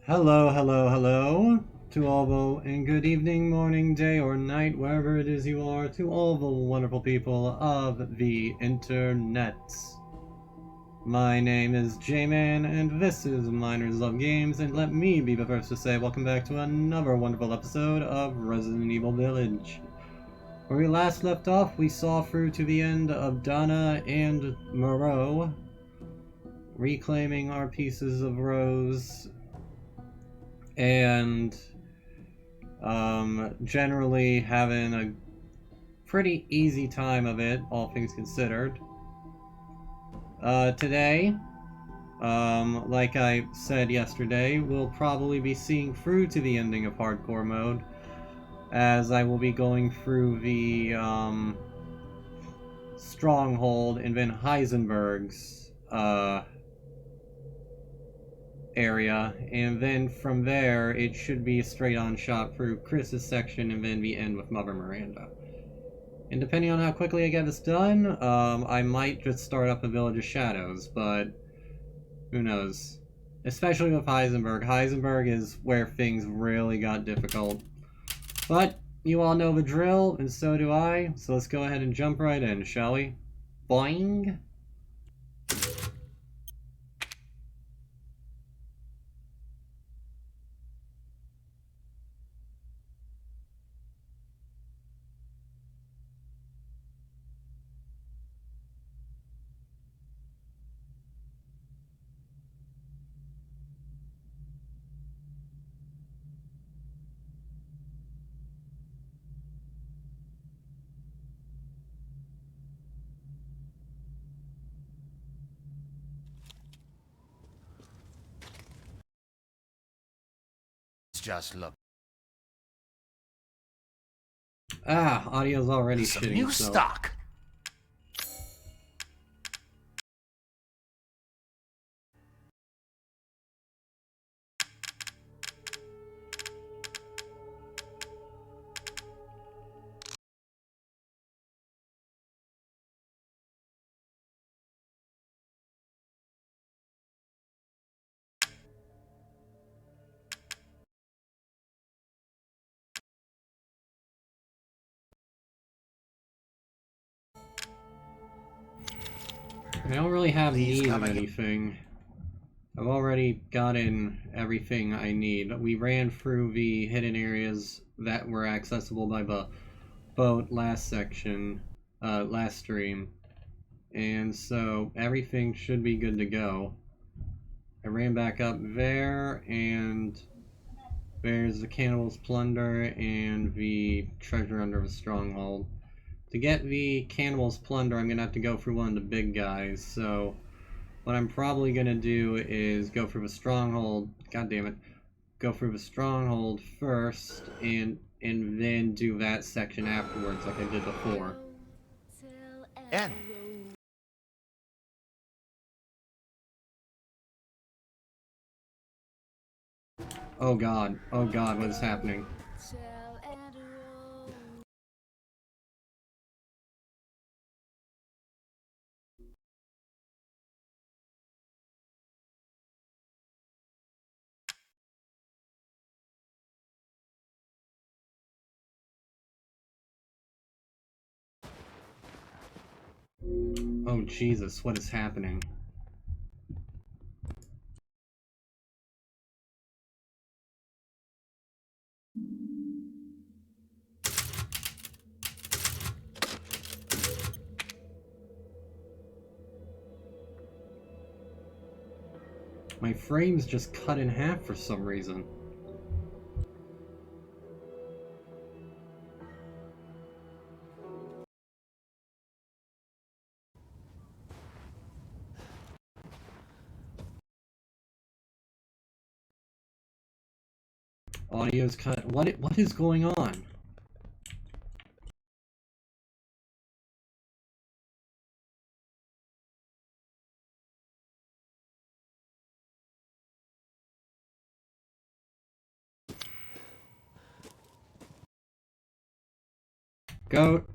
Hello, hello, hello to all the, and good evening, morning, day, or night, wherever it is you are, to all the wonderful people of the internet. My name is J-Man, and this is Miners Love Games, and let me be the first to say welcome back to another wonderful episode of Resident Evil Village. Where we last left off, we saw through to the end of Donna and Moreau, reclaiming our pieces of Rose, and generally having a pretty easy time of it, all things considered. Today, like I said yesterday, we'll probably be seeing through to the ending of Hardcore Mode, as I will be going through the, Stronghold and then Heisenberg's, area, and then from there, it should be a straight-on shot through Chris's section, and then we end with Mother Miranda. And depending on how quickly I get this done, I might just start up a Village of Shadows, but who knows. Especially with Heisenberg. Heisenberg is where things really got difficult. But you all know the drill, and so do I, so let's go ahead and jump right in, shall we? Boing! Just look. Ah, audio's already Some shitty, new so... stock. I don't really have Please need come of again. anything. I've already gotten everything I need. We ran through the hidden areas that were accessible by the boat last section, last stream. And so everything should be good to go. I ran back up there, and there's the Cannibal's Plunder and the treasure under the stronghold. To get the Cannibal's Plunder, I'm gonna have to go through one of the big guys, so what I'm probably gonna do is go through the stronghold. God damn it! Go through the stronghold first, and then do that section afterwards, like I did before. And Oh god! Oh god! What is happening? Oh Jesus! What is happening? My frame's just cut in half for some reason. Audio's cut. What is going on? Goat.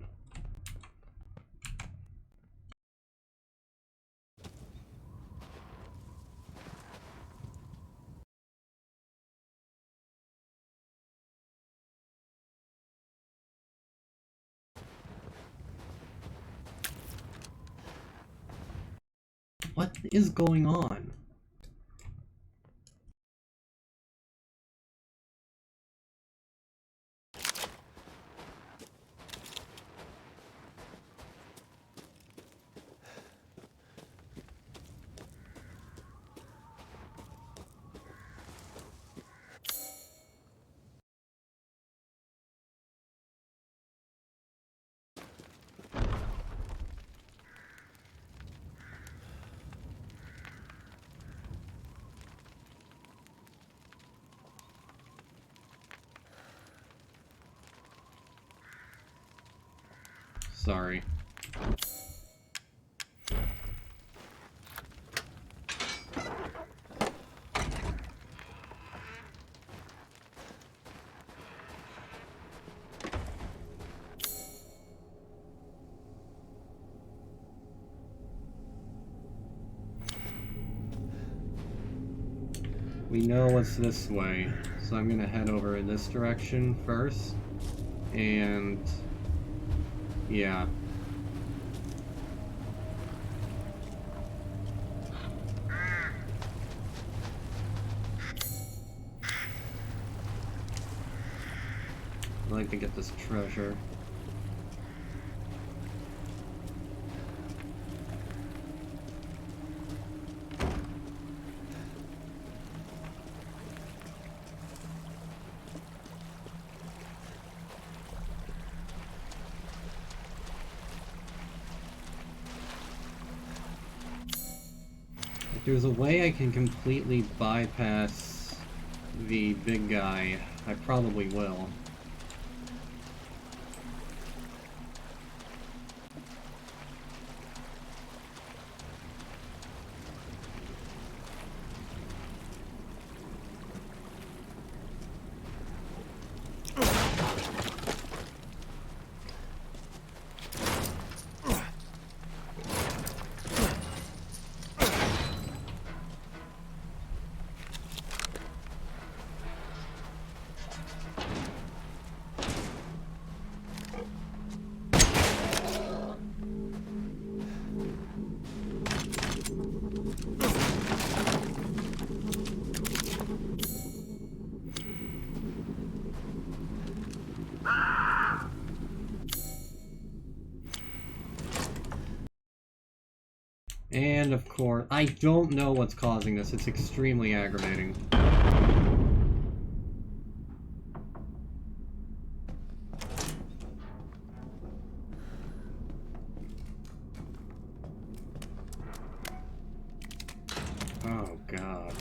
What is going on? Sorry. We know what's this way, so I'm gonna head over in this direction first. And yeah. I'd like to get this treasure. If there's a way I can completely bypass the big guy, I probably will. And of course, I don't know what's causing this. It's extremely aggravating. Oh, God.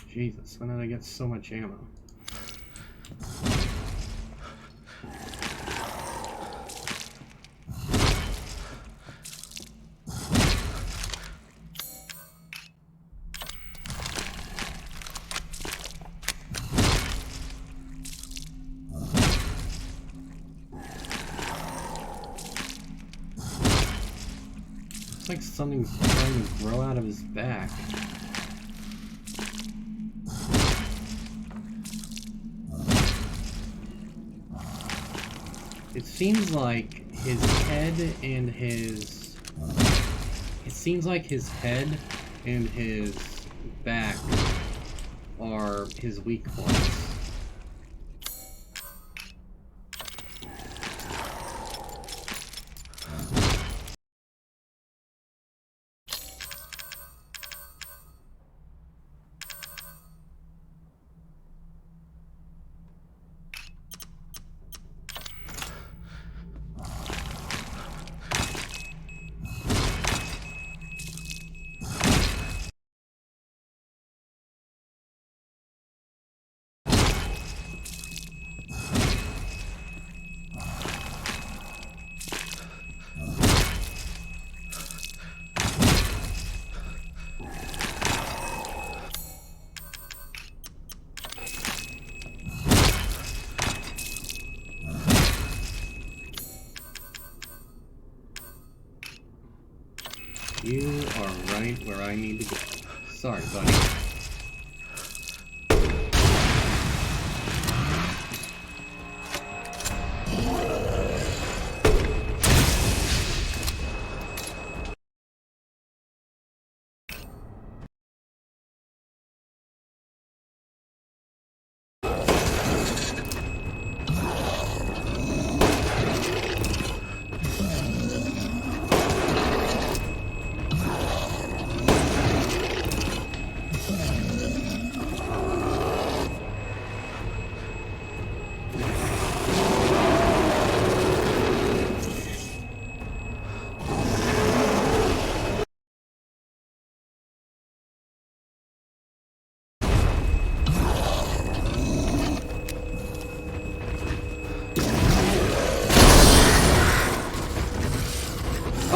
Jesus, when did I get so much ammo? Looks like something's trying to grow out of his back. It seems like his head and his... It seems like his head and his back are his weak points. are right where I need to go. Sorry, buddy.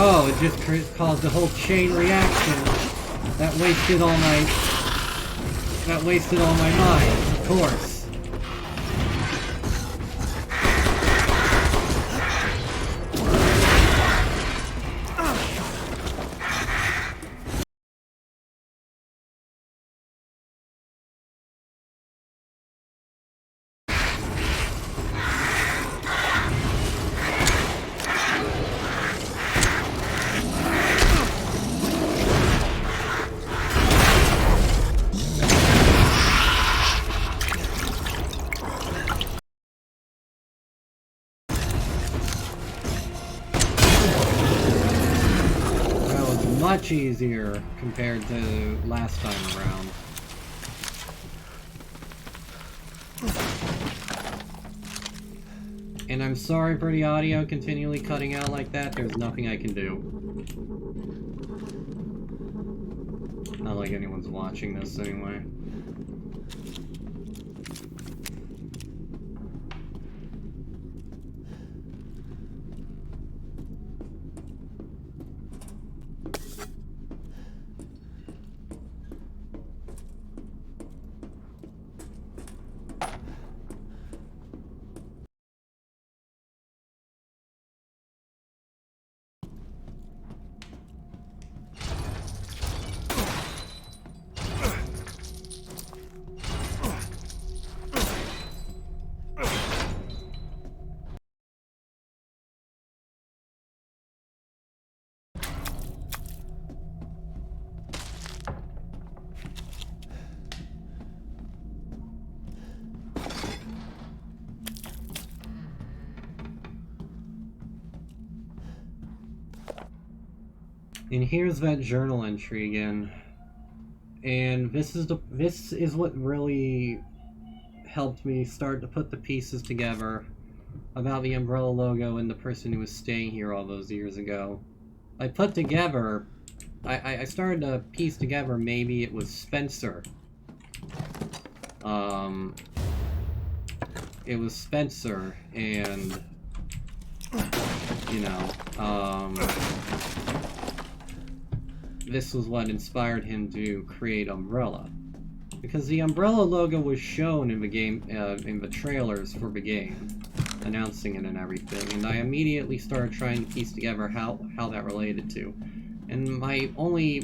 Oh, it just caused a whole chain reaction. That wasted all my mind, of course. Much easier compared to last time around. And I'm sorry for the audio continually cutting out like that. There's nothing I can do. Not like anyone's watching this anyway. And here's that journal entry again. And this is what really helped me start to put the pieces together about the Umbrella logo and the person who was staying here all those years ago. I put together, I started to piece together maybe it was Spencer. It was Spencer, and, you know, this was what inspired him to create Umbrella. Because the Umbrella logo was shown in the game, in the trailers for the game, announcing it and everything, and I immediately started trying to piece together how that related to. And the only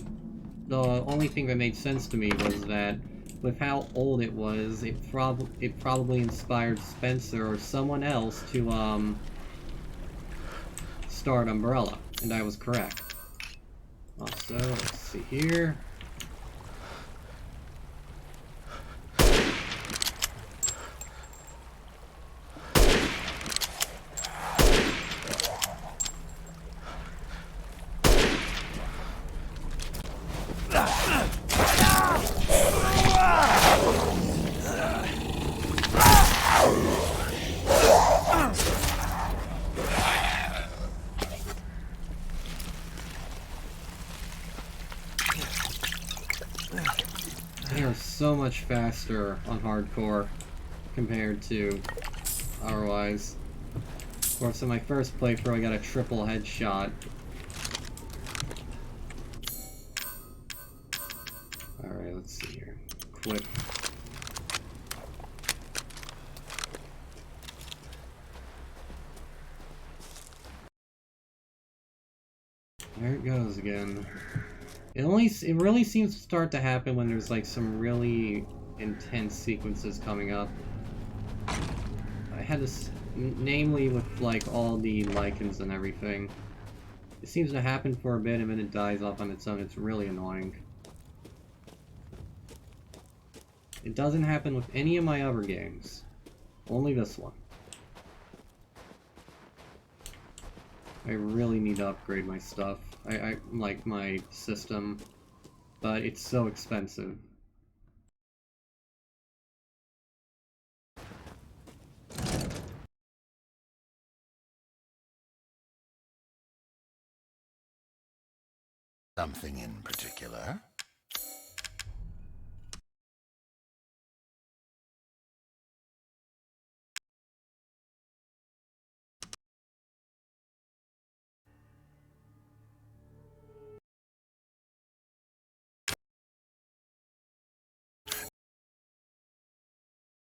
thing that made sense to me was that with how old it was, it probably inspired Spencer or someone else to start Umbrella, and I was correct. Also, let's see here. They are so much faster on hardcore compared to otherwise. Of course, in my first playthrough, I got a triple headshot. Alright, let's see here. Quick. There it goes again. It really seems to start to happen when there's like some really intense sequences coming up. I had this, namely with like all the lichens and everything. It seems to happen for a bit and then it dies off on its own. It's really annoying. It doesn't happen with any of my other games. Only this one. I really need to upgrade my stuff. I like my system, but it's so expensive. Something in particular?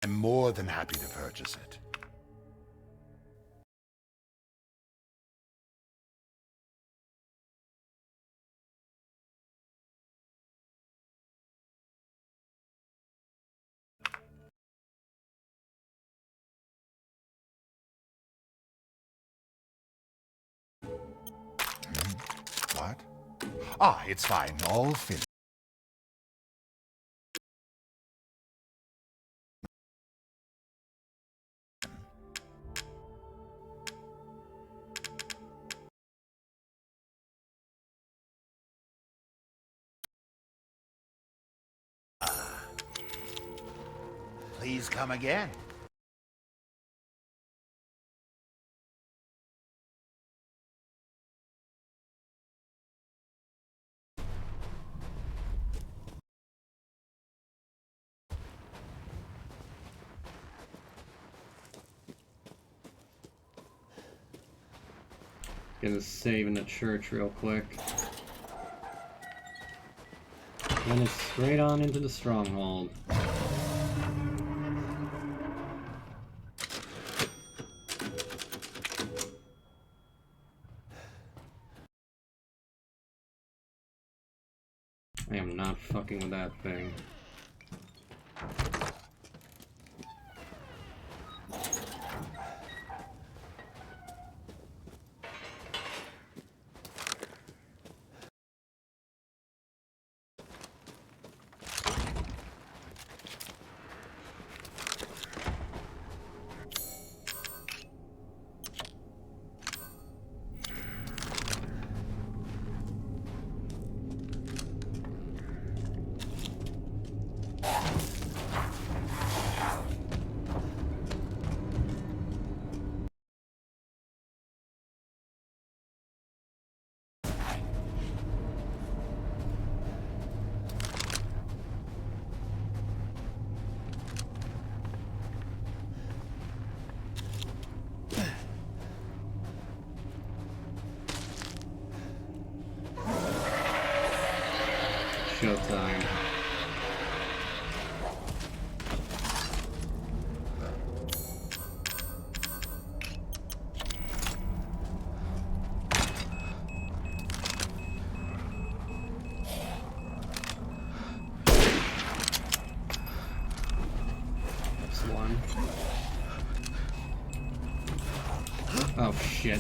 I'm more than happy to purchase it. What? Ah, it's fine. All finished. Please come again. Gonna save in the church real quick. Then it's straight on into the stronghold. I am not fucking with that thing. Showtime. That's one. Oh shit.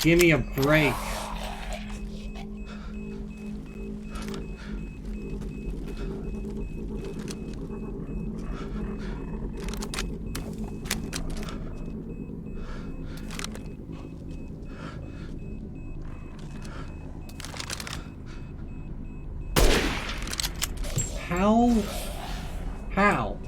Give me a break. How? How?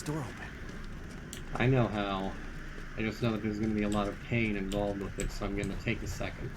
this door open? I know how. I just know that there's going to be a lot of pain involved with it, so I'm going to take a second.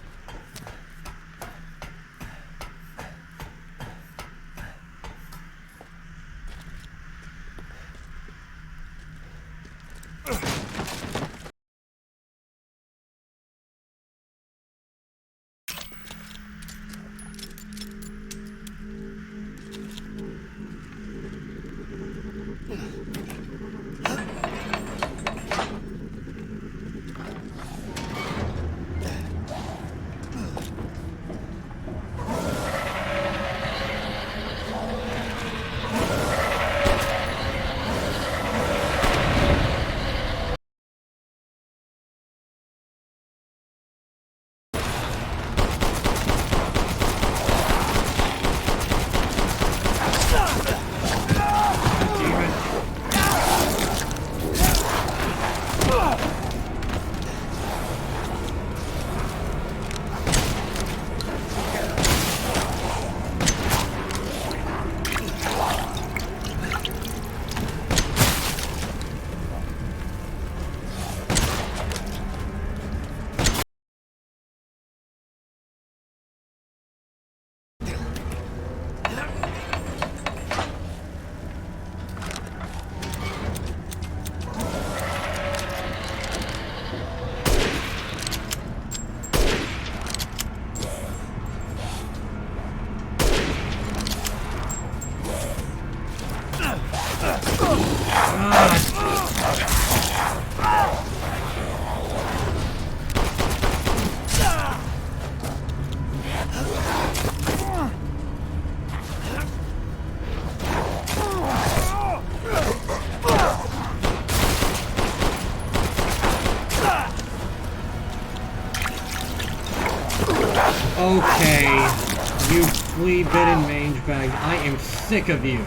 Okay, you flea-bitten mange bag, I am sick of you.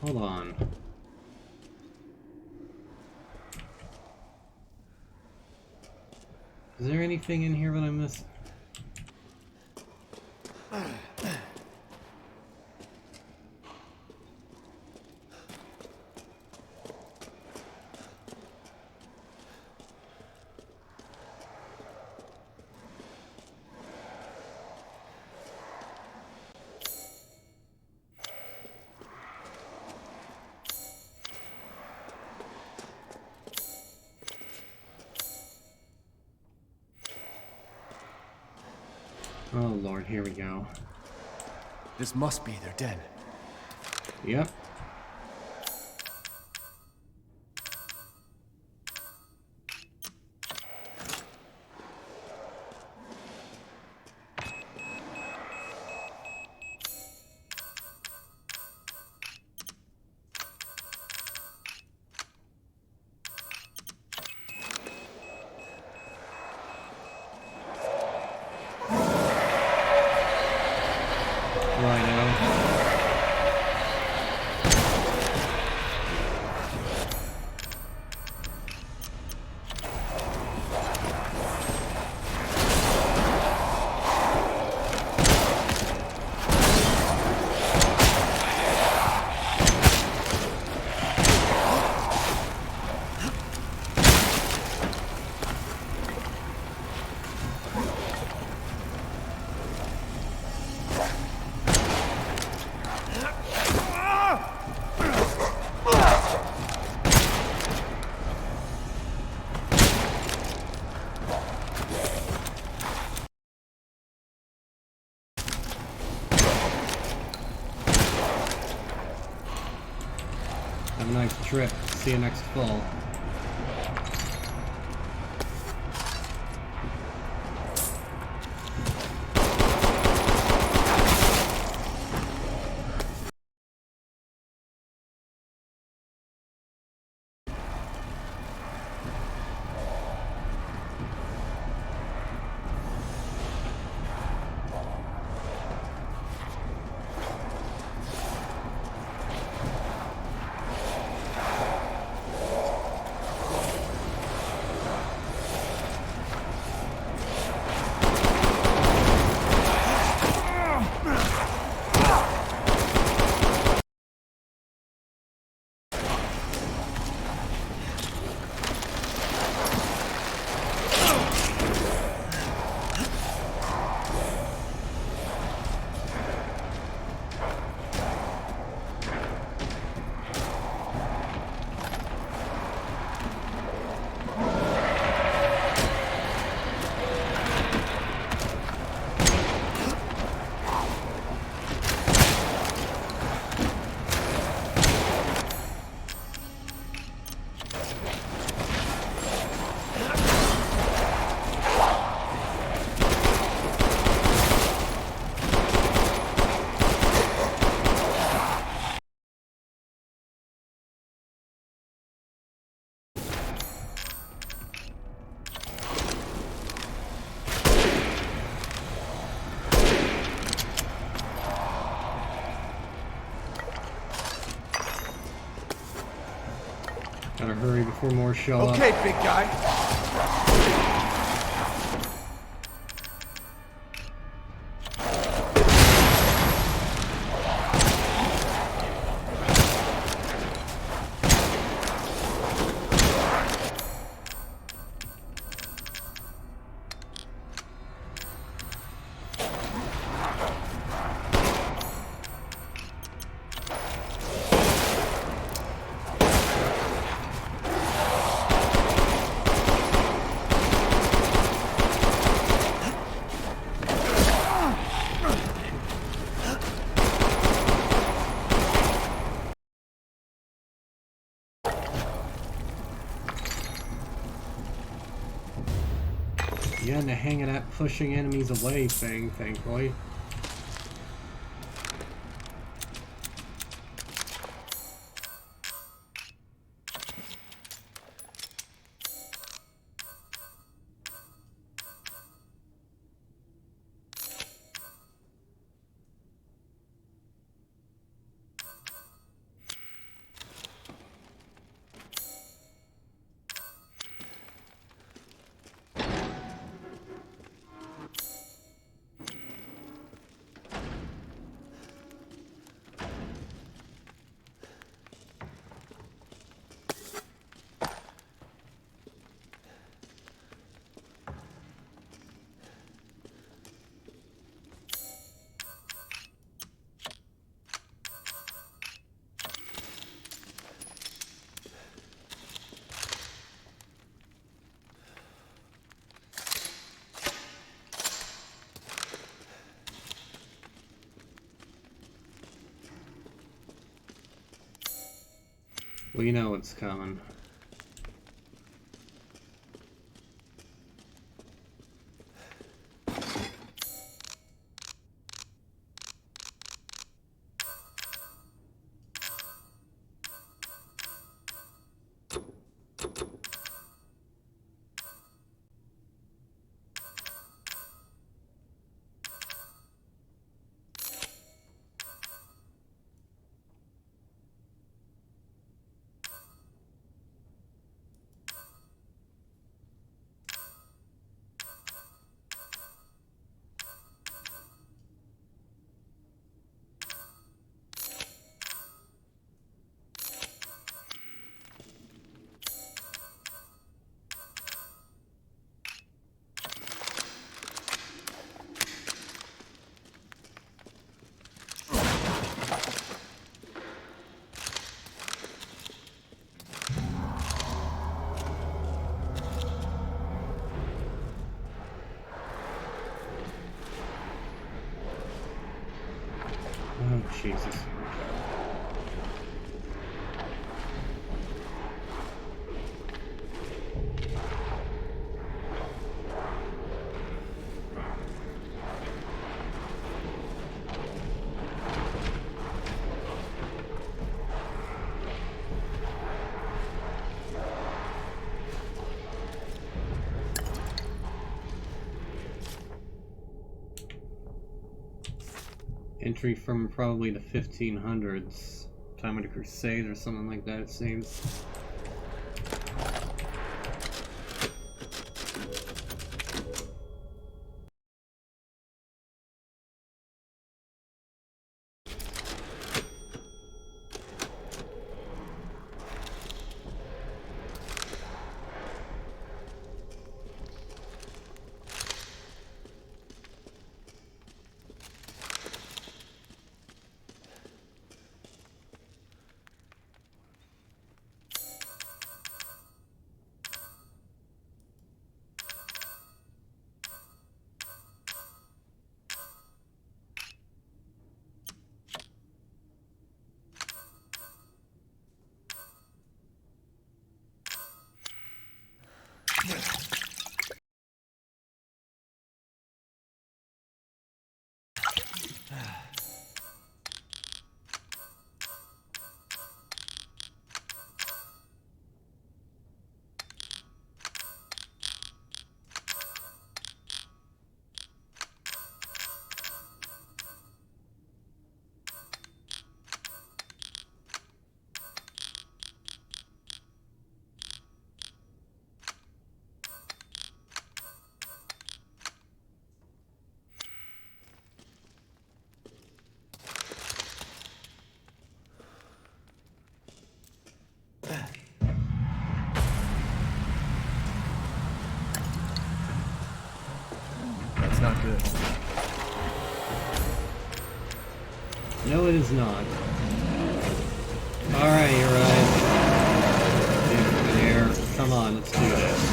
Hold on. Is there anything in here that I missed? Oh lord, here we go. This must be their den. Yep. Have a nice trip. See you next fall. Gotta hurry before more show up. Okay, big guy. Yeah, and to hang it at pushing enemies away thing, thankfully. We know it's coming. Oh, Jesus. Entry from probably the 1500s. Time of the Crusades or something like that, it seems. That's not good. No, it is not. Alright, you're right. There. Come on, let's do this.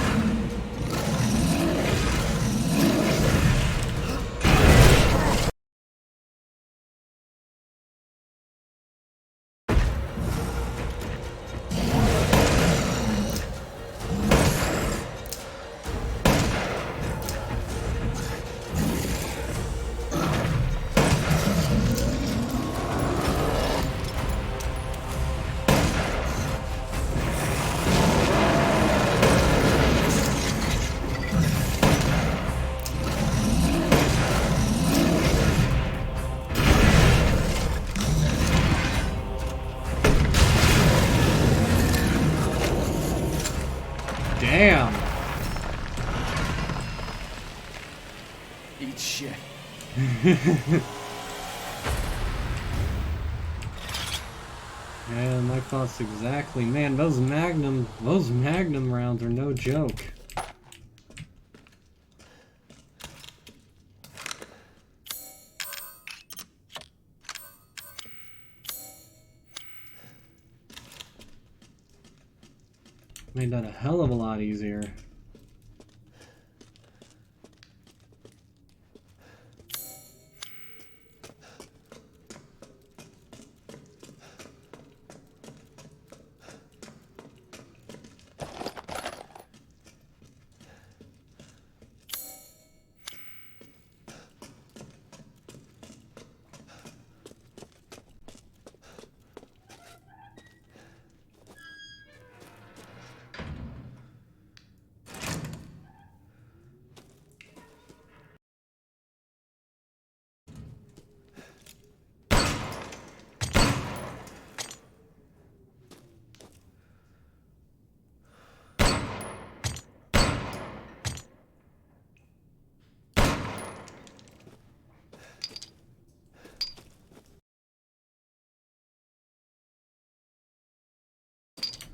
Damn! Eat shit. Yeah, my thoughts exactly. Man, those Magnum rounds are no joke. Made that a hell of a lot easier.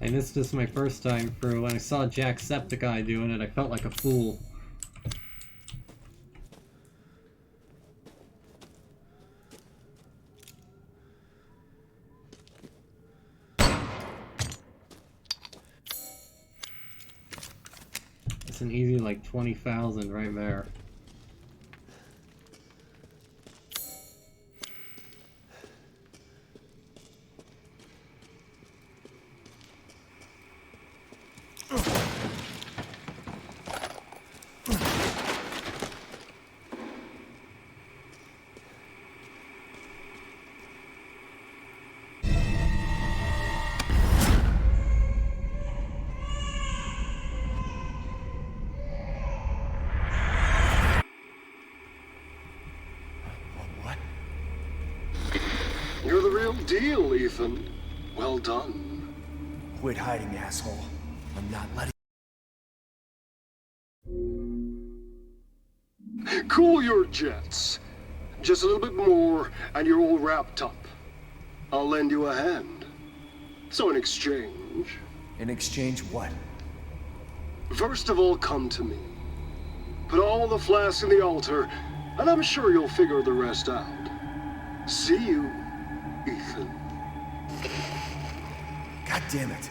I missed this my first time through. When I saw Jacksepticeye doing it, I felt like a fool. It's an easy like 20,000 right there. What? You're the real deal, Ethan. Well done. Quit hiding, asshole. I'm not letting. Cool your jets. Just a little bit more, and you're all wrapped up. I'll lend you a hand. So in exchange, In exchange, what? first of all, come to me. Put all the flasks in the altar, and I'm sure you'll figure the rest out. See you, Ethan. God damn it.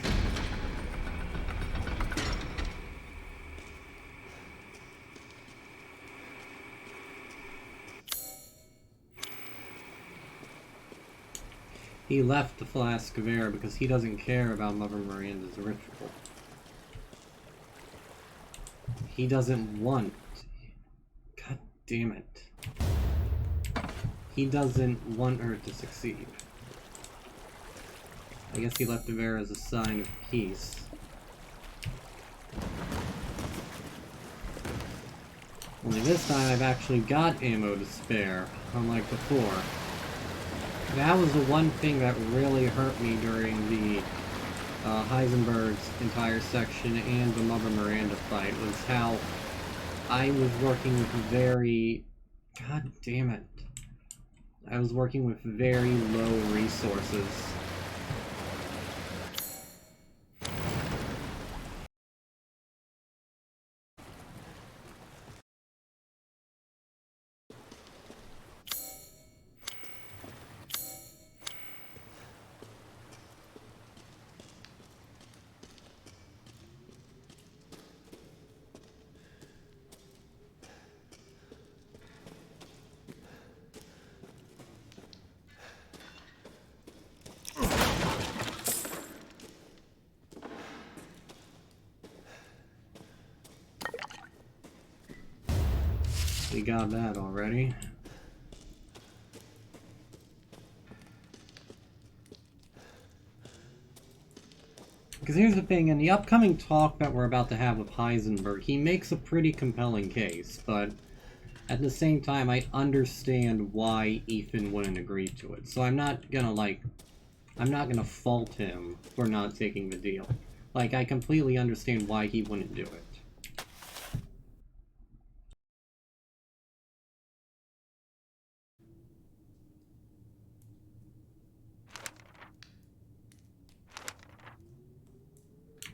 He left the flask of air because he doesn't care about Mother Miranda's ritual. He doesn't want... God damn it. He doesn't want her to succeed. I guess he left the air as a sign of peace. Only this time I've actually got ammo to spare, unlike before. That was the one thing that really hurt me during the Heisenberg's entire section and the Mother Miranda fight, was how I was working with very... God damn it. I was working with very low resources. We got that already. Because here's the thing, in the upcoming talk that we're about to have with Heisenberg, he makes a pretty compelling case, but at the same time, I understand why Ethan wouldn't agree to it. So I'm not gonna fault him for not taking the deal. Like, I completely understand why he wouldn't do it.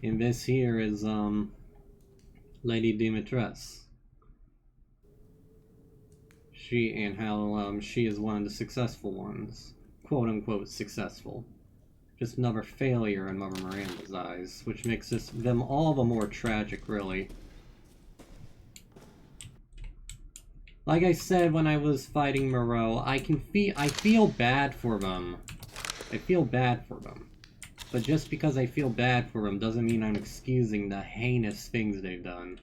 And this here is, Lady Dimitrescu. And how, she is one of the successful ones. Quote-unquote successful. Just another failure in Mother Miranda's eyes, which makes them all the more tragic, really. Like I said when I was fighting Moreau, I feel bad for them. I feel bad for them. But just because I feel bad for them doesn't mean I'm excusing the heinous things they've done.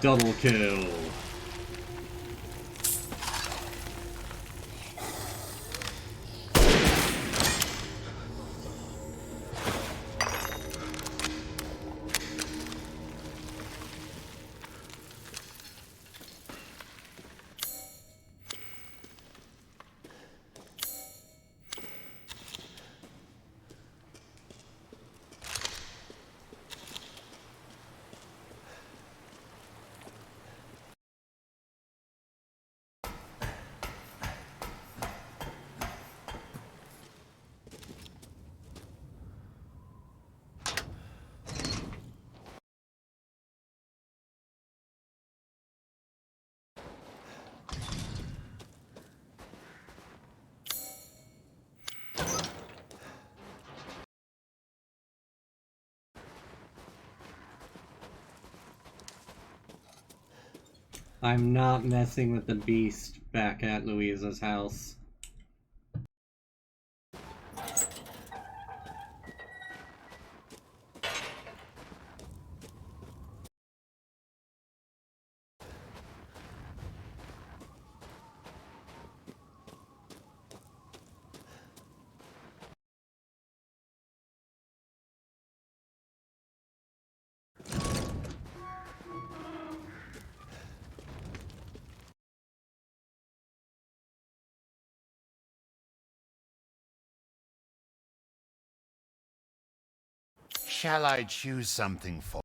Double kill. I'm not messing with the beast back at Louisa's house. Shall I choose something for?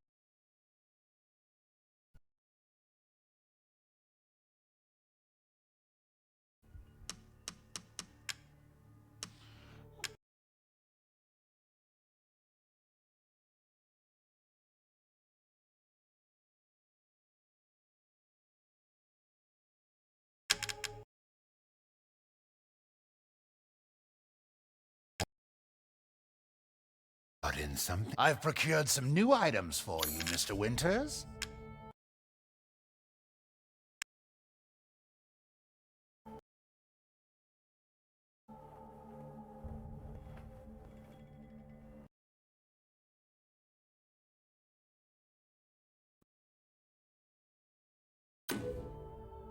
But in something. I've procured some new items for you, Mr. Winters.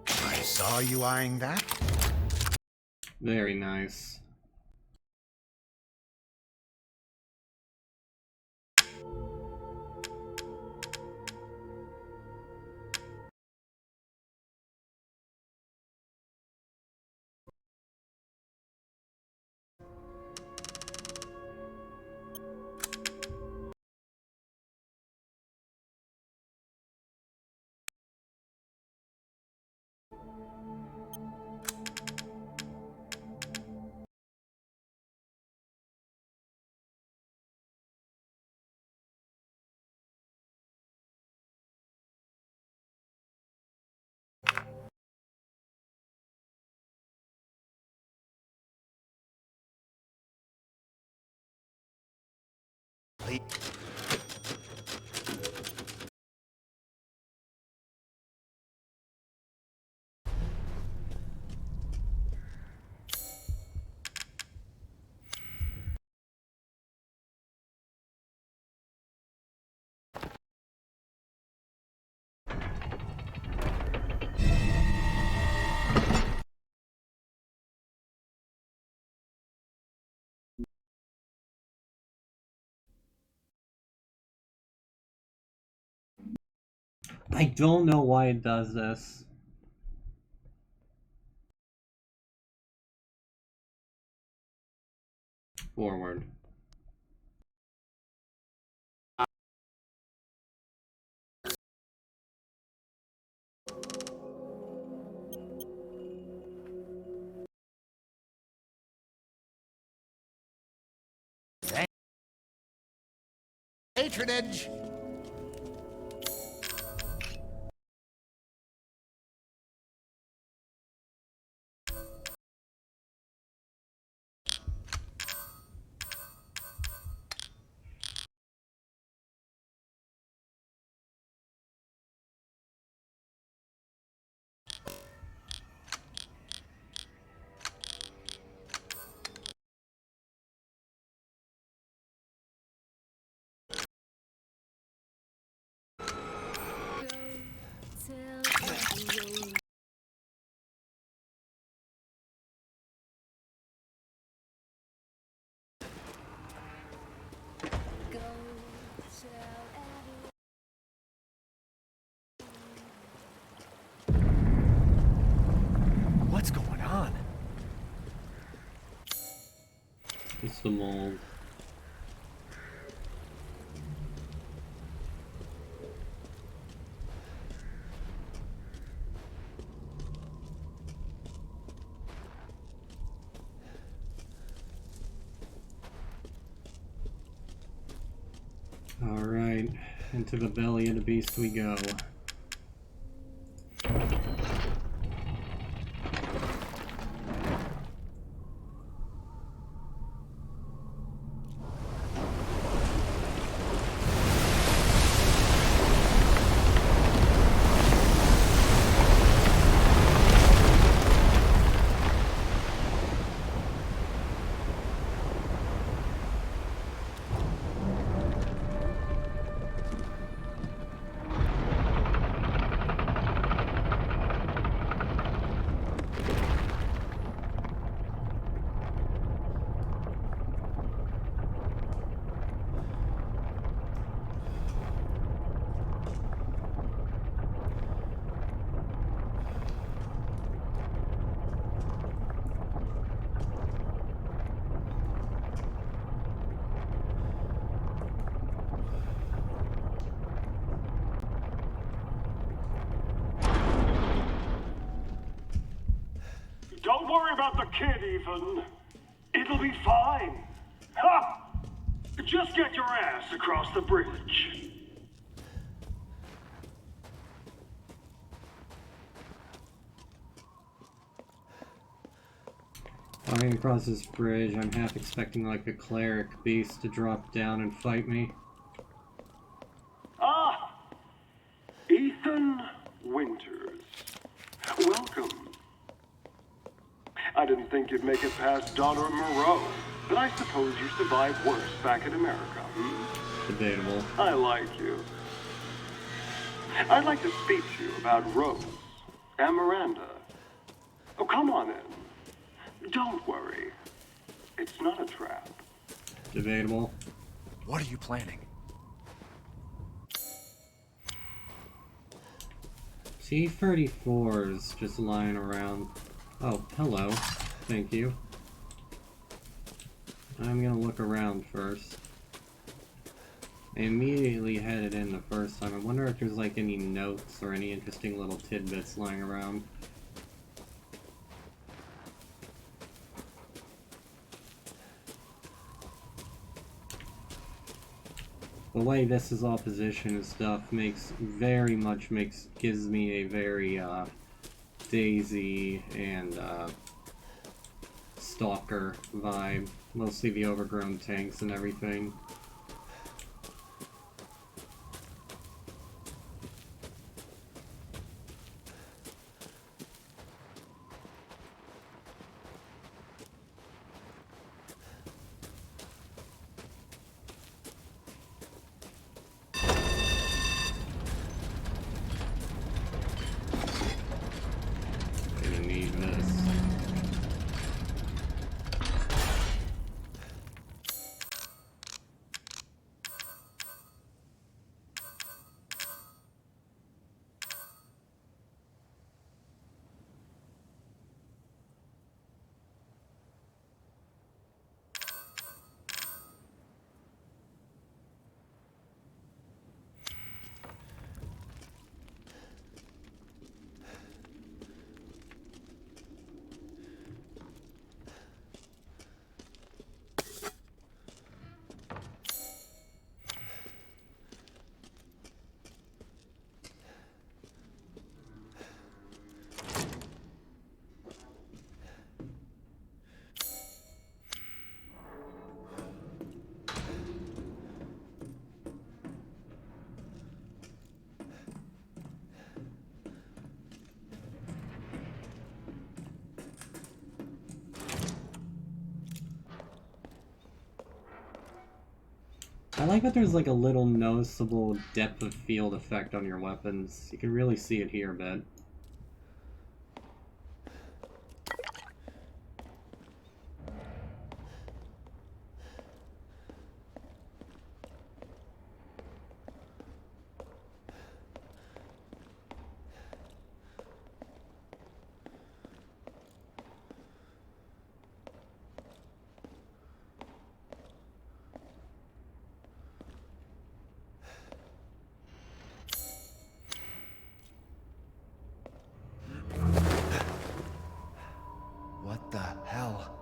I saw you eyeing that. Very nice. I don't know why it does this. Forward. Patronage. What's going on? It's the mold. Alright, into the belly of the beast we go. worry about the kid, Ethan. It'll be fine. Ha! Just get your ass across the bridge. Flying across this bridge, I'm half expecting like a cleric beast to drop down and fight me. Ah! Ethan Winters. Welcome. I didn't think you'd make it past Daughter of Moreau, but I suppose you survived worse back in America, hmm? Debatable. I like you. I'd like to speak to you about Rose and Miranda. Oh, come on in. Don't worry. It's not a trap. Debatable. What are you planning? T-34's just lying around. Oh, hello. Thank you. I'm gonna look around first. I immediately headed in the first time. I wonder if there's like any notes or any interesting little tidbits lying around. The way this is all positioned and stuff gives me a very Daisy and Stalker vibe. Mostly the overgrown tanks and everything. I like that there's like a little noticeable depth of field effect on your weapons. You can really see it here a bit. What the hell?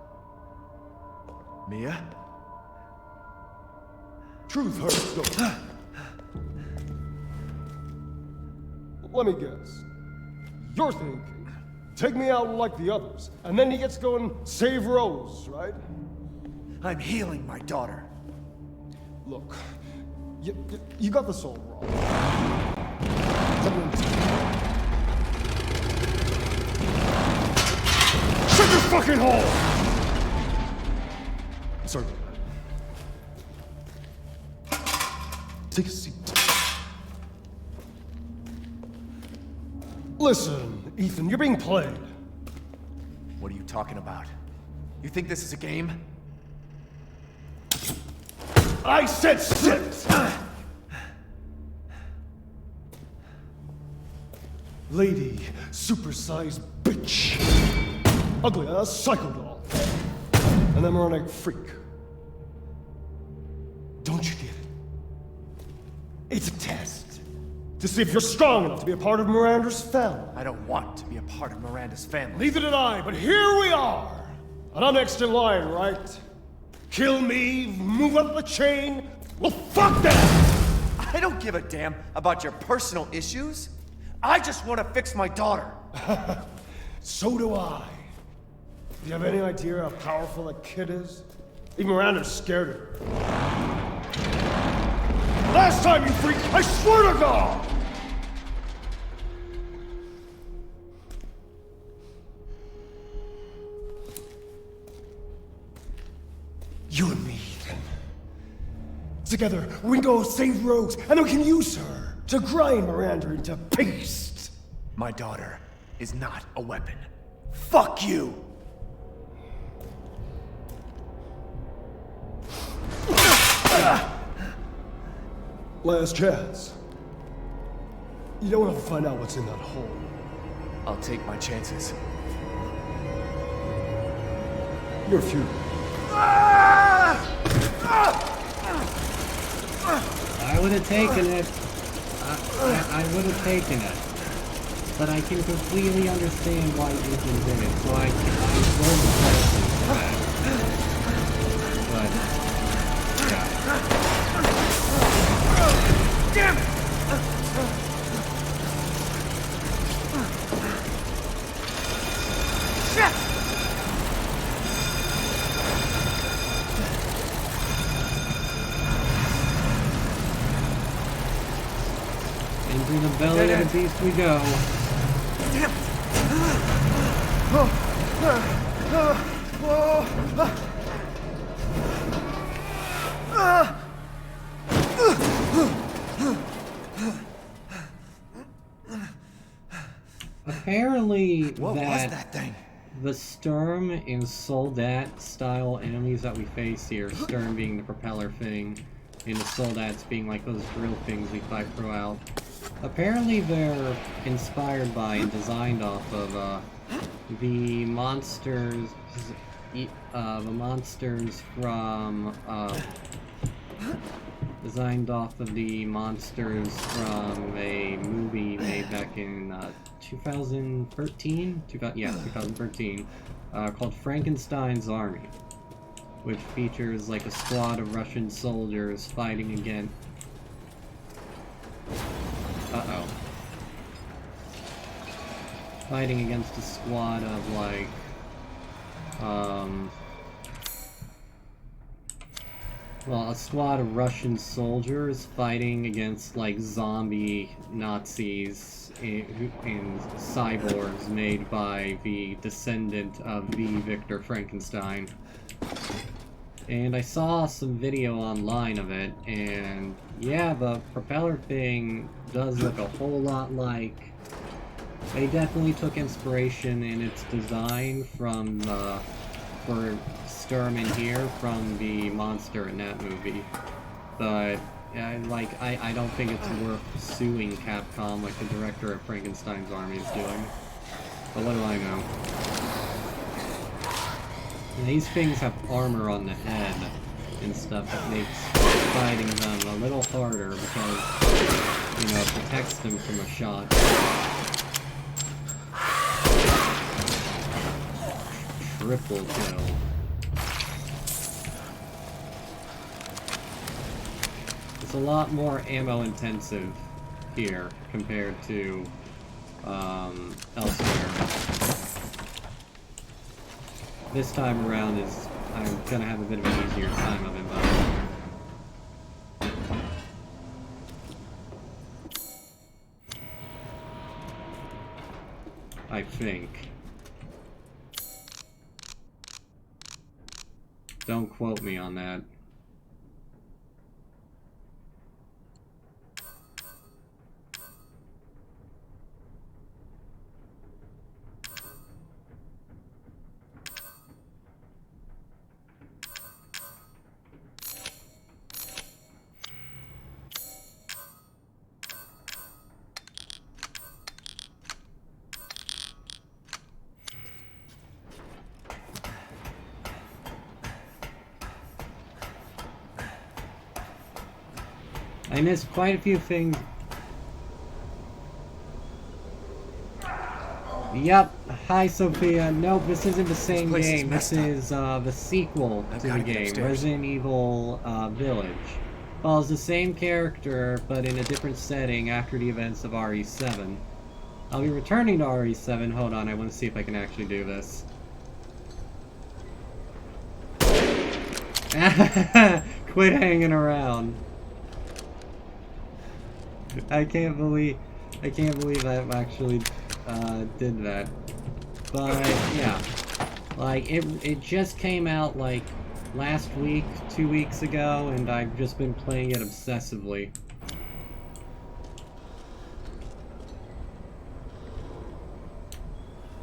Mia? Truth hurts, though. Let me guess. You're thinking, take me out like the others, and then he gets going, save Rose, right? I'm healing my daughter. Look, you got this all wrong. Shut your fucking hole! Sorry about that. Take a seat. Listen, Ethan, you're being played. What are you talking about? You think this is a game? I said sit! Lady, supersized bitch. Ugly ass psycho doll. An embryonic freak. Don't you get it? It's a test. To see if you're strong enough to be a part of Miranda's family. I don't want to be a part of Miranda's family. Neither did I, but here we are. And I'm next in line, right? Kill me, move up the chain. Well, fuck that! I don't give a damn about your personal issues. I just want to fix my daughter. So do I. Do you have any idea how powerful that kid is? Even Miranda's scared of her. Last time, you freak, I swear to God! You and me, Ethan. Together, we can go save Rose, and then we can use her to grind Miranda into paste. My daughter is not a weapon. Fuck you! Last chance. You don't have to find out what's in that hole. I'll take my chances. You're futile. I would have taken it. I would have taken it. But I can completely understand why Ethan did it, so I will defend him for that. But, yeah. Damn it! Shit! Into the belly of the beast we go. Damn it! Apparently, What was that thing? the Sturm and Soldat style enemies that we face here, Sturm being the propeller thing, and the Soldats being like those drill things we fight throughout. Apparently they're inspired by and designed off of the monsters from designed off of the monsters from a movie made back in 2013? 2013, called Frankenstein's Army, which features like a squad of Russian soldiers fighting against... Fighting against a squad of like, well, a squad of Russian soldiers fighting against like zombie Nazis and cyborgs made by the descendant of V. Victor Frankenstein. And I saw some video online of it, and yeah, the propeller thing does look a whole lot like... They definitely took inspiration in its design from for Sturm in here from the monster in that movie. But I don't think it's worth suing Capcom like the director of Frankenstein's Army is doing. But what do I know? And these things have armor on the head and stuff that makes fighting them a little harder because, you know, it protects them from a shot. Triple kill. It's a lot more ammo intensive here compared to elsewhere. This time around I'm gonna have a bit of an easier time of it, but I think. Don't quote me on that. I missed quite a few things. Yep. Hi, Sophia. Nope, this isn't the same place is game. This messed up. is the sequel I've to the gotta get game, upstairs. Resident Evil Village. Follows the same character, but in a different setting after the events of RE7. I'll be returning to RE7. Hold on, I want to see if I can actually do this. Quit hanging around. I can't believe I actually did that. But yeah, like it just came out like last week, 2 weeks ago, and I've just been playing it obsessively.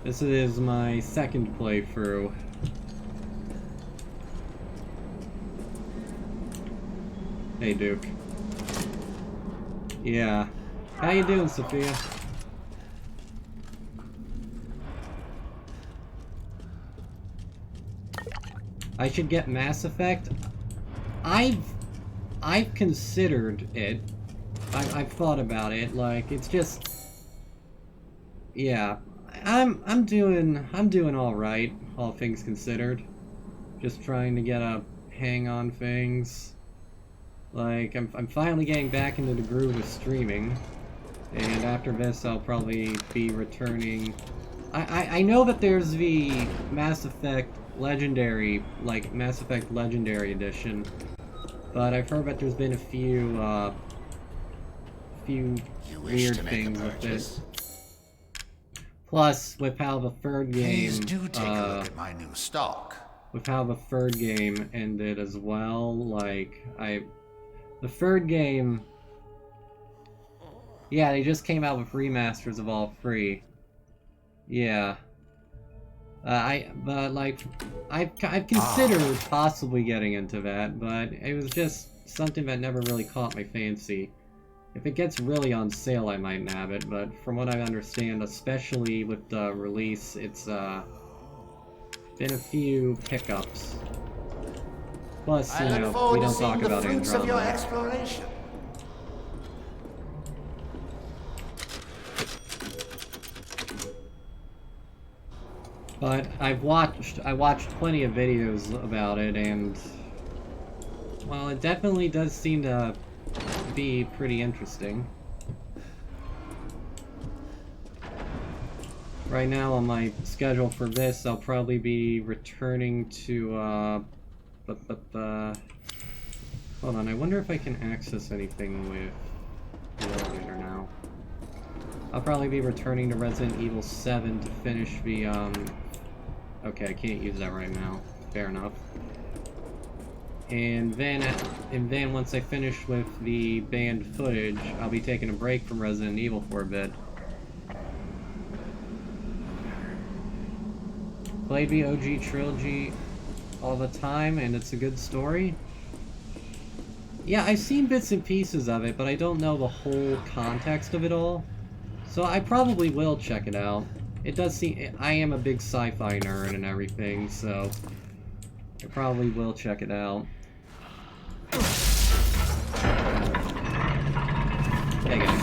This is my second playthrough. Hey, Duke. Yeah. How you doing, Sophia? I should get Mass Effect. I've considered it. I've thought about it. Like, it's just, yeah. I'm doing all right, all things considered. Just trying to get a hang on things. Like, I'm finally getting back into the groove of streaming, and after this I'll probably be returning. I know that there's the Mass Effect Legendary, like Mass Effect Legendary Edition, but I've heard that there's been a few You wish weird to make a things with purchase? it. Plus, with how the third Please game, do take a look at my new stock. with how the third game ended as well, like, the third game, yeah, they just came out with remasters of all three. Yeah. But like, I've considered possibly getting into that, but it was just something that never really caught my fancy. If it gets really on sale, I might nab it, but from what I understand, especially with the release, it's been a few hiccups. Plus, you I look know, forward we to don't seeing talk the about fruits of your Andromeda. exploration. But I watched plenty of videos about it, and well, it definitely does seem to be pretty interesting. Right now on my schedule for this, I'll probably be returning to hold on, I wonder if I can access anything with the elevator now. I'll probably be returning to Resident Evil 7 to finish the, okay, I can't use that right now. Fair enough. And then once I finish with the banned footage, I'll be taking a break from Resident Evil for a bit. Played the OG trilogy all the time, and it's a good story. Yeah, I've seen bits and pieces of it, but I don't know the whole context of it all. So I probably will check it out. It does seem... I am a big sci-fi nerd and everything, so... I probably will check it out. Hey guys.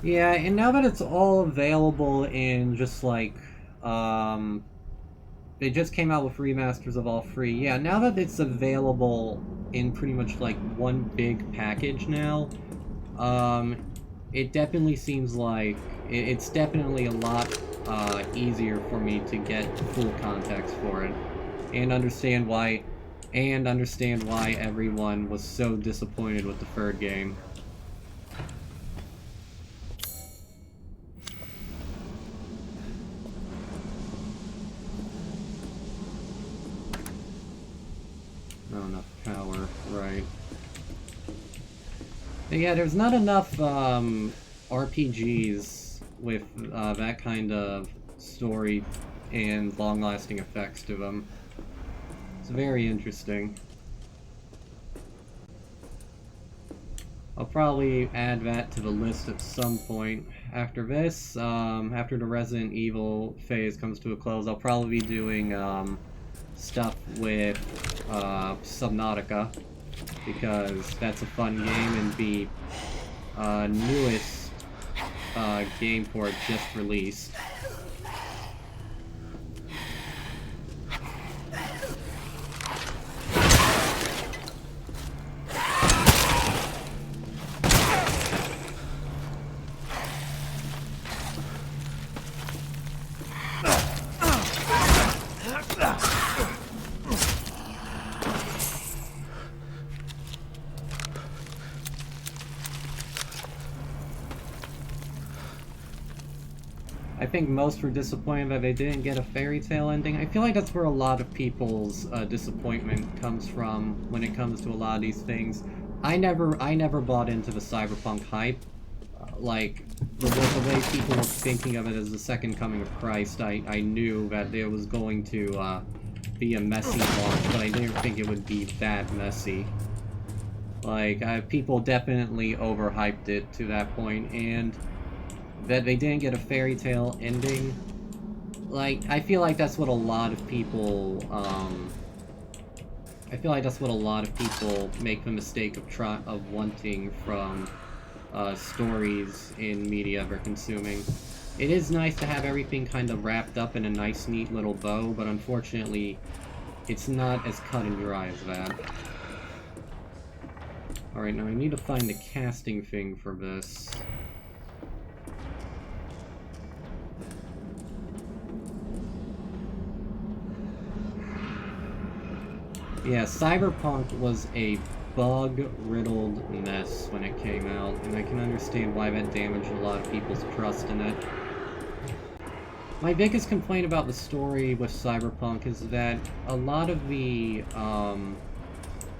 Yeah, and now that it's all available in just like, they just came out with remasters of all three. Yeah, now that it's available in pretty much like one big package now, it definitely seems like it's definitely a lot easier for me to get full context for it and understand why everyone was so disappointed with the third game. Not enough power, right. But yeah, there's not enough RPGs with that kind of story and long-lasting effects to them. It's very interesting. I'll probably add that to the list at some point. After this, after the Resident Evil phase comes to a close, I'll probably be doing stuff with Subnautica, because that's a fun game and the newest game for it just released. I think most were disappointed that they didn't get a fairy tale ending. I feel like that's where a lot of people's disappointment comes from when it comes to a lot of these things. I never bought into the Cyberpunk hype. Like, the way people were thinking of it as the second coming of Christ, I knew that there was going to be a messy launch, but I didn't think it would be that messy. Like, people definitely overhyped it to that point, and that they didn't get a fairy tale ending. Like, I feel like that's what a lot of people, make the mistake of wanting from stories in media they're consuming. It is nice to have everything kind of wrapped up in a nice, neat little bow, but unfortunately, it's not as cut and dry as that. Alright, now I need to find the casting thing for this. Yeah, Cyberpunk was a bug-riddled mess when it came out, and I can understand why that damaged a lot of people's trust in it. My biggest complaint about the story with Cyberpunk is that a lot of the,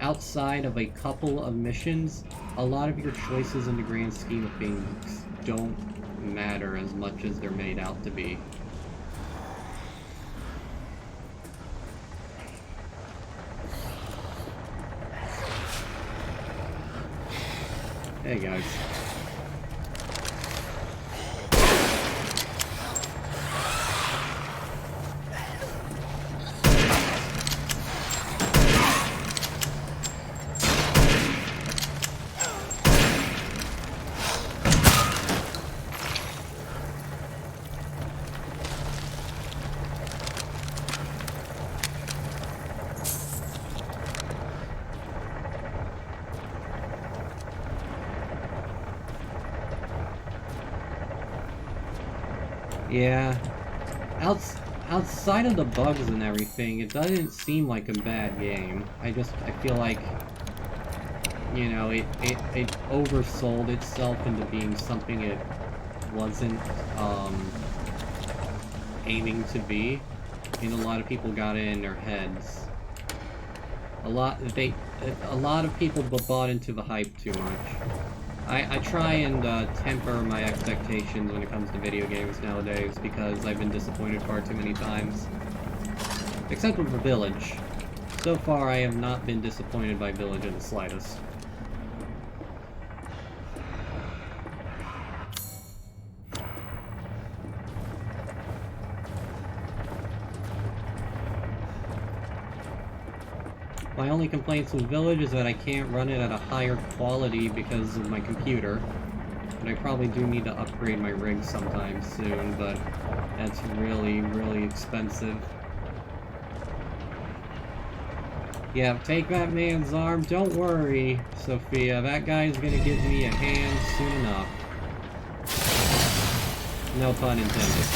outside of a couple of missions, a lot of your choices in the grand scheme of things don't matter as much as they're made out to be. Hey guys. Yeah, outside of the bugs and everything, it doesn't seem like a bad game. I feel like, you know, it oversold itself into being something it wasn't, aiming to be, and a lot of people got it in their heads. A lot of people bought into the hype too much. I try and temper my expectations when it comes to video games nowadays, because I've been disappointed far too many times. Except with The Village. So far, I have not been disappointed by Village in the slightest. My only complaints with Village is that I can't run it at a higher quality because of my computer. And I probably do need to upgrade my rig sometime soon, but that's really, really expensive. Yeah, take that man's arm. Don't worry, Sophia. That guy's gonna give me a hand soon enough. No pun intended.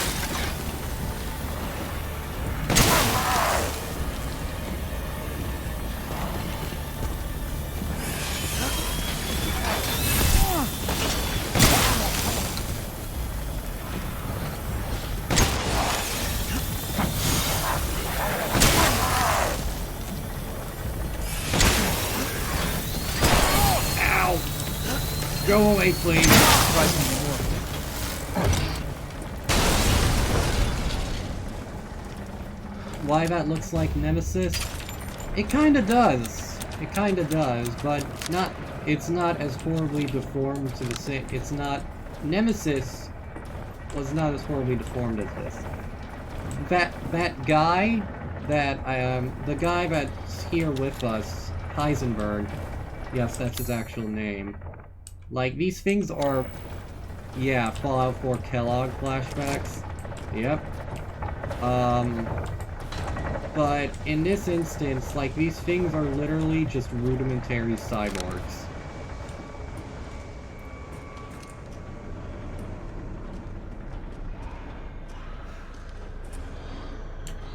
Go away, please. Why that looks like Nemesis? It kinda does. It kinda does, but not it's not as horribly deformed to the same. It's not. Nemesis was not as horribly deformed as this. That guy, the guy that's here with us, Heisenberg. Yes, that's his actual name. Like, these things are, yeah, Fallout 4 Kellogg flashbacks. Yep. But in this instance, like, these things are literally just rudimentary cyborgs.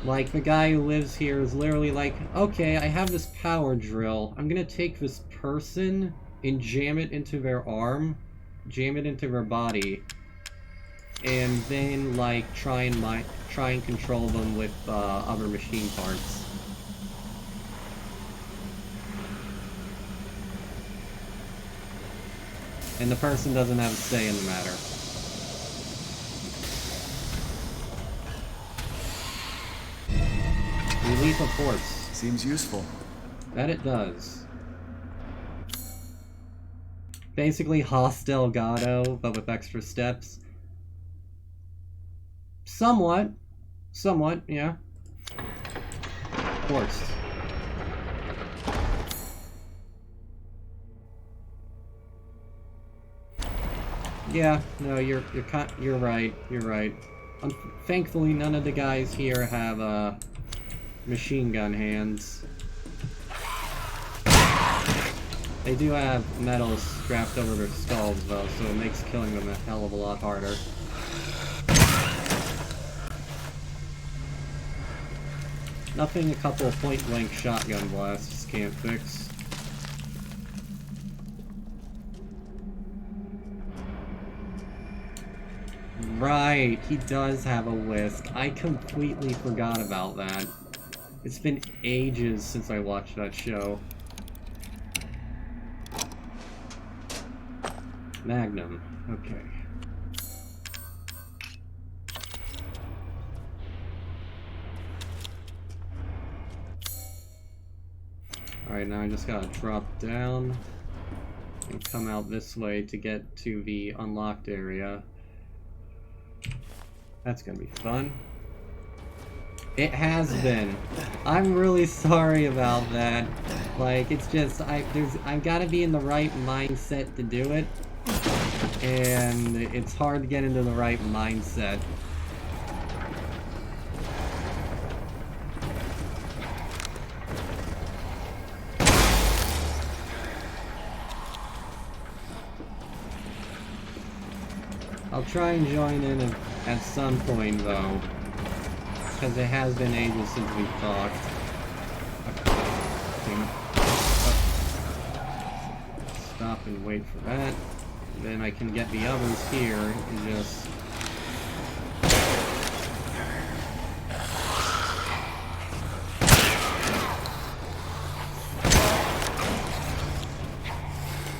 Like, the guy who lives here is literally like, okay, I have this power drill. I'm gonna take this person and jam it into their arm, jam it into their body, and then, like, try and control them with other machine parts. And the person doesn't have a say in the matter. Relief of force. Seems useful. That it does. Basically Hoss Delgado, but with extra steps. Somewhat. Somewhat, yeah. Of course. Yeah, no, you're right. You're right. Thankfully, none of the guys here have machine gun hands. They do have metal strapped over their skulls, though, so it makes killing them a hell of a lot harder. Nothing a couple of point-blank shotgun blasts can't fix. Right, he does have a whisk. I completely forgot about that. It's been ages since I watched that show. Magnum. Okay. Alright, now I just gotta drop down and come out this way to get to the unlocked area. That's gonna be fun. It has been. I'm really sorry about that. Like, it's just, I've gotta be in the right mindset to do it. And it's hard to get into the right mindset. I'll try and join in at some point, though. Because it has been ages since we've talked. Stop and wait for that. Then I can get the others here and just...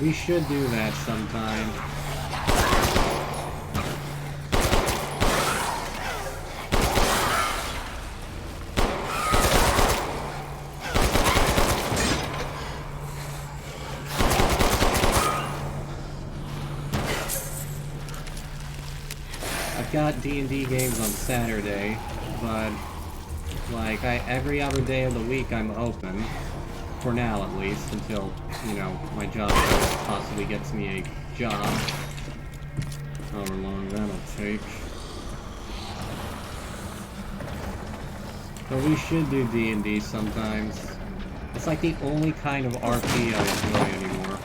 We should do that sometime. Got D&D games on Saturday, but like every other day of the week I'm open, for now at least, until, you know, my job possibly gets me a job, however long that'll take. But we should do D&D sometimes. It's like the only kind of RP I enjoy anymore.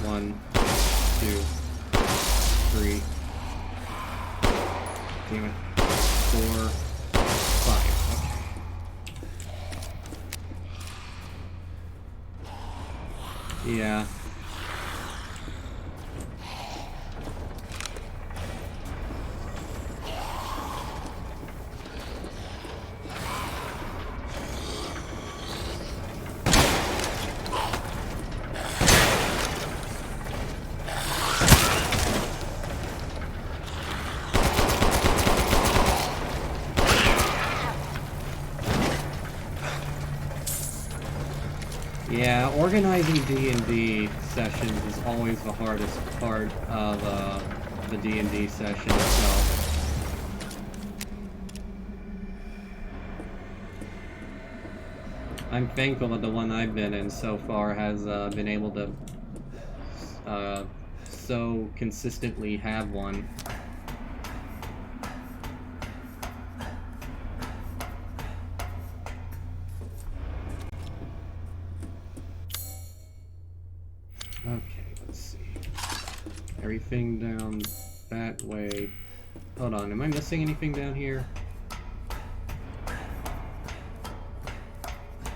One, two, three, damn it, 4, 5, okay. Yeah. Yeah, organizing D&D sessions is always the hardest part of the D&D session itself. I'm thankful that the one I've been in so far has been able to so consistently have one. Okay, let's see. Everything down that way. Hold on, am I missing anything down here?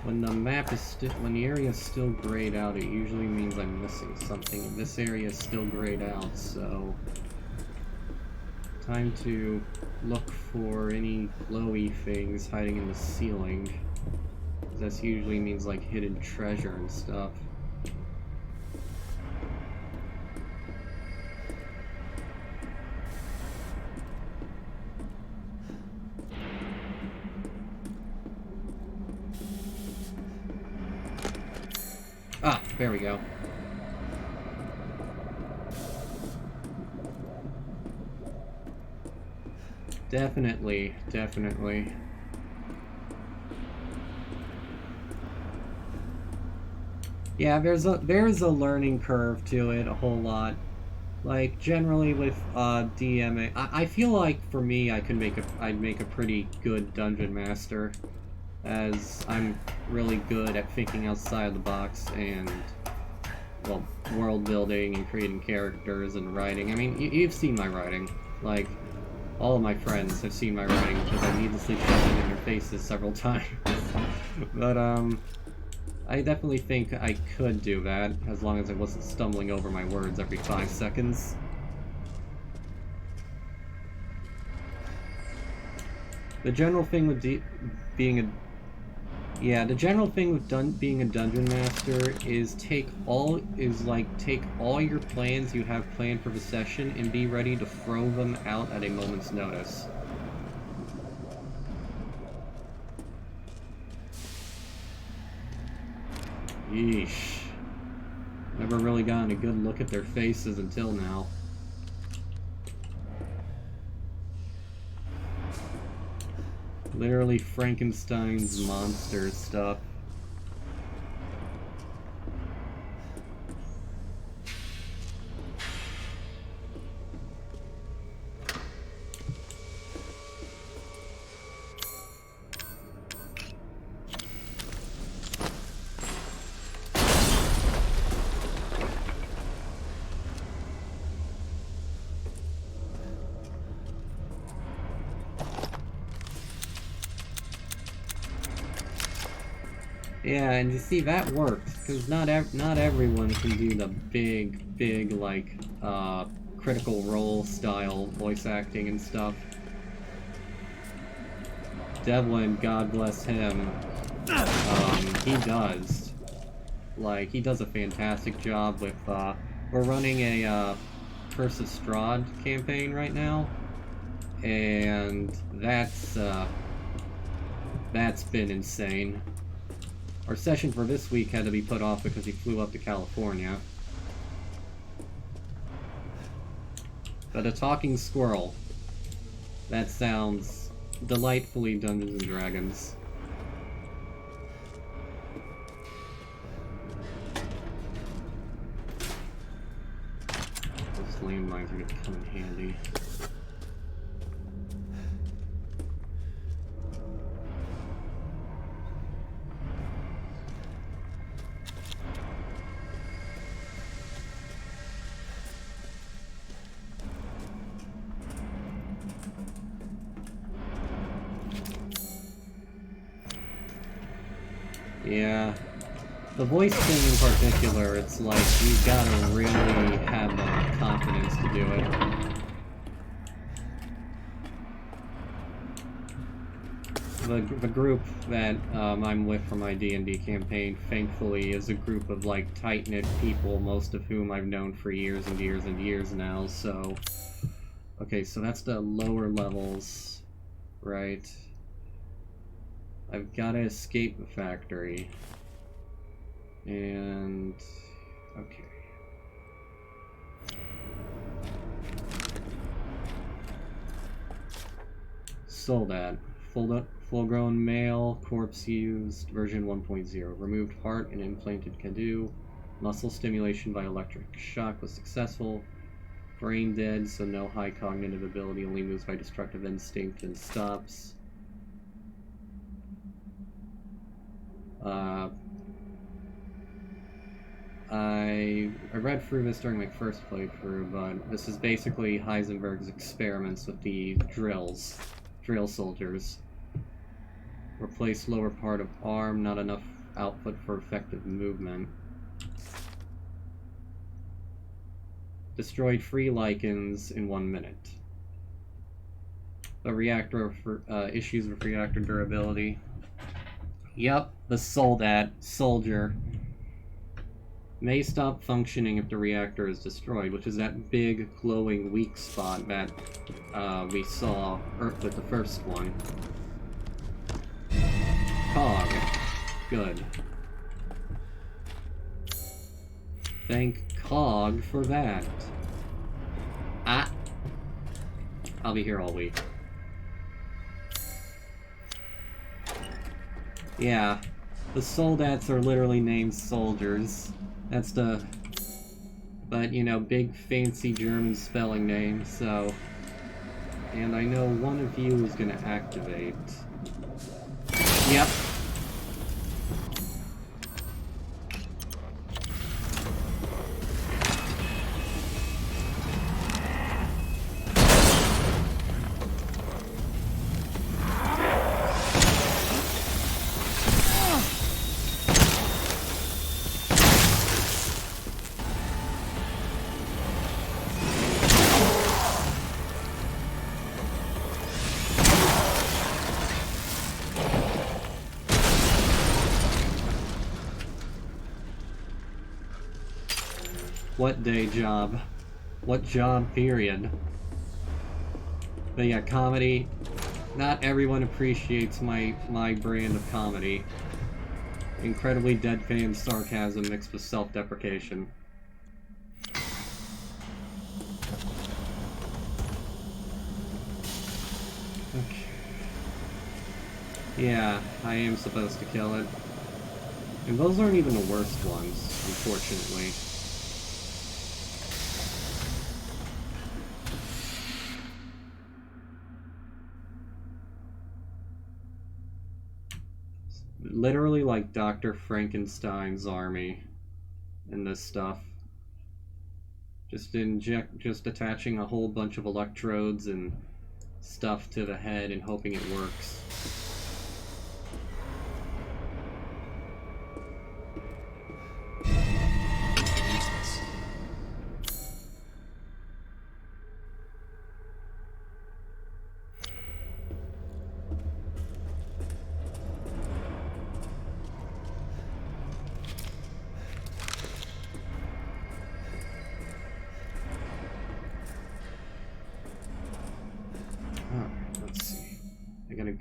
When the map is when the area is still grayed out, it usually means I'm missing something. This area is still grayed out, so time to look for any glowy things hiding in the ceiling. That usually means like hidden treasure and stuff. Ah, there we go. Definitely, definitely. Yeah, there's a learning curve to it, a whole lot. Like generally with DMing, I feel like for me I'd make a pretty good dungeon master, as I'm really good at thinking outside the box and, well, world building and creating characters and writing. I mean, you've seen my writing. Like, all of my friends have seen my writing because I needlessly shoved it in their faces several times. But, I definitely think I could do that, as long as I wasn't stumbling over my words every 5 seconds. The general thing with being a dungeon master is take all your plans you have planned for the session and be ready to throw them out at a moment's notice. Yeesh. Never really gotten a good look at their faces until now. Literally Frankenstein's monster stuff. Yeah, and you see, that works, because not everyone can do the big, like, Critical Role style voice acting and stuff. Devlin, God bless him, he does. Like, he does a fantastic job with, we're running a, Curse of Strahd campaign right now, and that's been insane. Our session for this week had to be put off because he flew up to California. But a talking squirrel. That sounds delightfully Dungeons and Dragons. Those landmines are gonna come in handy. Yeah. The voice thing in particular, it's like, you gotta really have the confidence to do it. The group that I'm with for my D&D campaign, thankfully, is a group of, like, tight-knit people, most of whom I've known for years and years and years now, so... Okay, so that's the lower levels, right? I've gotta escape the factory. And okay. Soldat. Full-grown male, corpse used, version 1.0. Removed heart and implanted Cadu. Muscle stimulation by electric shock was successful. Brain dead, so no high cognitive ability, only moves by destructive instinct and stops. I read through this during my first playthrough, but this is basically Heisenberg's experiments with the drill soldiers. Replace lower part of arm, not enough output for effective movement. Destroyed 3 lichens in 1 minute. The reactor issues with reactor durability. Yep, the soldier may stop functioning if the reactor is destroyed, which is that big glowing weak spot that we saw with the first one. Cog. Good. Thank Cog for that. Ah! I'll be here all week. Yeah, the soldats are literally named soldiers. That's the... But, you know, big fancy German spelling name, so... And I know one of you is gonna activate. Yep. What day job? What job period? But yeah, comedy. Not everyone appreciates my brand of comedy. Incredibly deadpan sarcasm mixed with self-deprecation. Okay. Yeah, I am supposed to kill it. And those aren't even the worst ones, unfortunately. Literally like Dr. Frankenstein's army in this stuff. Just attaching a whole bunch of electrodes and stuff to the head and hoping it works.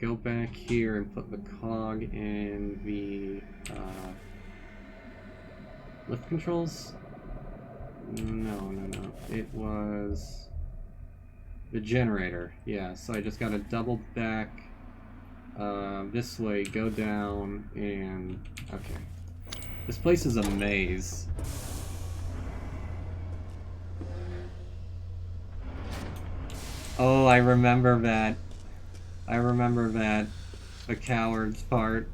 Go back here and put the cog in the lift controls? No. It was the generator. Yeah, so I just gotta double back this way, go down, and okay. This place is a maze. Oh, I remember that. The coward's part.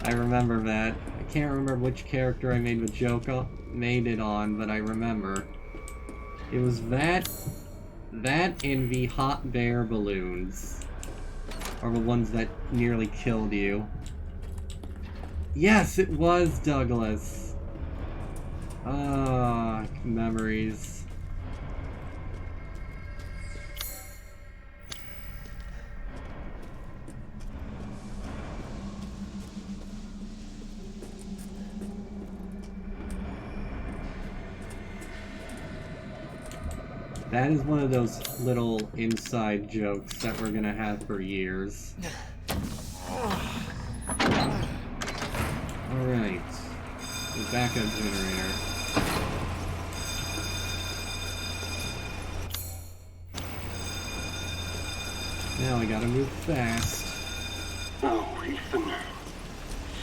I remember that. I can't remember which character I made the joke on, but I remember. It was that and the hot bear balloons are the ones that nearly killed you. Yes, it was Douglas. Ah, memories. That is one of those little inside jokes that we're gonna have for years. Alright. The backup generator. Now we gotta move fast. Oh, Ethan.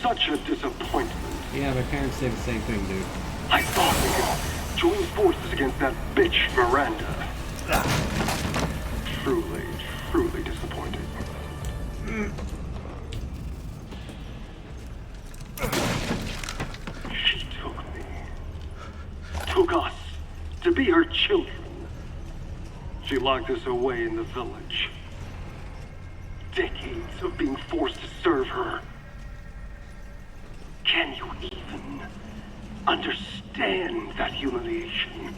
Such a disappointment. Yeah, my parents say the same thing, dude. I thought we could join forces against that bitch Miranda. Truly, truly disappointing. She took me. Took us to be her children. She locked us away in the village. Decades of being forced to serve her. Can you even understand that humiliation?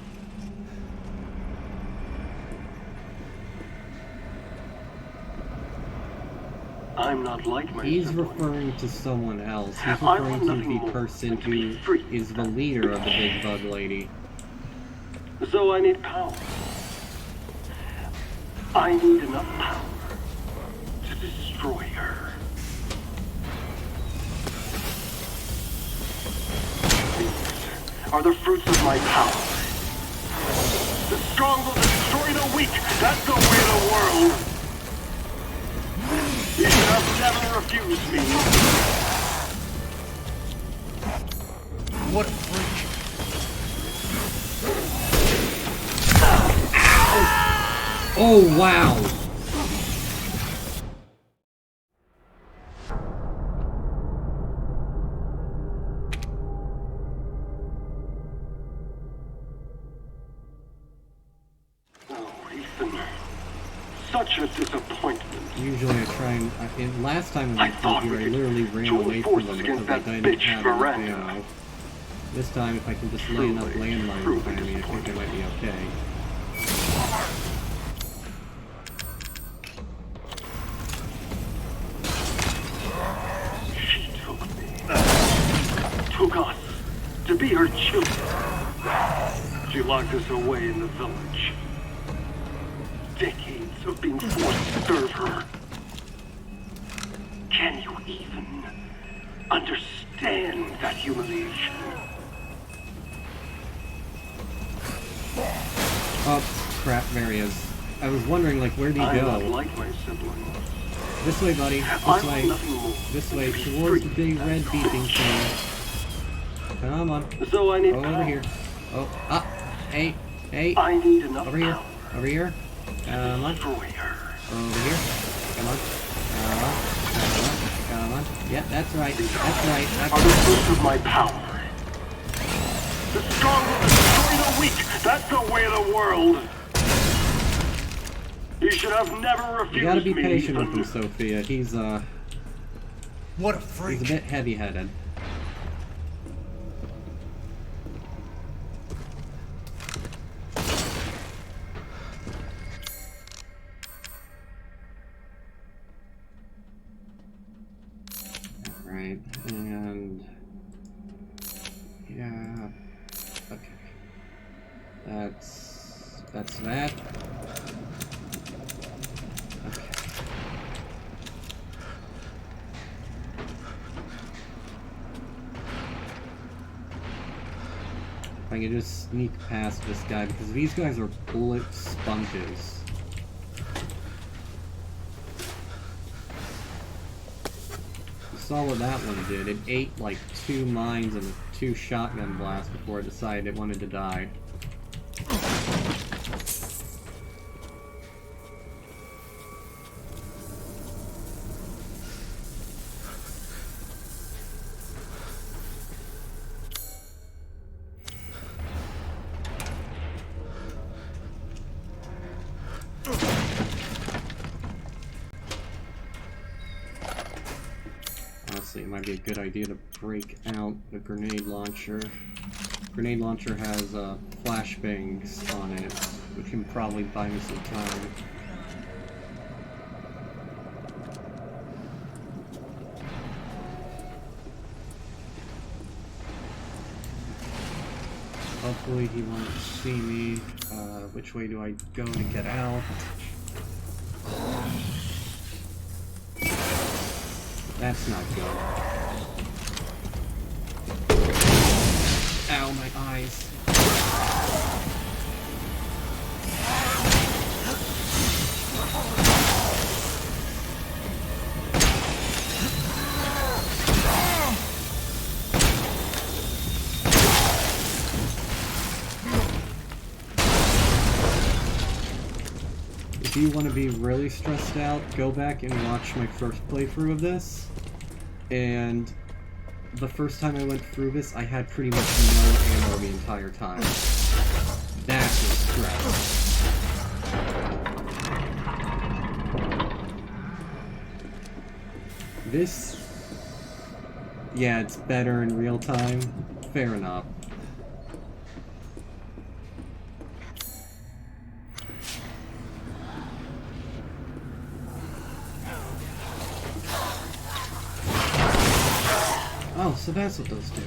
I'm not like my He's sibling. referring to someone else. He's I referring want to nothing the more person than to be who free is the of leader of the bitch. Big Bug Lady. So I need power. I need enough power to destroy her. These are the fruits of my power. The strong will destroy the weak. That's the way of the world. You should have never refused me. What a freak. Oh, wow! Oh, Ethan. Such a disappointment. Usually I try and... last time when I I thought played we here, I could literally ran join away from forces them against because that I didn't bitch have enough Miranda. ammo. This time, if I can just lay enough Truly, landmines truly behind me, I think I might be okay. She took me. Took us to be her children. She locked us away in the village. Decades of being forced to serve her. Can you even understand that humiliation? Oh, crap, there he is. I was wondering, like, where'd he I'm not go? like my sibling. This way, buddy. I This want way. nothing more This than way, to be towards the free big red of beeping bitch. thing. Come on. So I need Go power. over here. Oh, ah! Hey! Hey! I need enough Over here! power Over here! to Come on! destroy her. Over here! Come on! Come on! Come on! Come on! Yeah, that's right! That's right! Are That's the right! fruits of my power. The strong will destroy the weak. That's the way of the world. You should have never refused me. You gotta be patient with Ethan. him, Sophia. He's What a he's freak. a bit heavy-headed. Right, and yeah, okay. That's that. Okay. If I can just sneak past this guy, because these guys are bullet sponges. You saw what that one did. It ate like 2 mines and 2 shotgun blasts before it decided it wanted to die. Honestly, it might be a good idea to break out the grenade launcher. Grenade launcher has flashbangs on it, which can probably buy me some time. Hopefully he won't see me. Which way do I go to get out? That's not good. Ow, my eyes. If you want to be really stressed out, go back and watch my first playthrough of this. And the first time I went through this, I had pretty much no ammo the entire time. That was stress. This... yeah, it's better in real time. Fair enough. Oh, so that's what those do.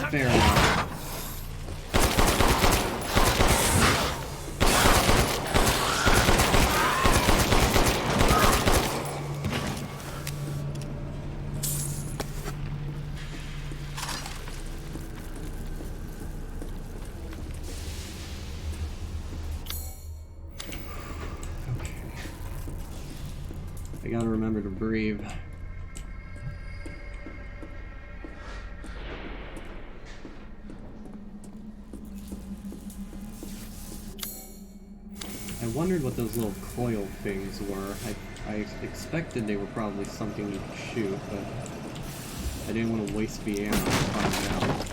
Fair enough. I gotta remember to breathe. I wondered what those little coil things were. I expected they were probably something you could shoot, but I didn't want to waste the ammo to find out.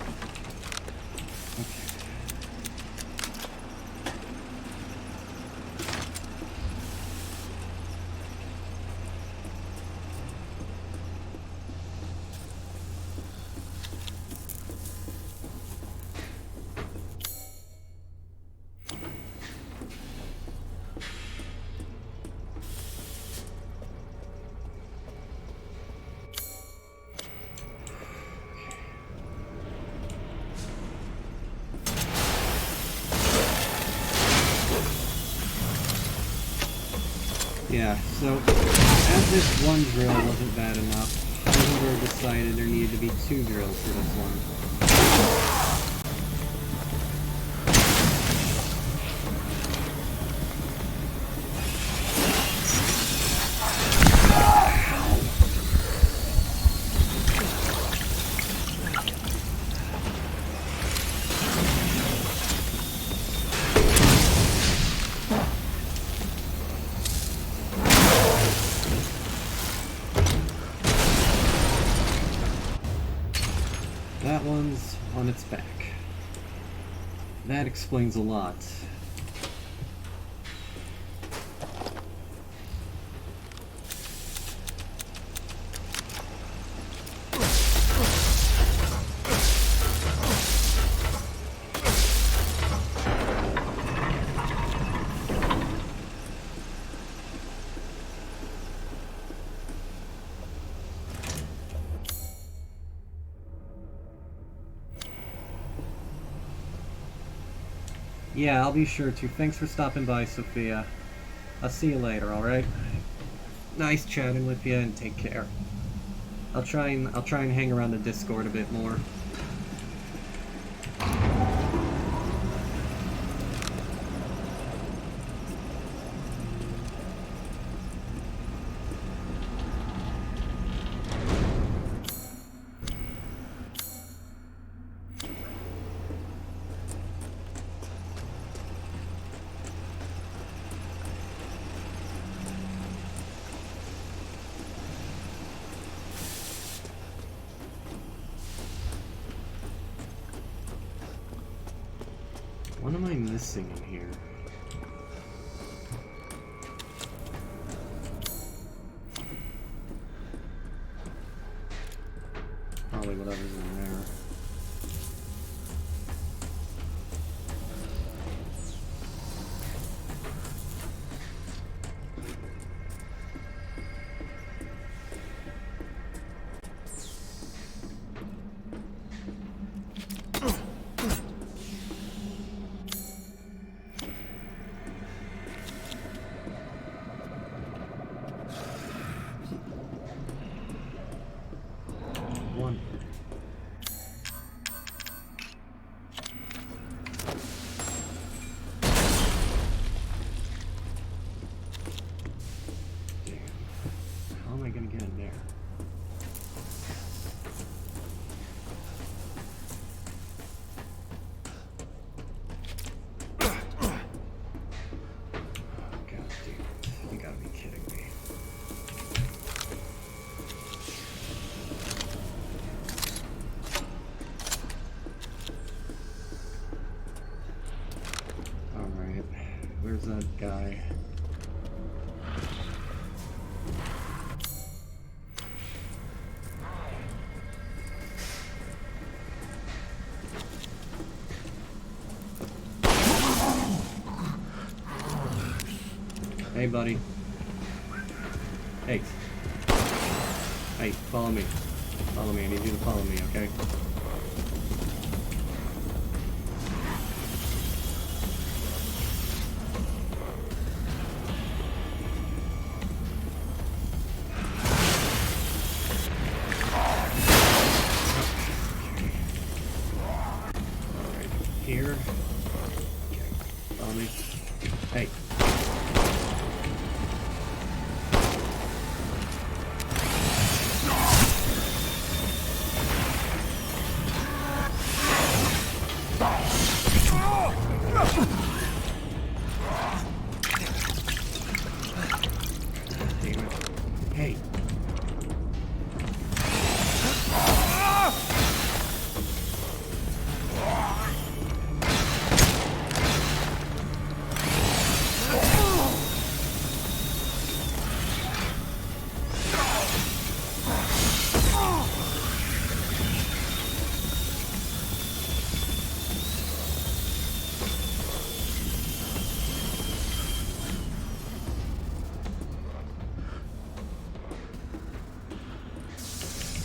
Yeah, so as this one drill wasn't bad enough, Heisenberg decided there needed to be 2 drills for this one. That one's on its back. That explains a lot. Yeah, I'll be sure to. Thanks for stopping by, Sophia. I'll see you later, alright? Nice chatting with you, and take care. I'll try and hang around the Discord a bit more. What am I missing in here? Probably whatever's in there. Hey, buddy. Hey. Hey, follow me. Follow me. I need you to follow me, okay? Here. Okay. Follow me. Hey. Damn it. Hey.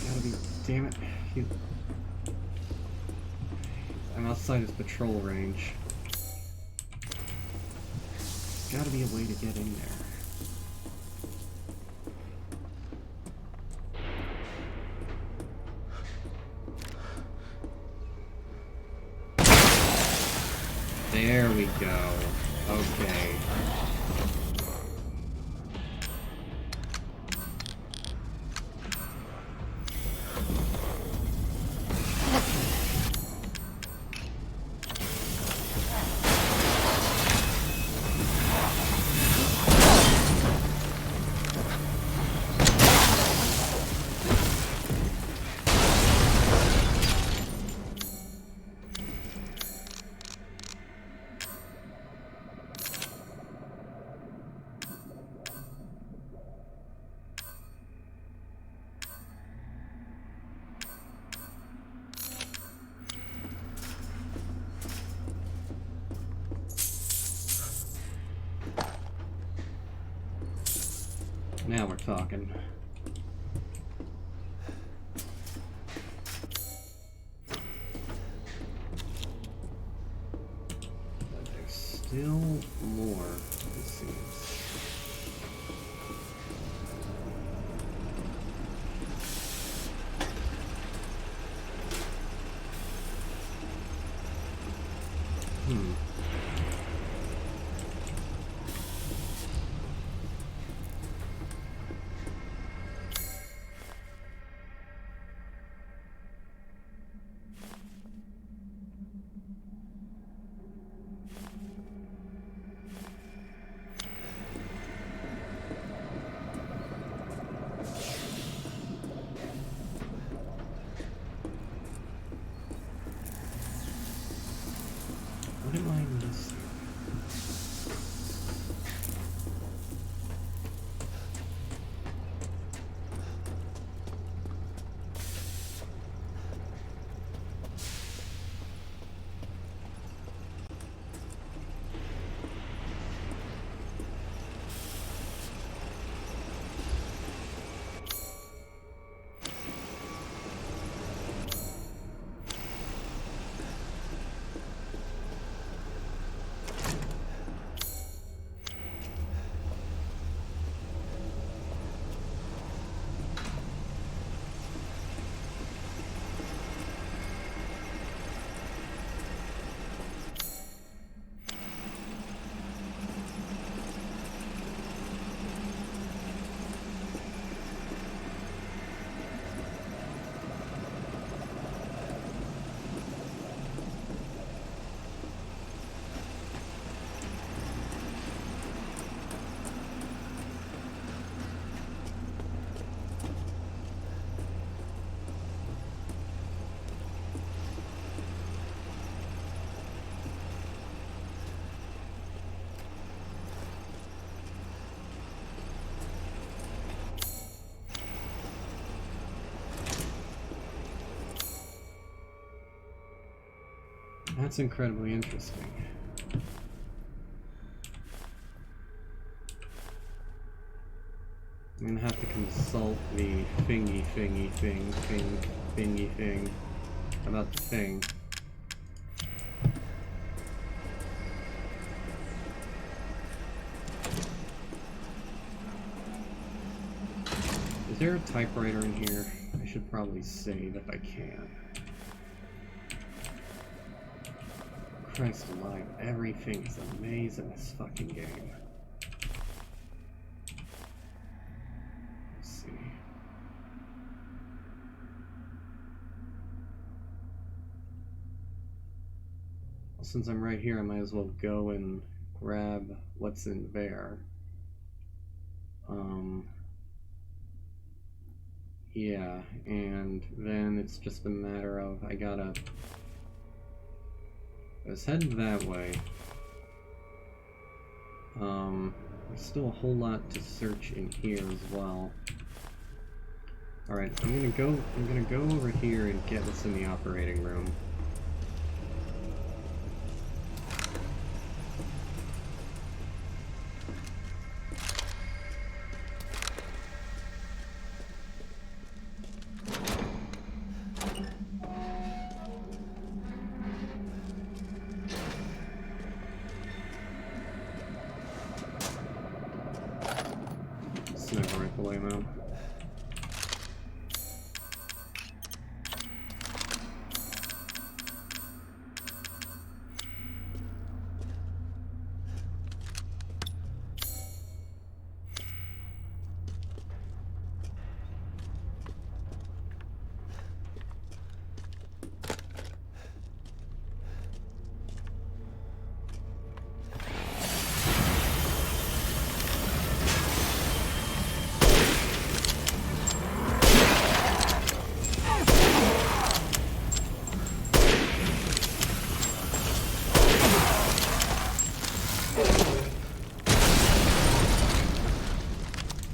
Gotta be. Damn it. You. I'm outside his patrol range. There's gotta be a way to get in there. There we go. Okay. Now we're talking. But there's still more, it seems. What am I missing? That's incredibly interesting. gonna have to consult the thingy thing about the thing. Is there a typewriter in here? I should probably save if I can. Christ alive, everything is a maze in this fucking game. Let's see. Well, since I'm right here, I might as well go and grab what's in there. Yeah, and then it's just a matter of let's head that way. There's still a whole lot to search in here as well. Alright, I'm gonna go over here and get what's in the operating room. Sniper rifle ammo.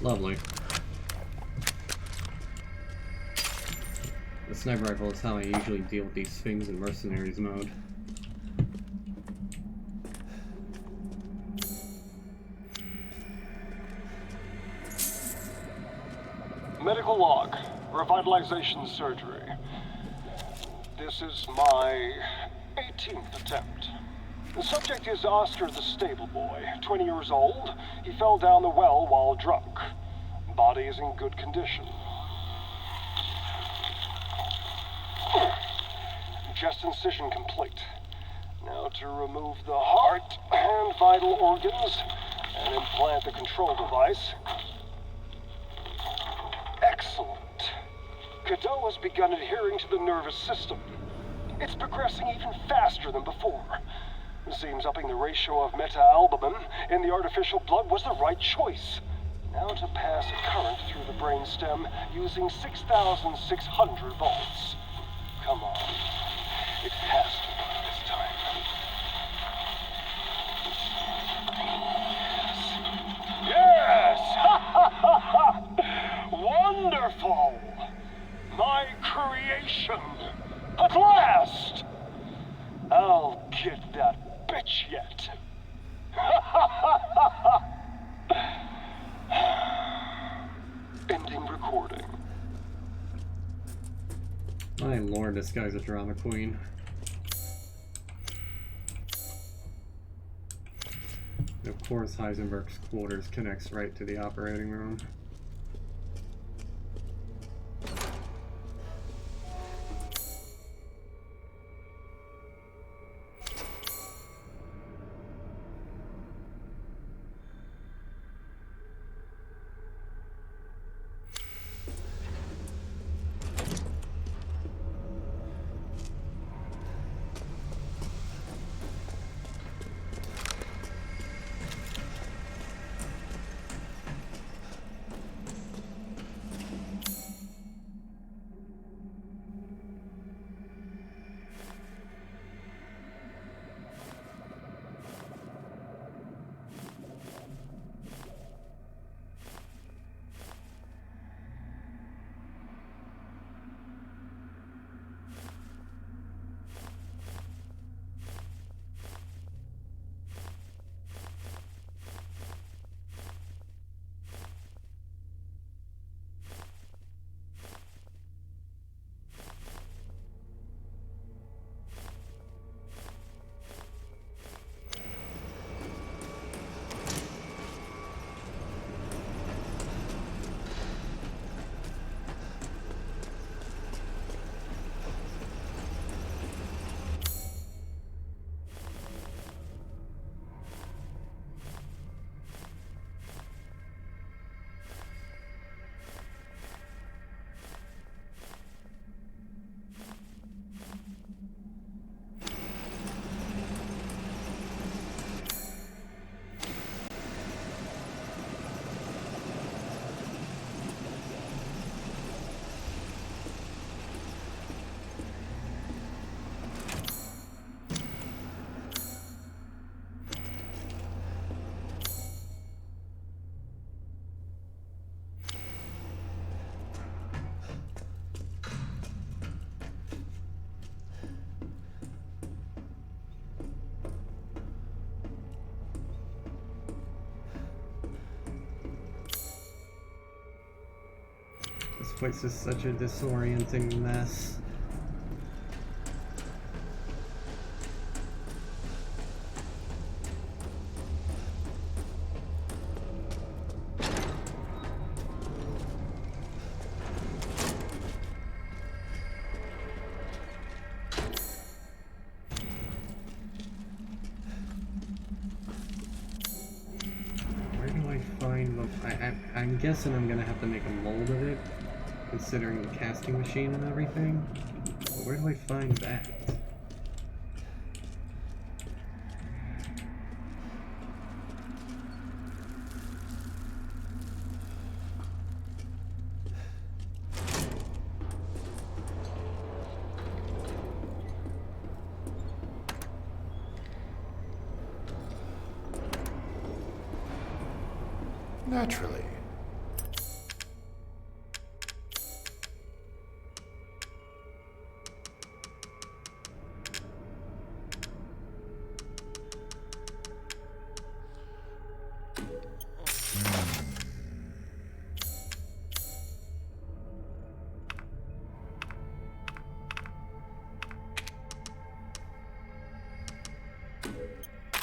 Lovely. The sniper rifle is how I usually deal with these things in mercenaries mode. Medical log. Revitalization surgery. This is my 18th attempt. The subject is Oscar the stable boy, 20 years old. He fell down the well while drunk. Body is in good condition. Chest incision complete. Now to remove the heart and vital organs and implant the control device. Excellent. Cadeau has begun adhering to the nervous system. It's progressing even faster than before. Seems upping the ratio of meta-albumin in the artificial blood was the right choice. Now to pass a current through the brainstem using 6,600 volts. Come on. It has to work this time. Yes! Wonderful! My creation! At last! I'll get that bitch yet. Ending recording. My lord, this guy's a drama queen. And of course, Heisenberg's quarters connects right to the operating room. This place is such a disorienting mess. I'm guessing I'm gonna have to make a mold of it, considering the casting machine and everything. But where do I find that? Naturally.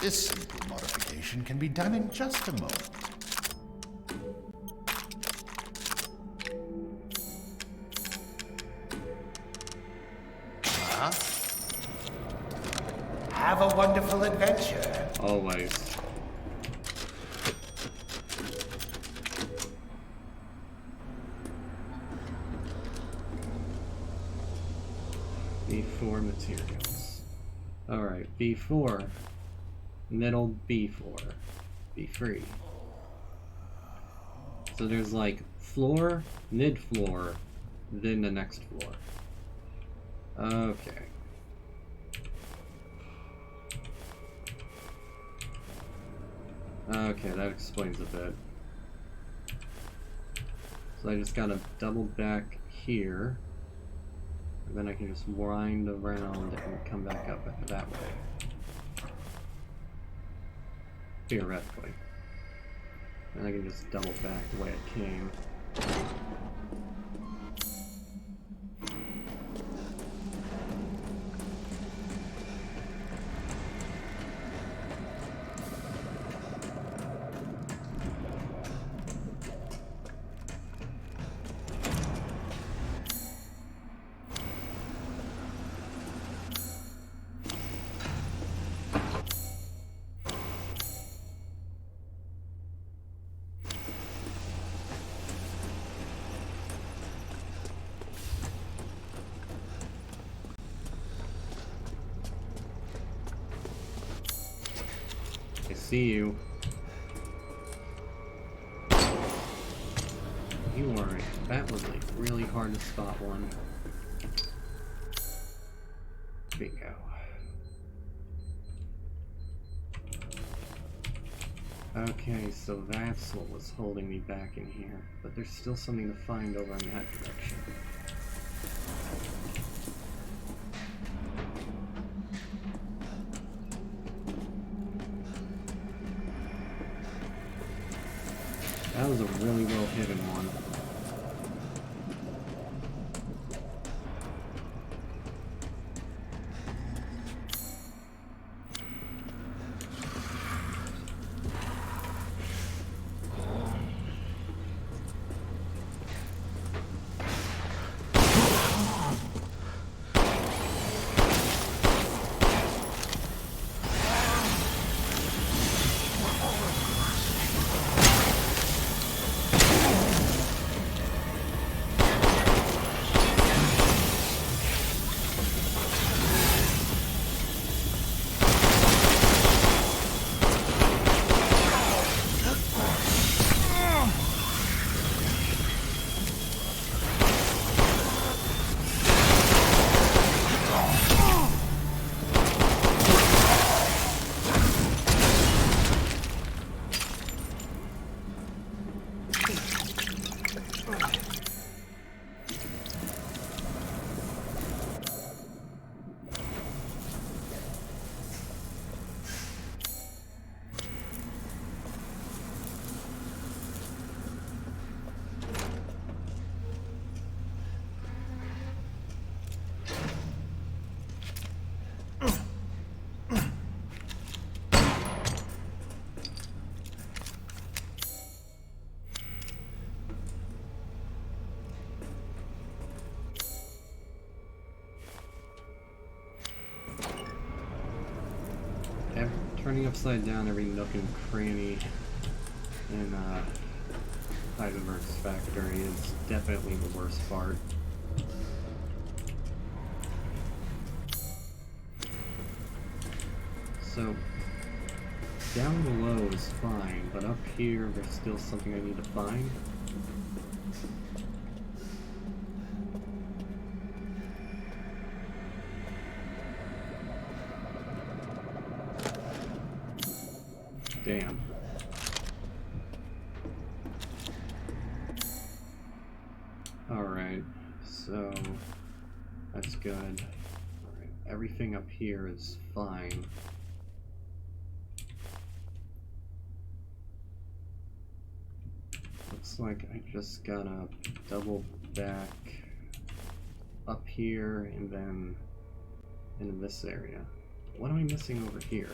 This simple modification can be done in just a moment. Have a wonderful adventure. Always. B4 materials. Alright, B4. Middle B4. B3. So there's like floor, mid-floor, then the next floor. Okay. Okay, that explains a bit. So I just gotta double back here, and then I can just wind around and come back up that way. Theoretically. And I can just double back the way it came. See you. You are right. That was like really hard to spot one. Bingo. Okay, so that's what was holding me back in here. But there's still something to find over in that direction. That was a really well hidden one. turning upside down every nook and cranny in Heidelberg's factory is definitely the worst part. So, down below is fine, but up here there's still something I need to find. Damn. Alright, so that's good. Alright, everything up here is fine. Looks like I just gotta double back up here and then into this area. What am I missing over here?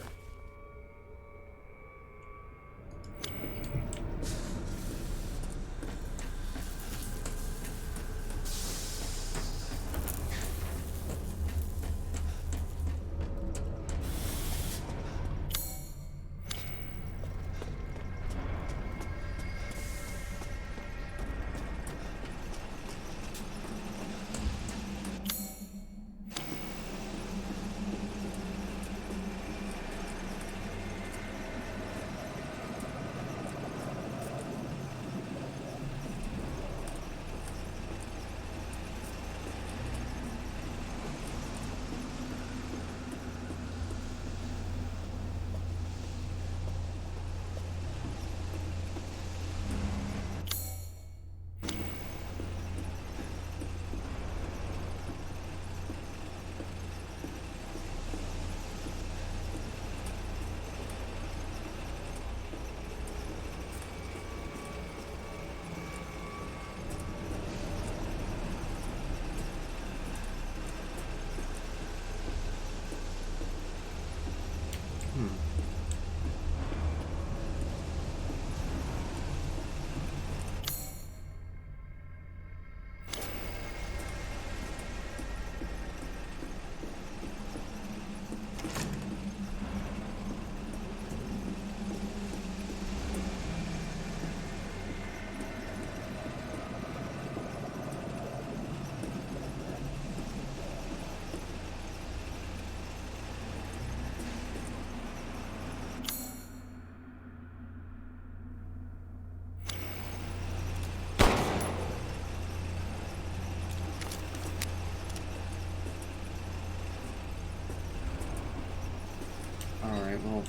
Alright, well,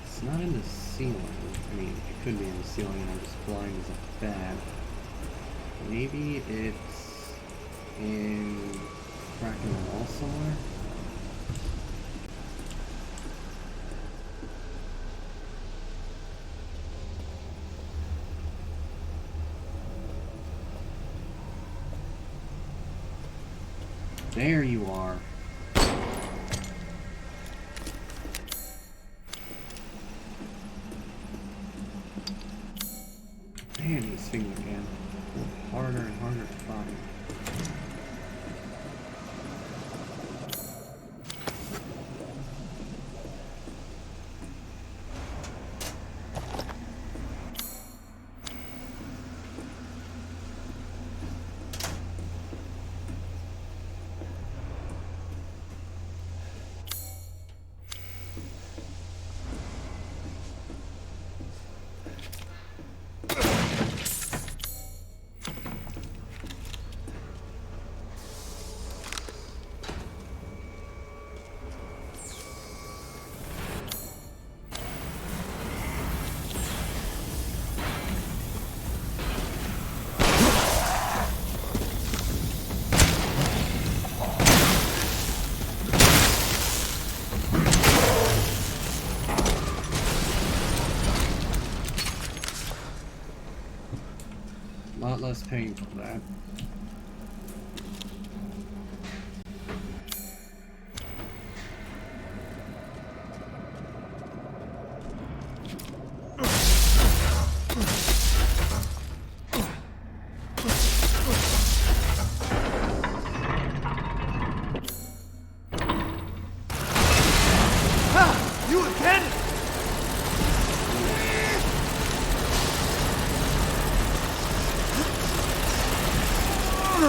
it's not in the ceiling. I mean, it could be in the ceiling and I'm just blind as a bat. Maybe it's in a crack in the wall somewhere? There you are. Man, these things again. Harder and harder to find. A lot less painful, that. You again? Go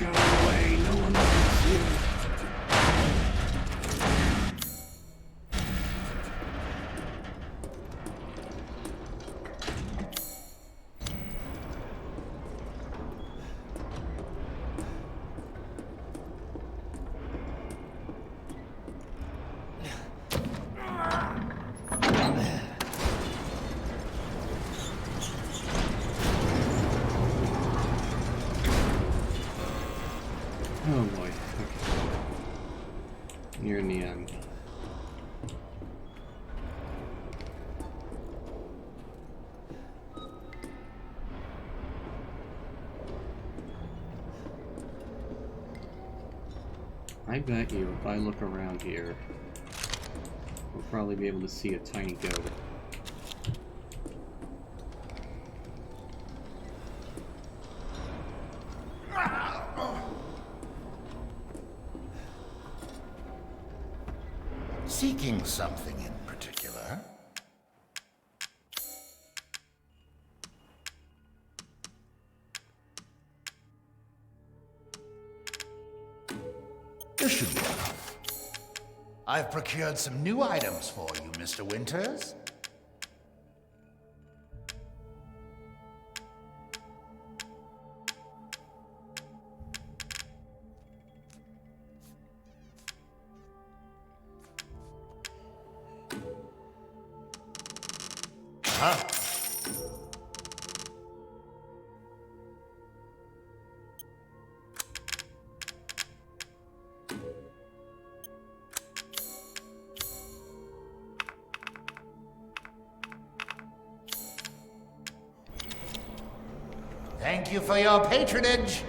away, no one likes you. Oh boy. Okay. Nearing the end. I bet you if I look around here, we'll probably be able to see a tiny goat. Seeking something in particular? This should be enough. I've procured some new items for you, Mr. Winters. Huh? Thank you for your patronage.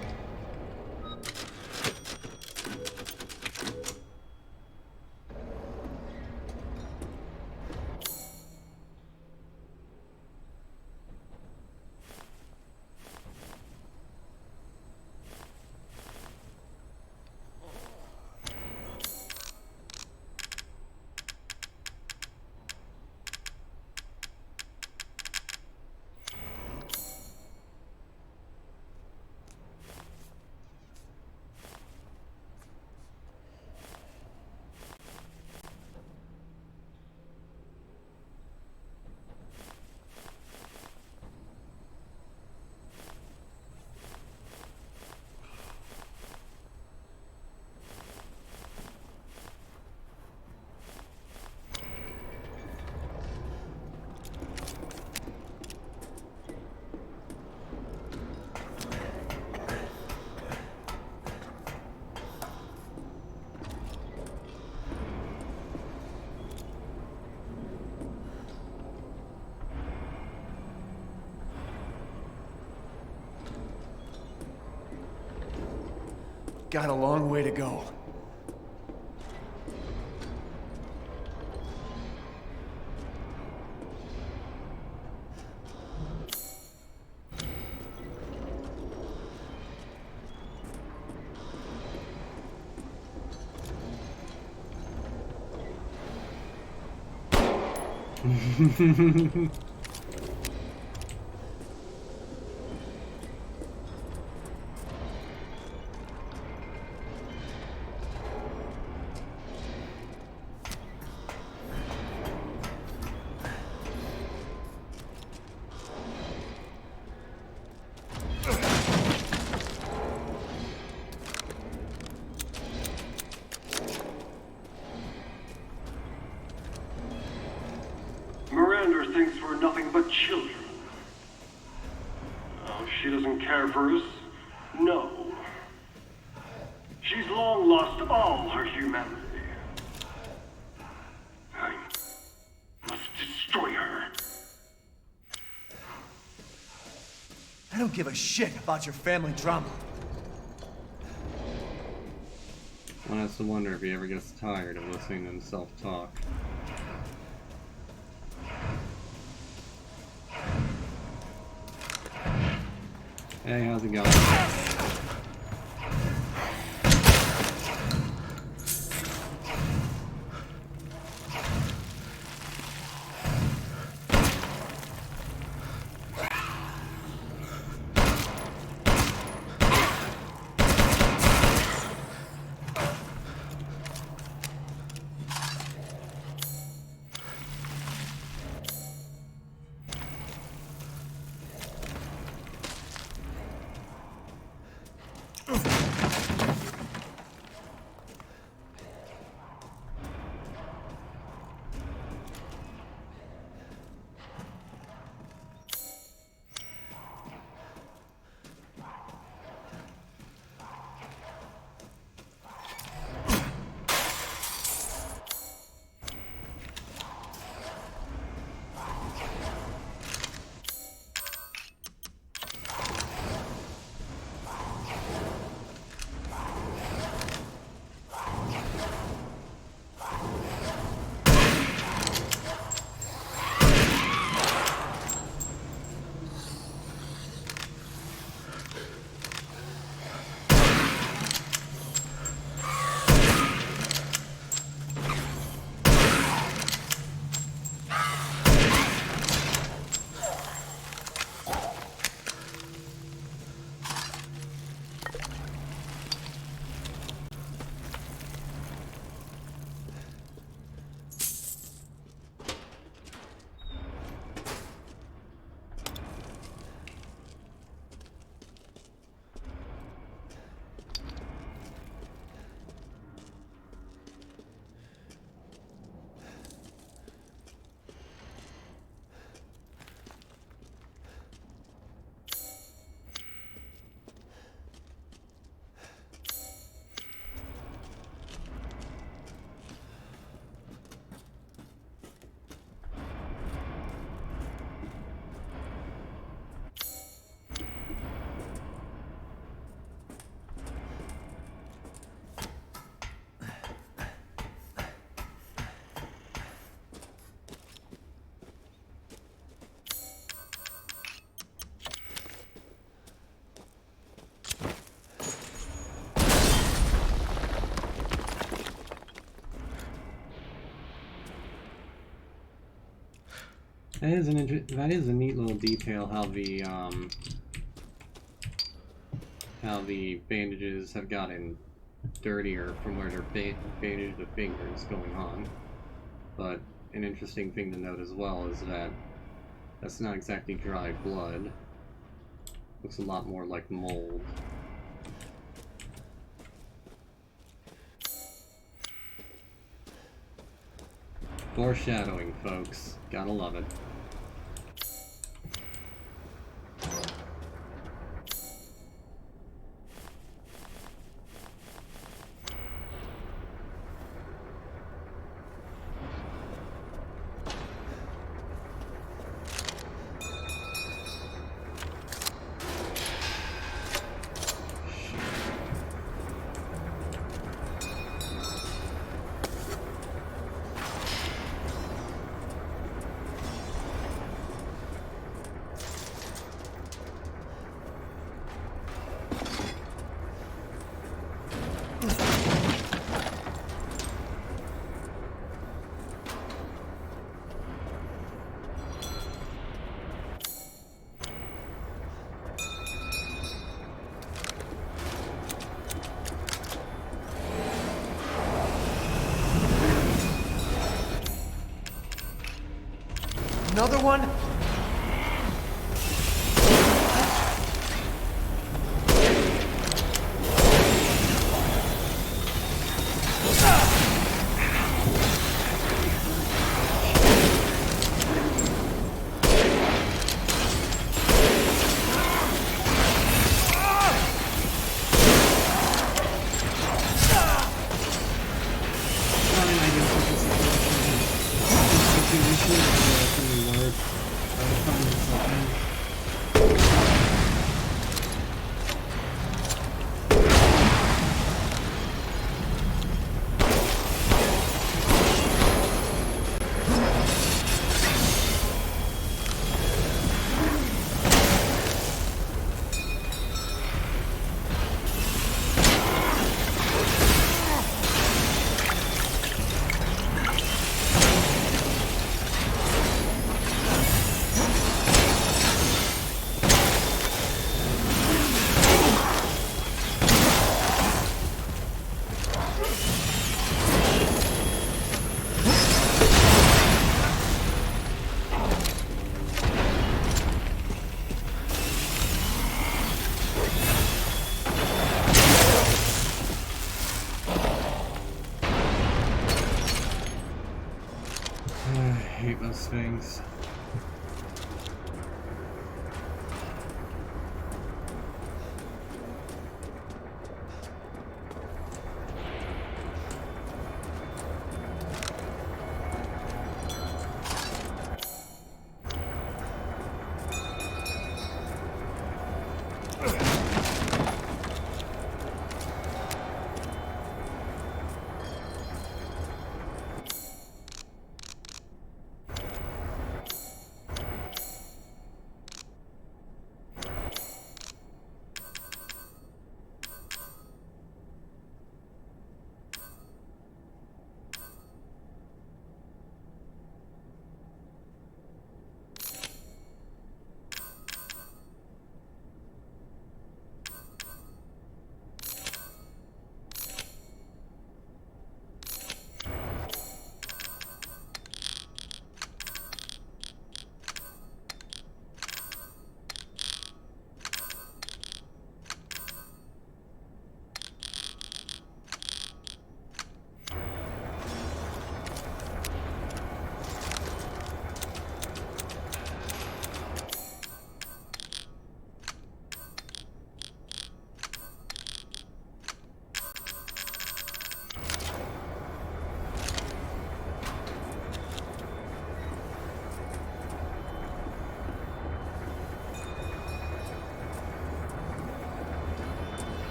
Got a long way to go. Miranda thinks we're nothing but children. Oh, she doesn't care for us. No. She's long lost all her humanity. I must destroy her. I don't give a shit about your family drama. One has to wonder if he ever gets tired of listening to himself talk. Hey, how's it going? That is a neat little detail how the bandages have gotten dirtier from where they're bandaged the fingers going on. But an interesting thing to note as well is that that's not exactly dry blood. Looks a lot more like mold. Foreshadowing, folks. Gotta love it. Another one? those things.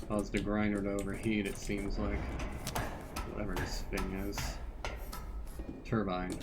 Caused the grinder to overheat, it seems like. Whatever this thing is. Turbine.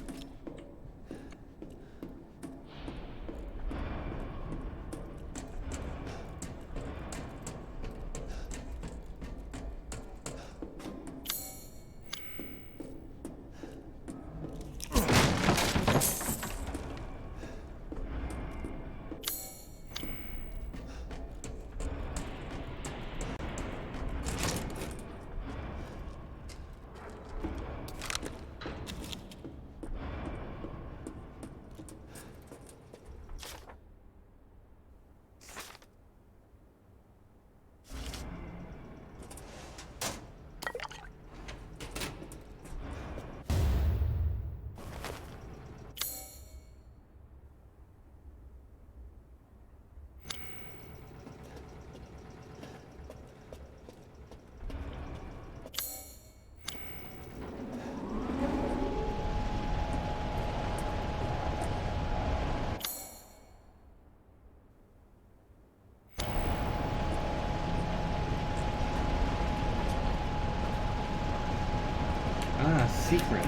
Ah, secret.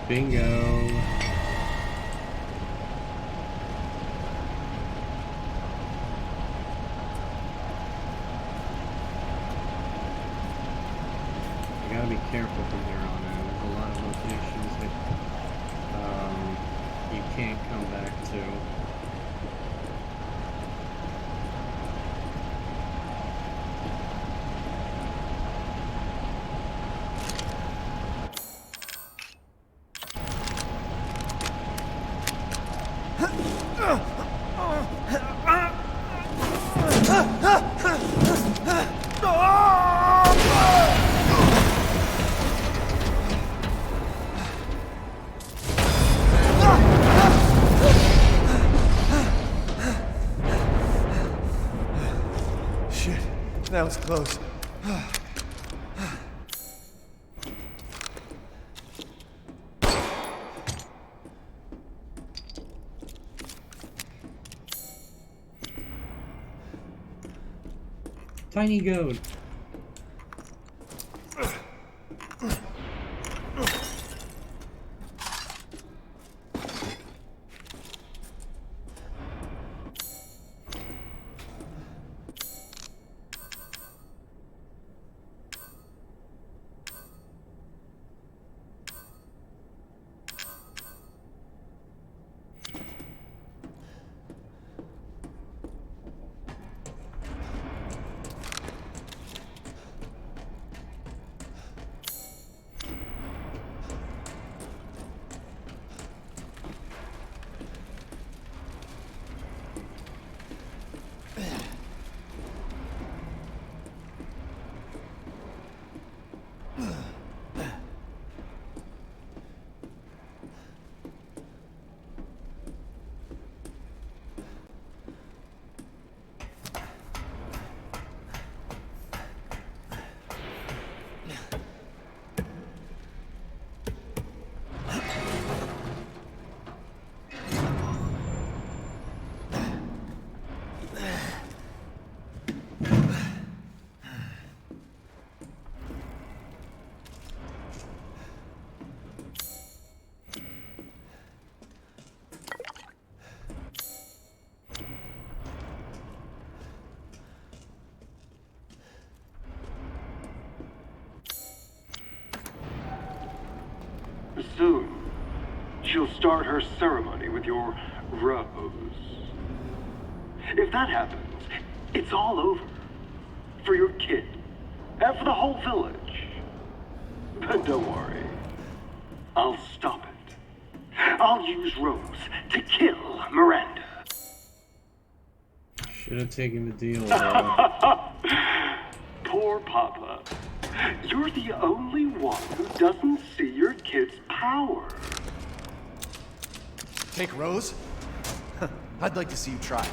Bingo. You gotta be careful from here on out. There's a lot of locations that you can't come back to. That was close. Tiny goat. Soon, she'll start her ceremony with your rose. If that happens, it's all over. For your kid. And for the whole village. But don't worry. I'll stop it. I'll use Rose to kill Miranda. Should have taken the deal, bro. Poor Papa. You're the only one who doesn't see your kid's power. Take Rose? I'd like to see you try.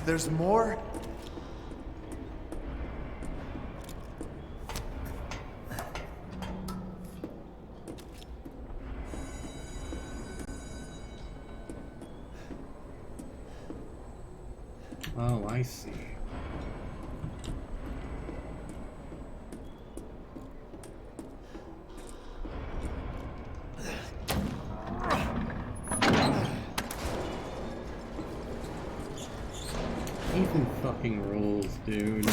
There's more? Oh, I see. Ethan fucking rules, dude.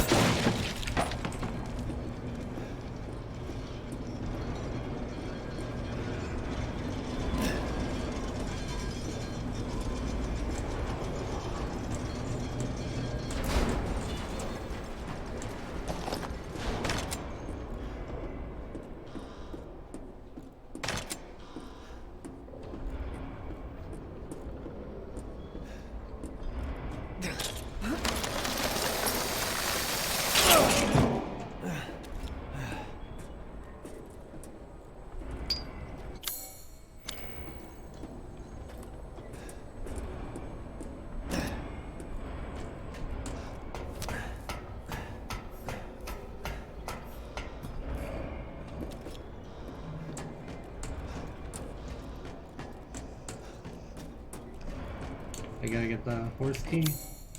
I gotta get the horse key.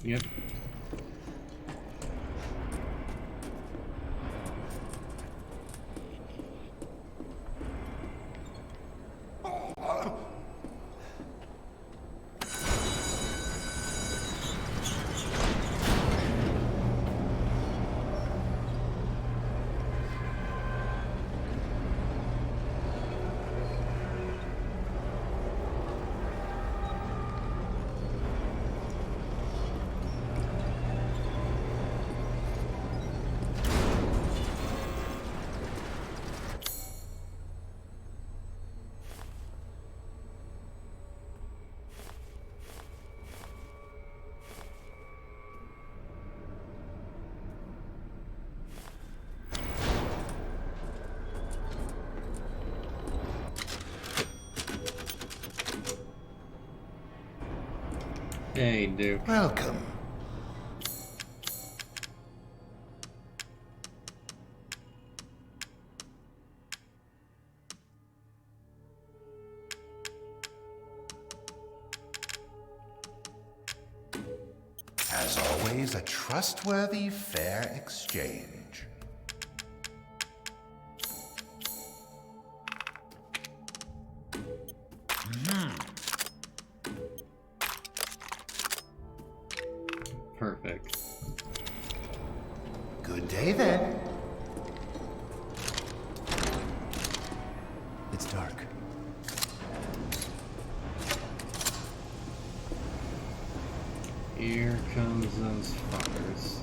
Yep. Hey, Duke. Welcome. As always, a trustworthy, fair exchange. Perfect. Good day, then. It's dark. Here comes those fuckers.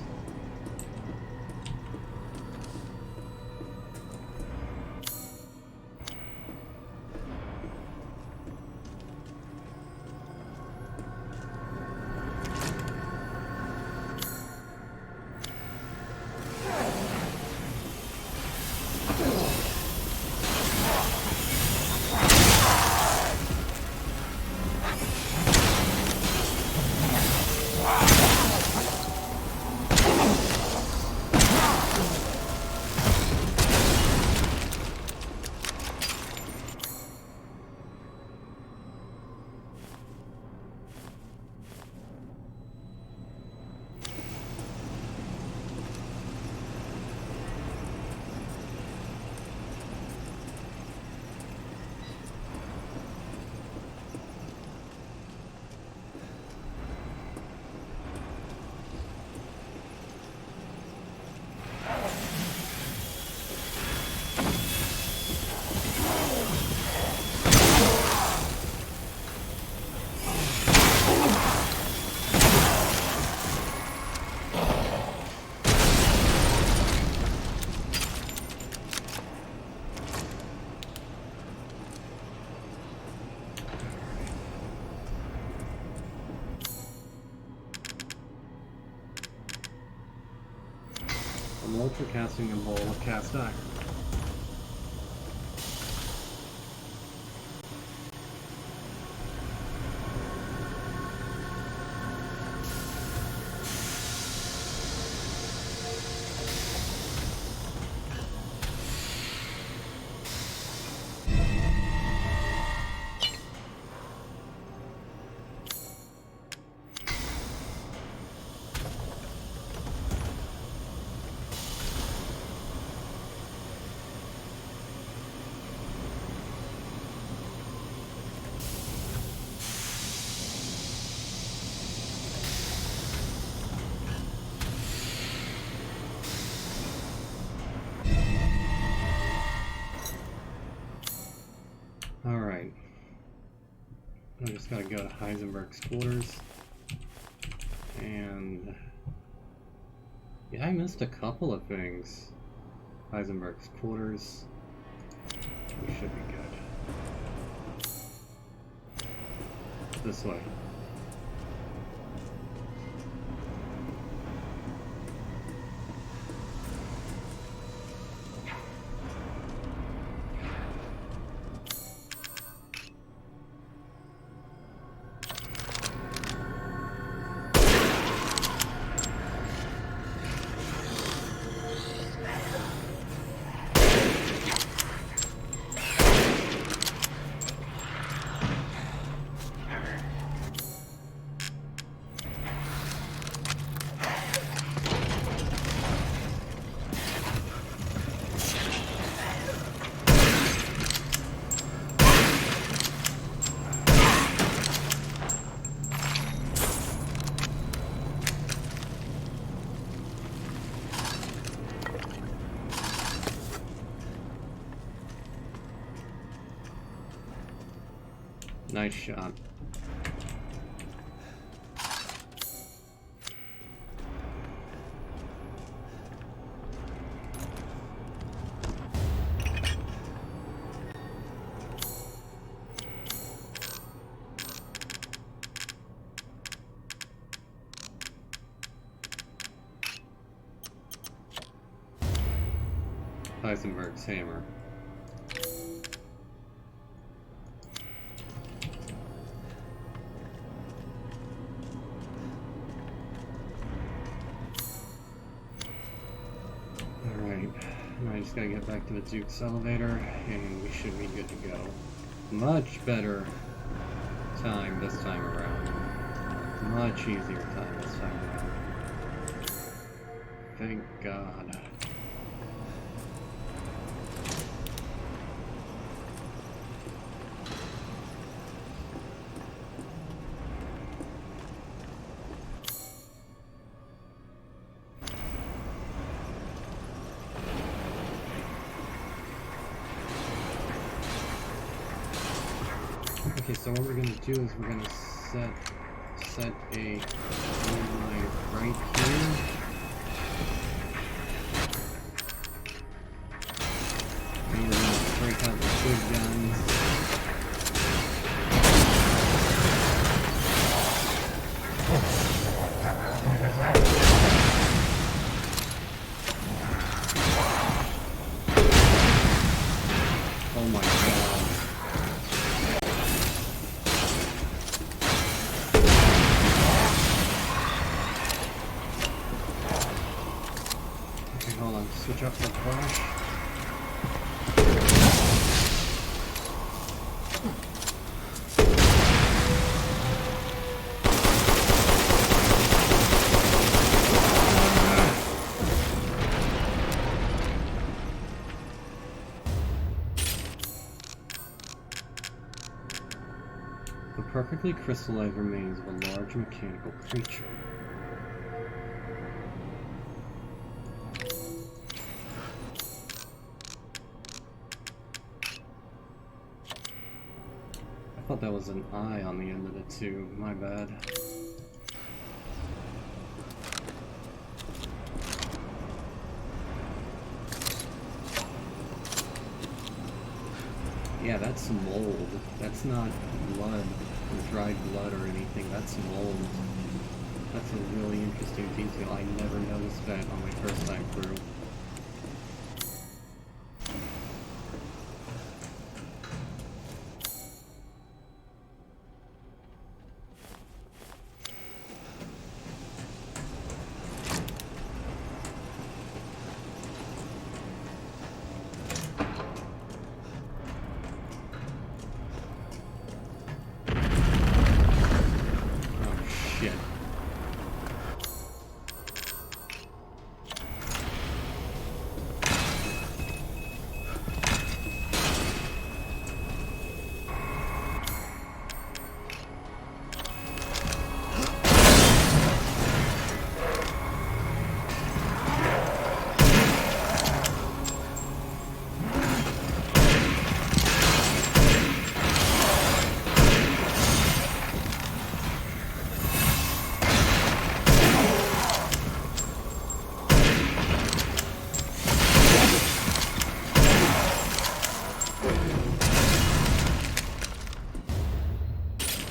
I'm ultra casting a bowl of cast iron. Alright. I just gotta go to Heisenberg's quarters. And... yeah, I missed a couple of things. Heisenberg's quarters. We should be good. This way. Nice shot. Heisenberg's hammer. gotta get back to the Duke's elevator, and we should be good to go. Much better time this time around. Much easier time this time around. Thank God. Okay, so what we're gonna do is we're gonna set a line right here. And we're gonna break out the big guns. Oh my God. Hold on, switch up the flash. The perfectly crystallized remains of a large mechanical creature. I thought that was an eye on the end of the tube, my bad. Yeah, that's mold. That's not blood, or dried blood or anything, that's mold. That's a really interesting detail. I never noticed that on my first time through.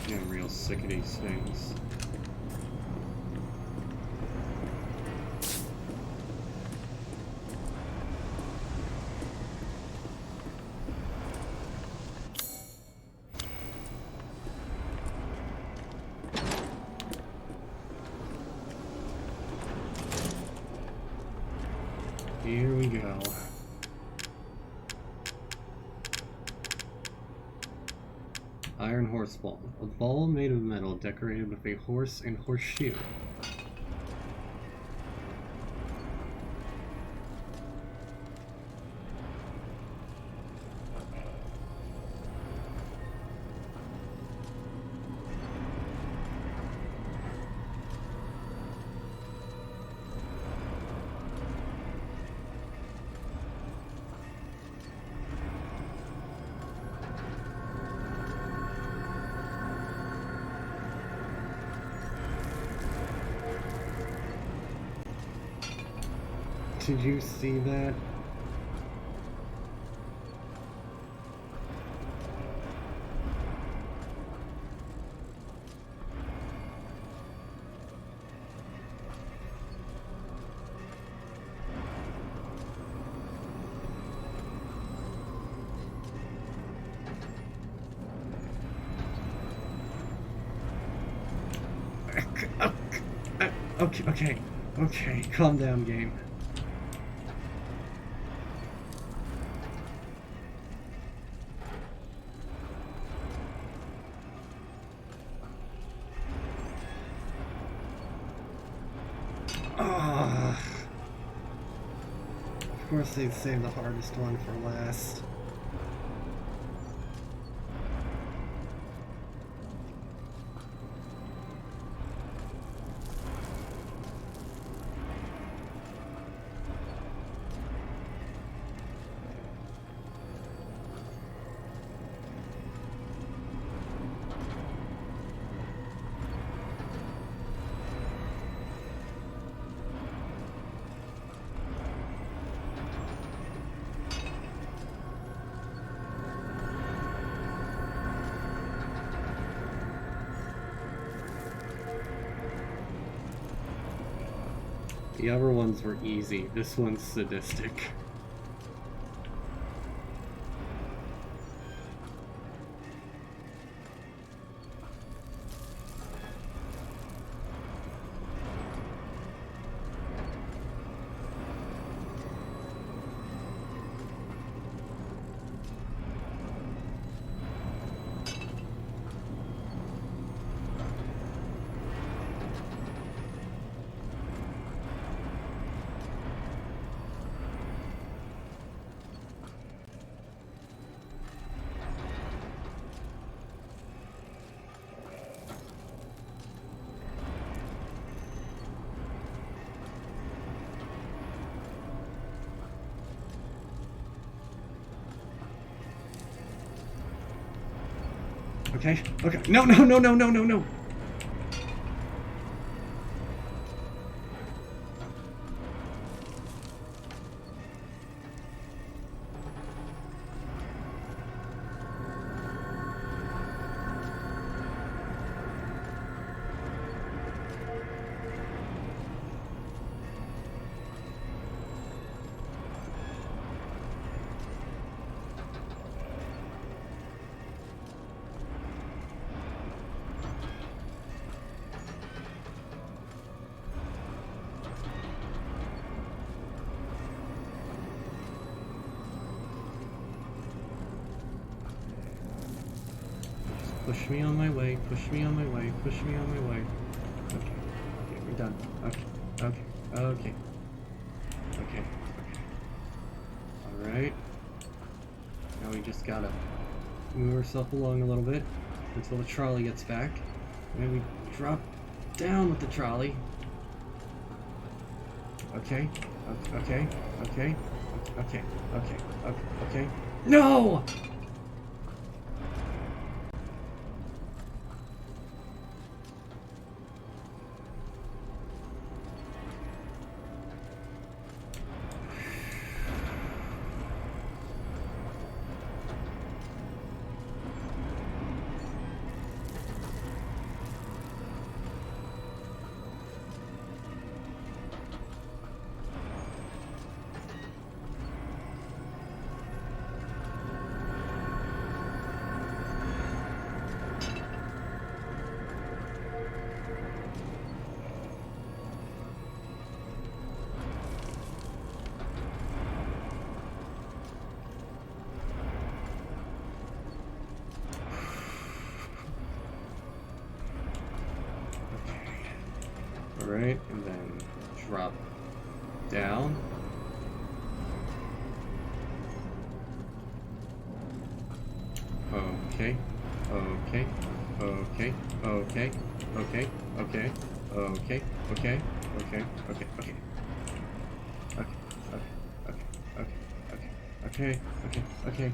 I'm real sick of these things. Here we go. Iron horse ball. A ball made of metal decorated with a horse and horseshoe. Did you see that? Okay, calm down, game. course they'd save the hardest one for last. The other ones were easy. This one's sadistic. Okay, okay. No, no, no, no, no, no, no. Push me on my way, push me on my way, push me on my way. Okay, okay, we're done. Okay, okay, okay. Okay, okay. Alright. Now we just gotta move ourselves along a little bit until the trolley gets back. And then we drop down with the trolley. Okay, okay, okay, okay, okay, okay, okay. No! Alright, and then drop down. Okay, okay, okay, okay, okay, okay, okay, okay, okay, okay, okay. Okay, okay, okay.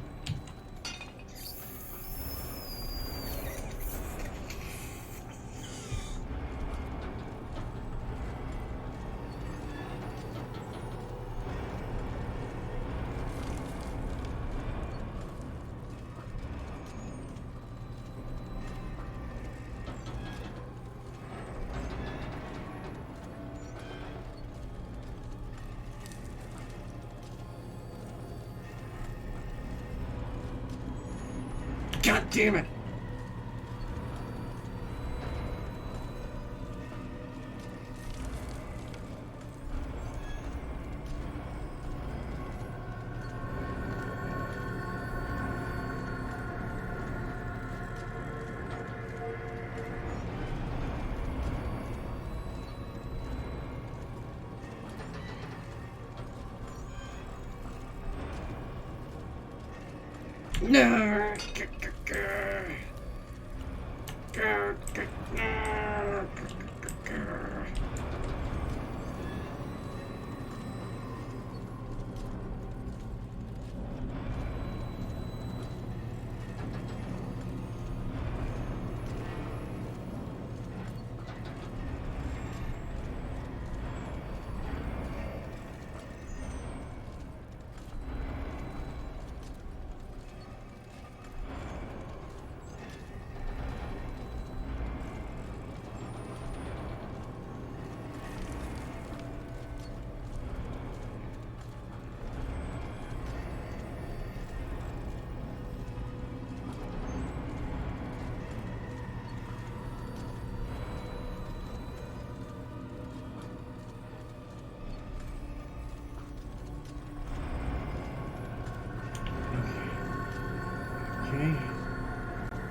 God damn it! No. Okay.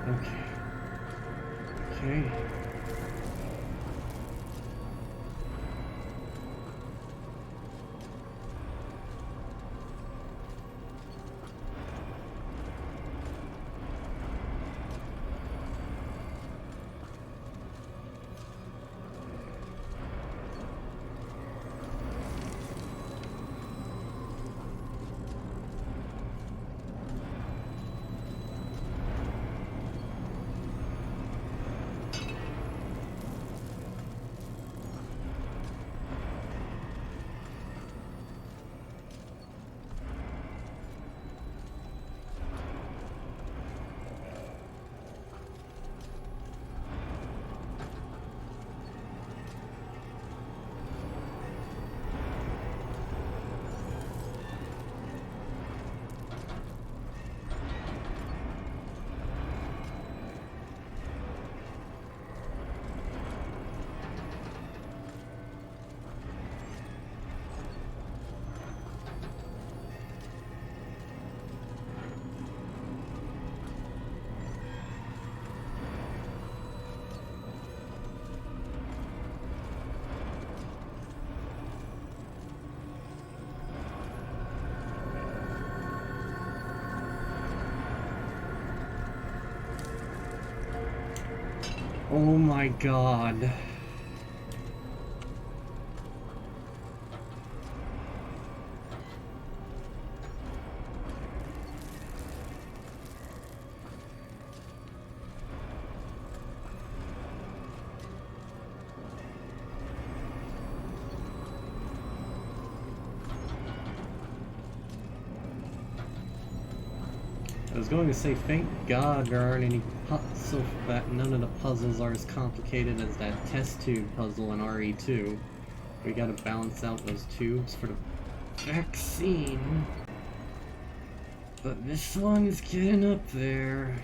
Okay. Okay. Oh my god. I was going to say, thank God there aren't any so that none of the puzzles are as complicated as that test tube puzzle in RE2. We gotta balance out those tubes for the vaccine. But this one is getting up there.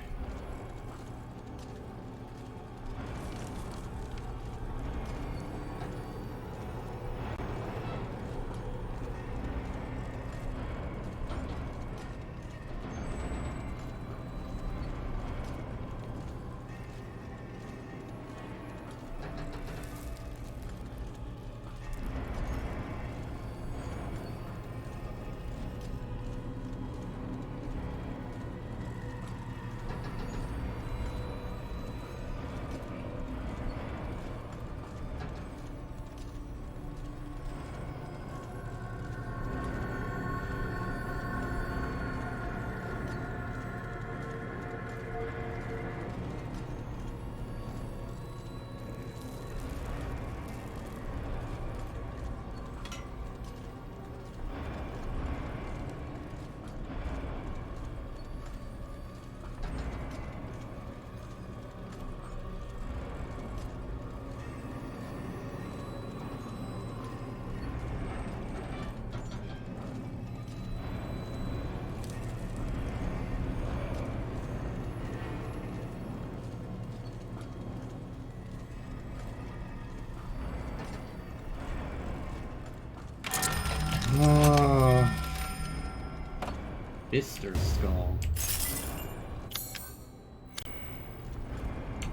Bister Skull.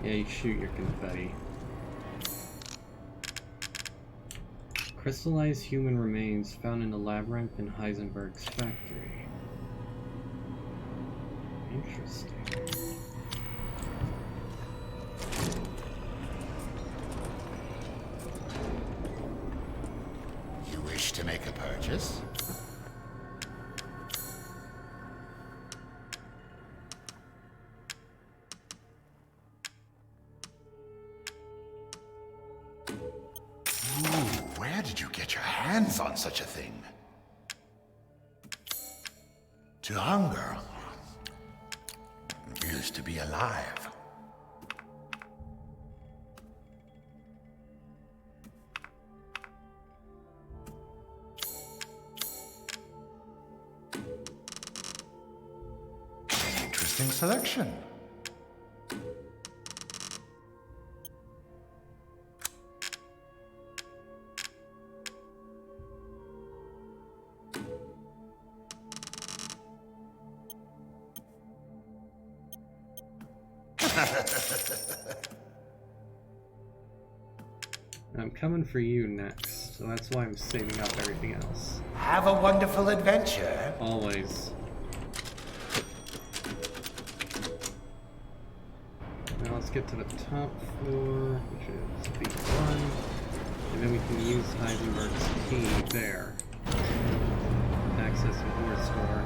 Yeah, you shoot your confetti. Crystallized human remains found in the labyrinth in Heisenberg's factory. Interesting. You wish to make a purchase? Ooh, where did you get your hands on such a thing? To hunger is to be alive. Interesting selection. I'm coming for you next, so that's why I'm saving up everything else. Have a wonderful adventure. Always. Now let's get to the top floor, which is B1, and then we can use Heisenberg's key there. Access the ore store.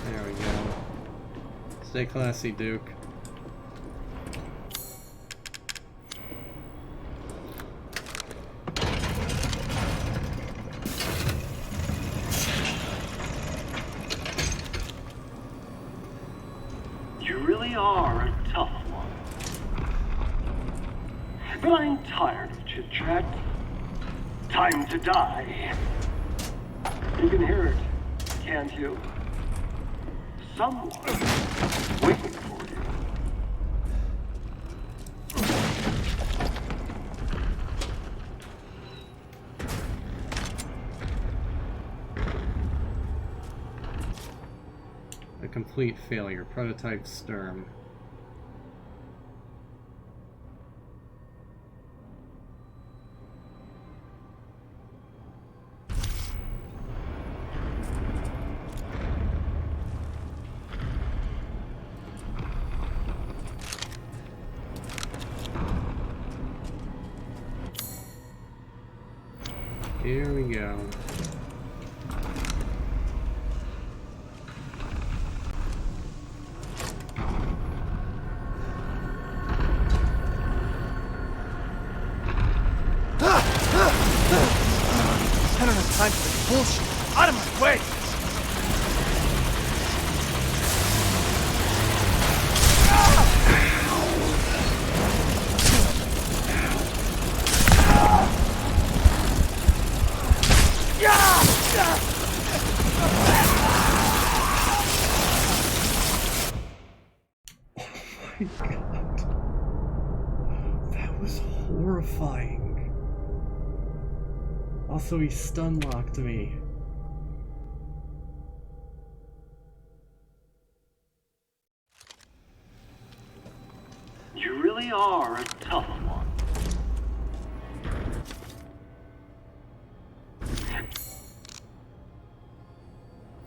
There we go. Stay classy, Duke. You really are a tough one. But I'm tired of chit-chat. Time to die. You can hear it, can't you? Someone waiting for you. A complete failure. Prototype Sturm. Here we go. I don't have time for this bullshit. Out of my way! My God. That was horrifying. Also, he stun locked me. You really are a tough one.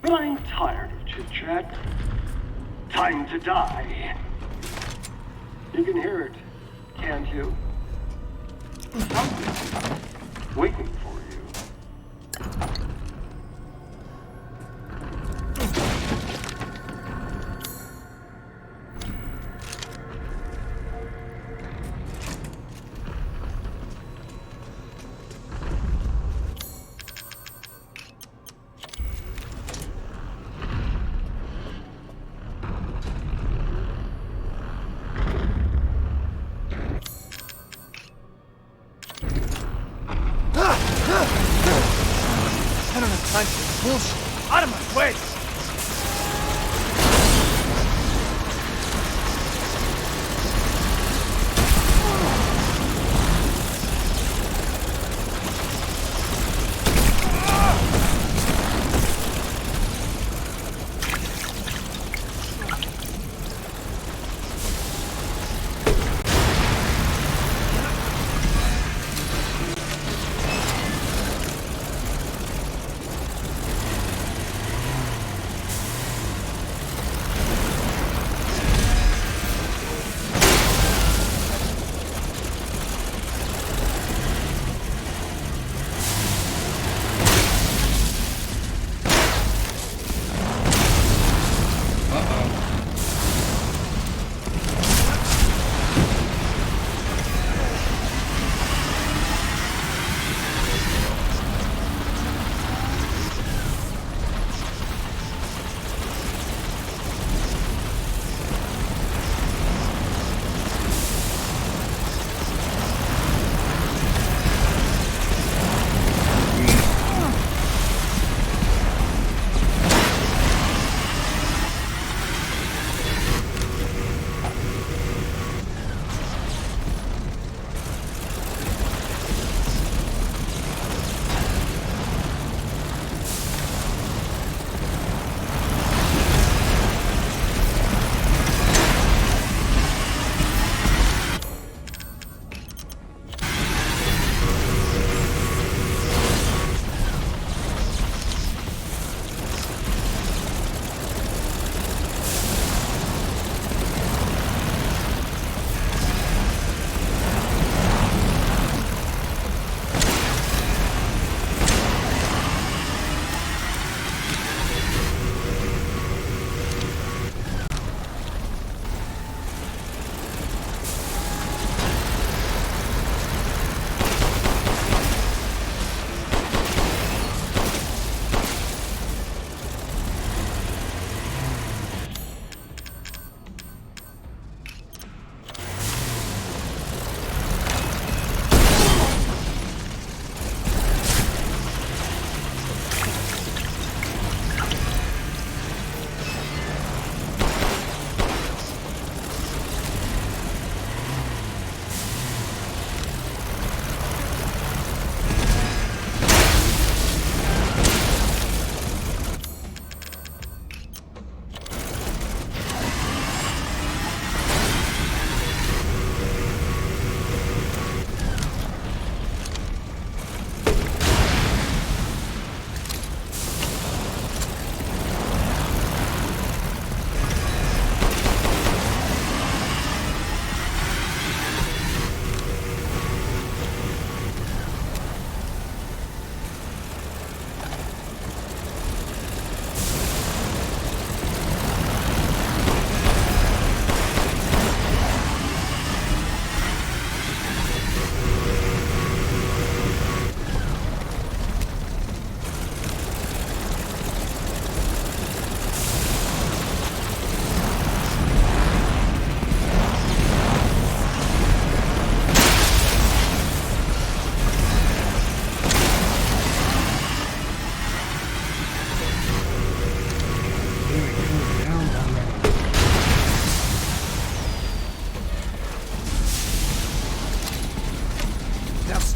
But I'm tired of chit-chat. Time to die. You can hear it, can't you? Something waiting for you. I don't have time for this bullshit. Out of my way!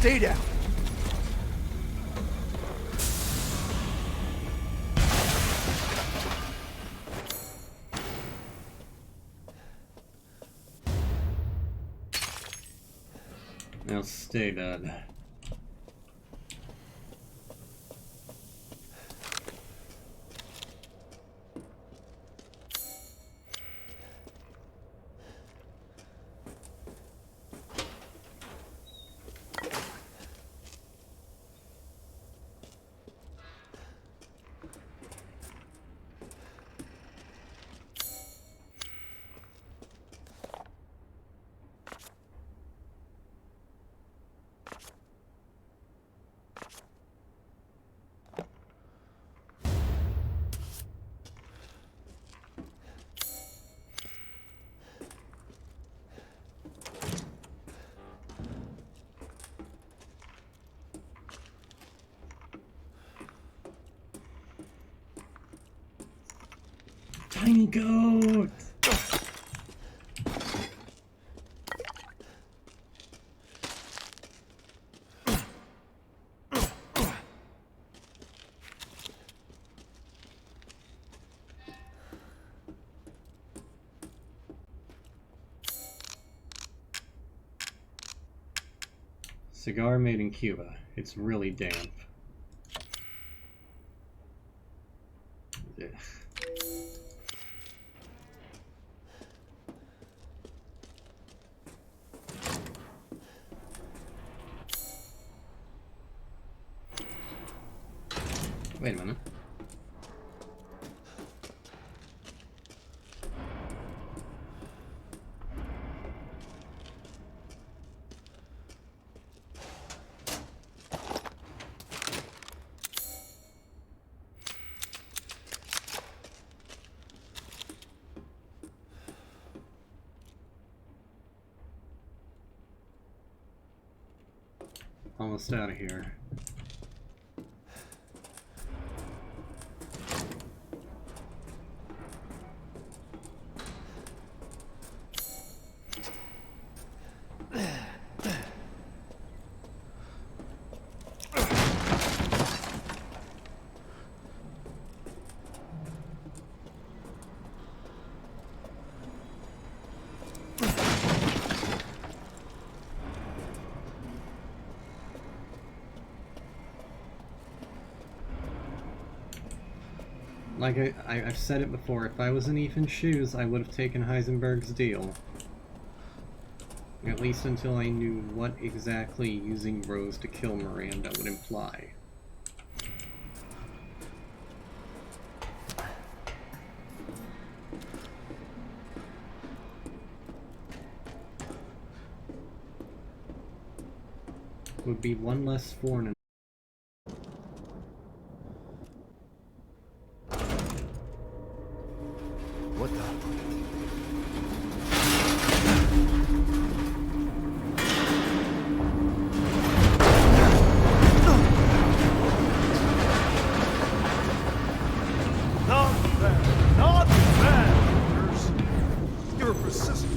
Stay down. Now stay dead. Tiny goat! Cigar made in Cuba. It's really damp. Ugh. Wait a minute. Almost out of here. Like I've said it before, if I was in Ethan's shoes, I would have taken Heisenberg's deal. At least until I knew what exactly using Rose to kill Miranda would imply. Would be one less foreign. What the? Not bad, Peters. You're persistent.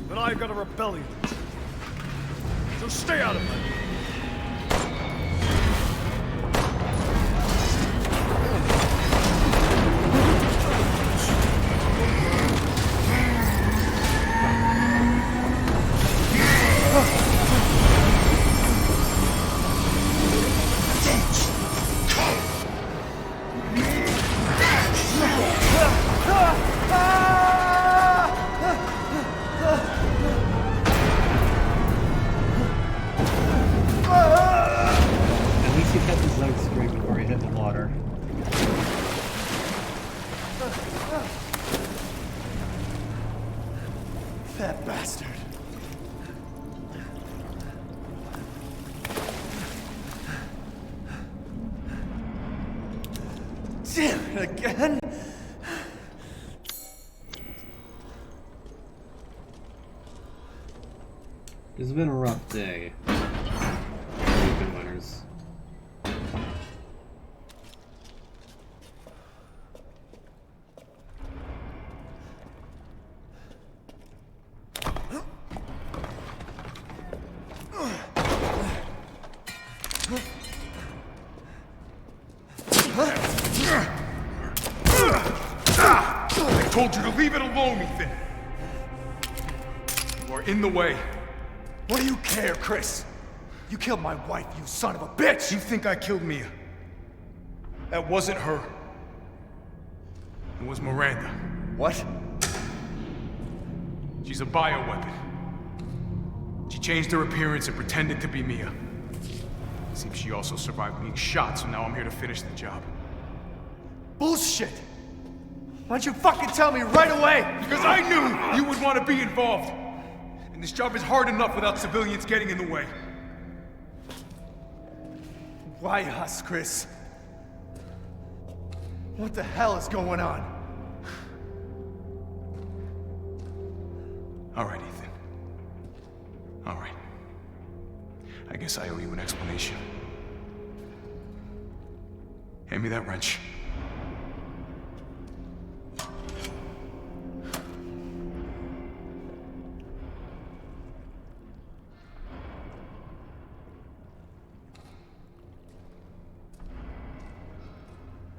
But I've got a rebellion. So stay out of it. That bastard. Damn it again. It's been a rough day. We've been winners. told you to leave it alone, Ethan. You are in the way. What do you care, Chris? You killed my wife, you son of a bitch! You think I killed Mia? That wasn't her. It was Miranda. What? She's a bioweapon. She changed her appearance and pretended to be Mia. Seems she also survived being shot, so now I'm here to finish the job. Bullshit! Why don't you fucking tell me right away? Because I knew you would want to be involved. And this job is hard enough without civilians getting in the way. Why us, Chris? What the hell is going on? All right, Ethan. All right. I guess I owe you an explanation. Hand me that wrench.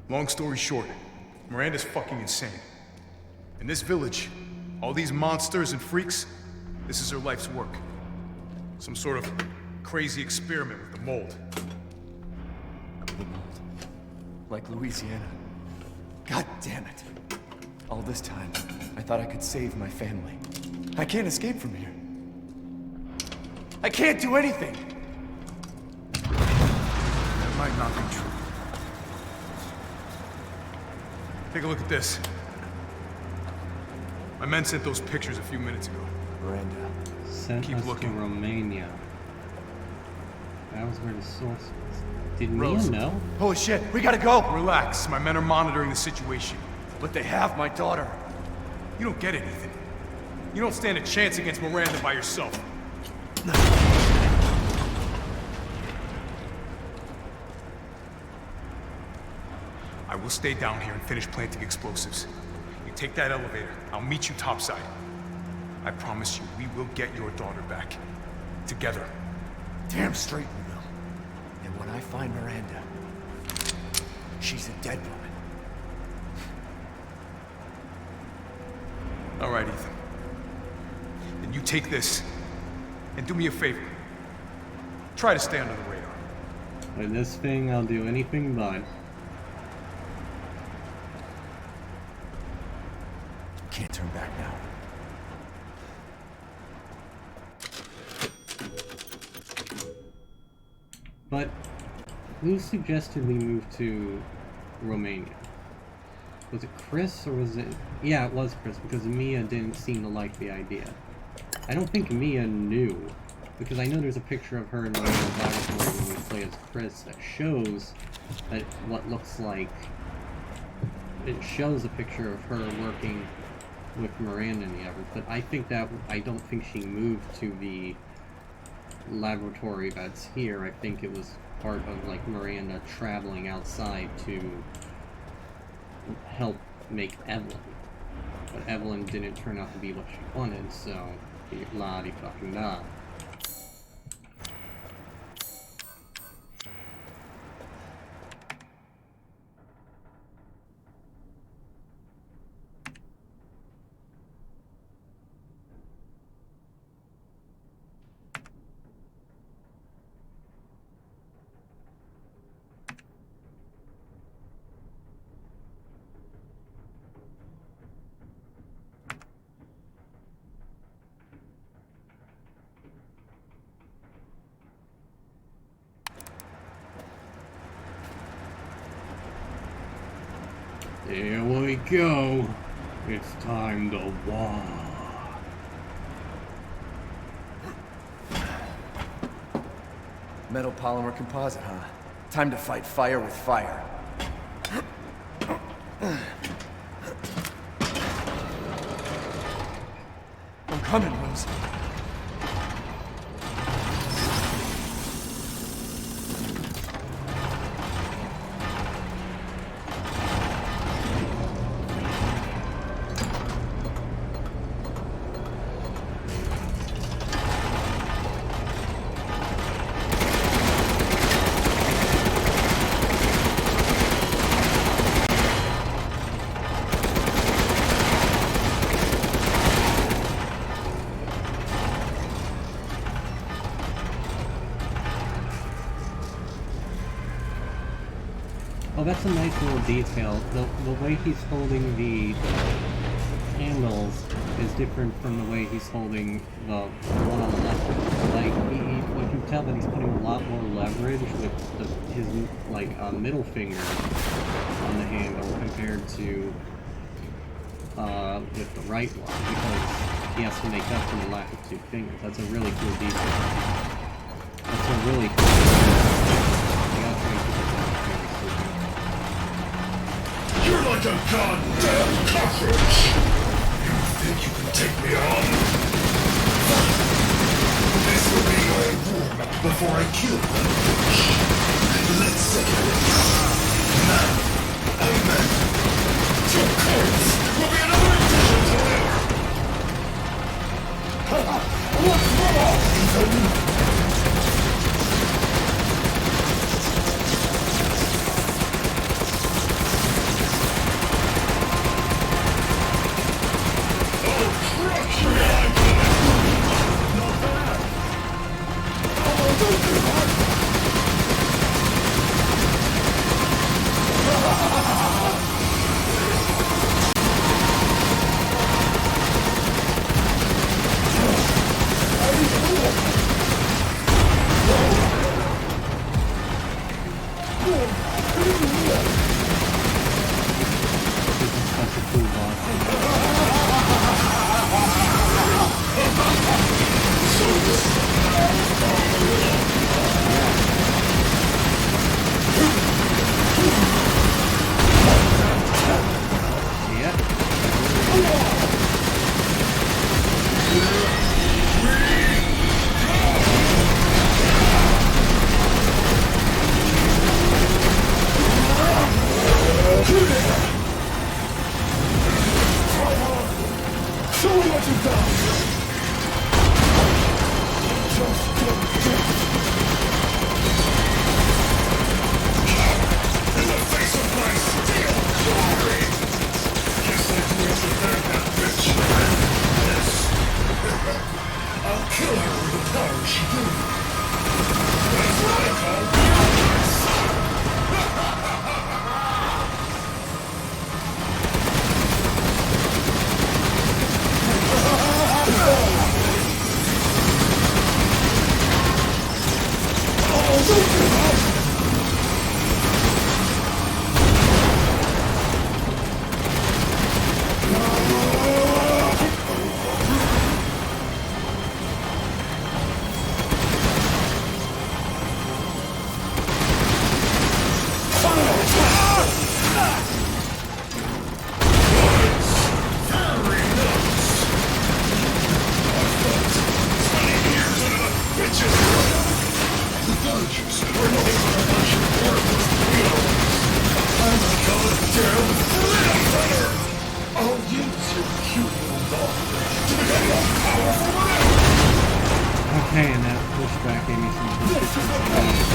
Long story short, Miranda's fucking insane. In this village, all these monsters and freaks, this is her life's work. Some sort of crazy experiment with the mold. The mold. Like Louisiana. God damn it. All this time, I thought I could save my family. I can't escape from here. I can't do anything! That might not be true. Take a look at this. My men sent those pictures a few minutes ago. Miranda. Sent Keep us looking. to Romania. That was where the source was. Did Rose. Mia know? Holy shit, we gotta go! Relax, my men are monitoring the situation. But they have my daughter. You don't get it, Ethan. You don't stand a chance against Miranda by yourself. I will stay down here and finish planting explosives. You take that elevator, I'll meet you topside. I promise you, we will get your daughter back. Together. Damn straight we will. And when I find Miranda, she's a dead woman. All right, Ethan. Then you take this, and do me a favor. Try to stay under the radar. With this thing, I'll do anything but. Can't turn back now. But who suggested we move to Romania? Was it Chris or was it... Yeah, it was Chris, because Mia didn't seem to like the idea. I don't think Mia knew, because I know there's a picture of her in Miranda's laboratory when we play as Chris that shows that what looks like... It shows a picture of her working with Miranda in the effort, but I don't think she moved to the laboratory that's here. I think it was part of like Miranda traveling outside to help make Evelyn, but Evelyn didn't turn out to be what she wanted, so la-di-fucking-da. Here we go. It's time to walk. Metal polymer composite, huh? Time to fight fire with fire. I'm coming, Rose. Oh, that's a nice little detail. The way he's holding the handles is different from the way he's holding the one on the left. Like, you can tell that he's putting a lot more leverage with his middle finger on the handle compared to with the right one, because he has to make up for the lack of two fingers. That's a really cool detail. That's a really cool detail. You gotta try and keep it very You're like a goddamn cockroach! You think you can take me on? This will be my warm-up before I kill that bitch. Let's settle this. Now, Amen. Your corpse will be another addition to it! What's wrong, Ethan? That's a cool boss. Show me what you've got! Just don't get in the face of my steel glory! Guess I do have to thank that bitch. Yes. I'll kill her with the power she gave me. That's what I call progress! Okay, and that pushback gave me some consistency.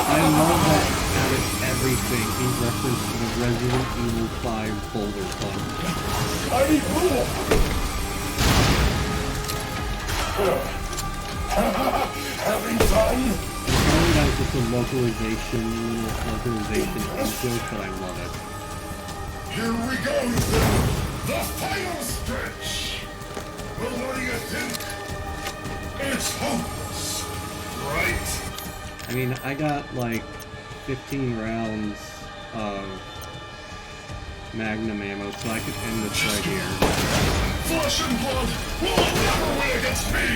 I love that out of everything he referenced to the Resident Evil 5 boulder punch. I need more! having fun? Probably that's just a localization joke, but I love it. Here we go, Ethan. The final stretch. Well, what do you think? It's hopeless, right? I mean, I got like 15 rounds of Magnum ammo, so I could end this right here. Flesh and blood will never win against me!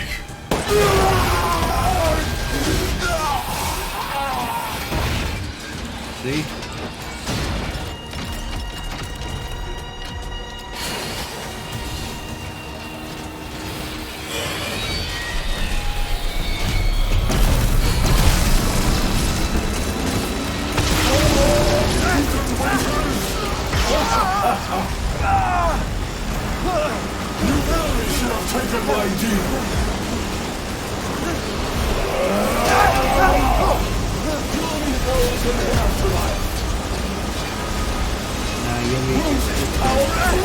See? You really should have taken my deal! You'll need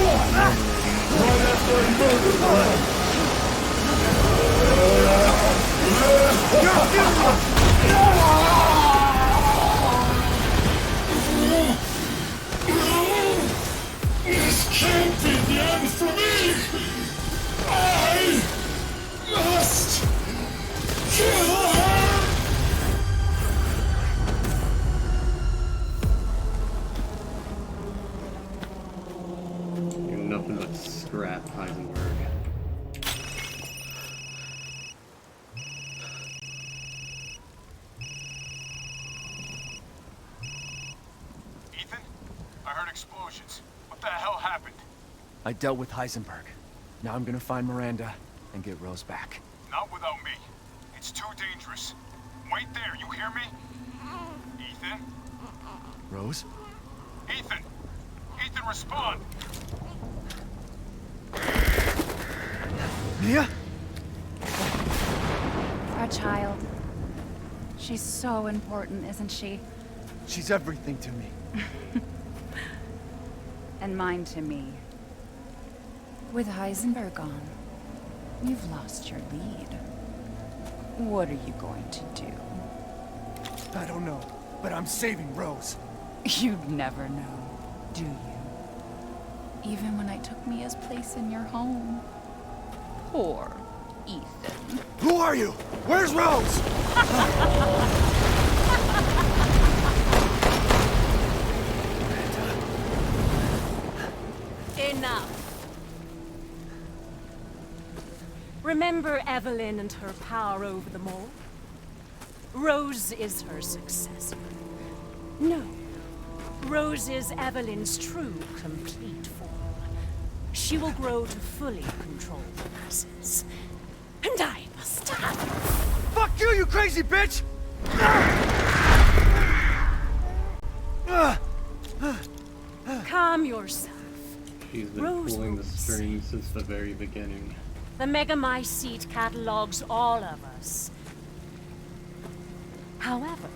This can't be the end for me! I must kill her! You're nothing but scrap, Heisenberg. Ethan? I heard explosions. What the hell happened? I dealt with Heisenberg. Now I'm gonna find Miranda and get Rose back. Not without me. It's too dangerous. Wait there, you hear me? Ethan? Rose? Ethan! Ethan, respond! Mia? Our child. She's so important, isn't she? She's everything to me. And mine to me. With Heisenberg gone, you've lost your lead. What are you going to do? I don't know, but I'm saving Rose. You'd never know, do you? Even when I took Mia's place in your home. Poor Ethan. Who are you? Where's Rose? Enough. Remember Evelyn and her power over them all? Rose is her successor. No. Rose is Evelyn's true, complete form. She will grow to fully control the masses. And I must have her. Fuck you, you crazy bitch! Calm yourself. She's been Rose pulling the moves. strings since the very beginning. The Megamycete catalogs all of us. However,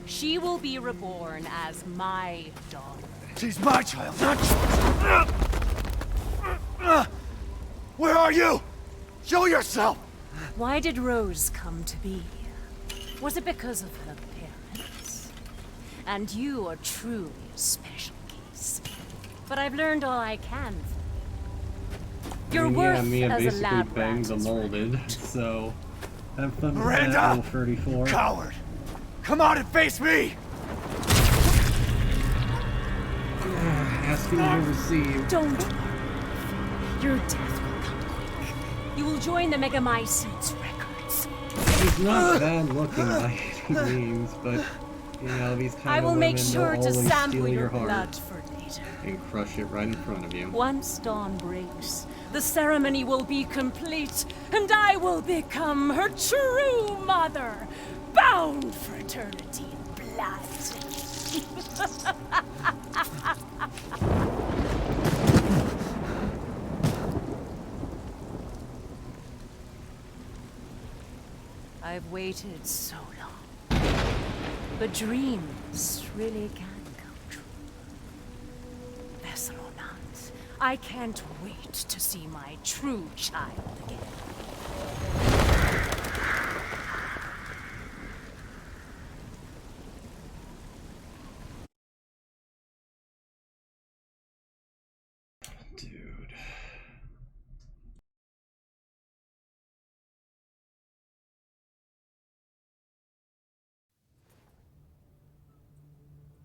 she will be reborn as my daughter. She's my child, not yours! Where are you? Show yourself! Why did Rose come to be? Was it because of her parents? And you are truly a special case. But I've learned all I can. Your worth Mia as a basically lab banged the rat is molded, right. so have fun with Miranda! that, Rule 34. Coward! Come out and face me! Asking to receive. Don't worry. Your death will come quick. You will join the Megamycete's records. He's not bad looking by any means, but you know, these kind I of will women make sure will to always sample steal your your heart blood for later. and crush it right in front of you. Once dawn breaks, the ceremony will be complete, and I will become her true mother, bound for eternity in blood. I've waited so long, but dreams really can come true. Vessel or not, I can't wait to see my true child again.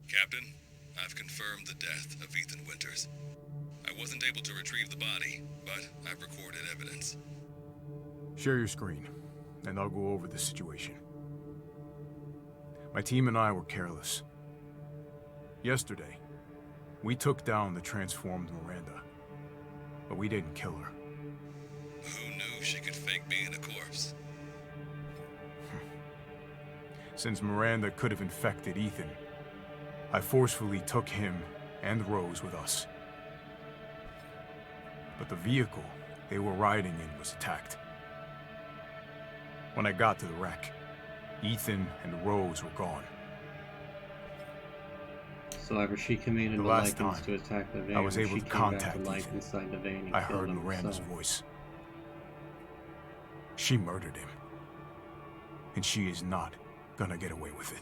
Captain, I've confirmed the death of Ethan Winters. I wasn't able to retrieve the body, but I've recorded evidence. Share your screen, and I'll go over the situation. My team and I were careless. Yesterday, we took down the transformed Miranda, but we didn't kill her. Who knew she could fake being a corpse? Since Miranda could have infected Ethan, I forcefully took him and Rose with us. But the vehicle they were riding in was attacked. When I got to the wreck, Ethan and Rose were gone. So after she commanded the last Lycans time to attack the van, I was able she to came contact back to life Ethan. inside the van and I killed heard him Miranda's herself. voice. She murdered him. And she is not gonna get away with it.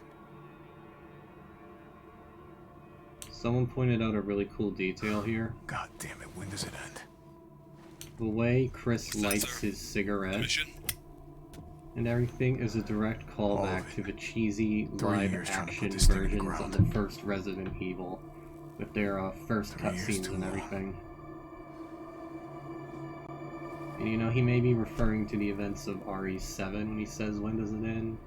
Someone pointed out a really cool detail here. God damn it, when does it end? The way Chris lights his cigarette Mission? and everything is a direct callback to the cheesy 3 years trying to put live-action this thing in the versions of ground. the first Resident Evil, with their first 3 years cutscenes too and long. everything. And you know, he may be referring to the events of RE7 when he says when does it end,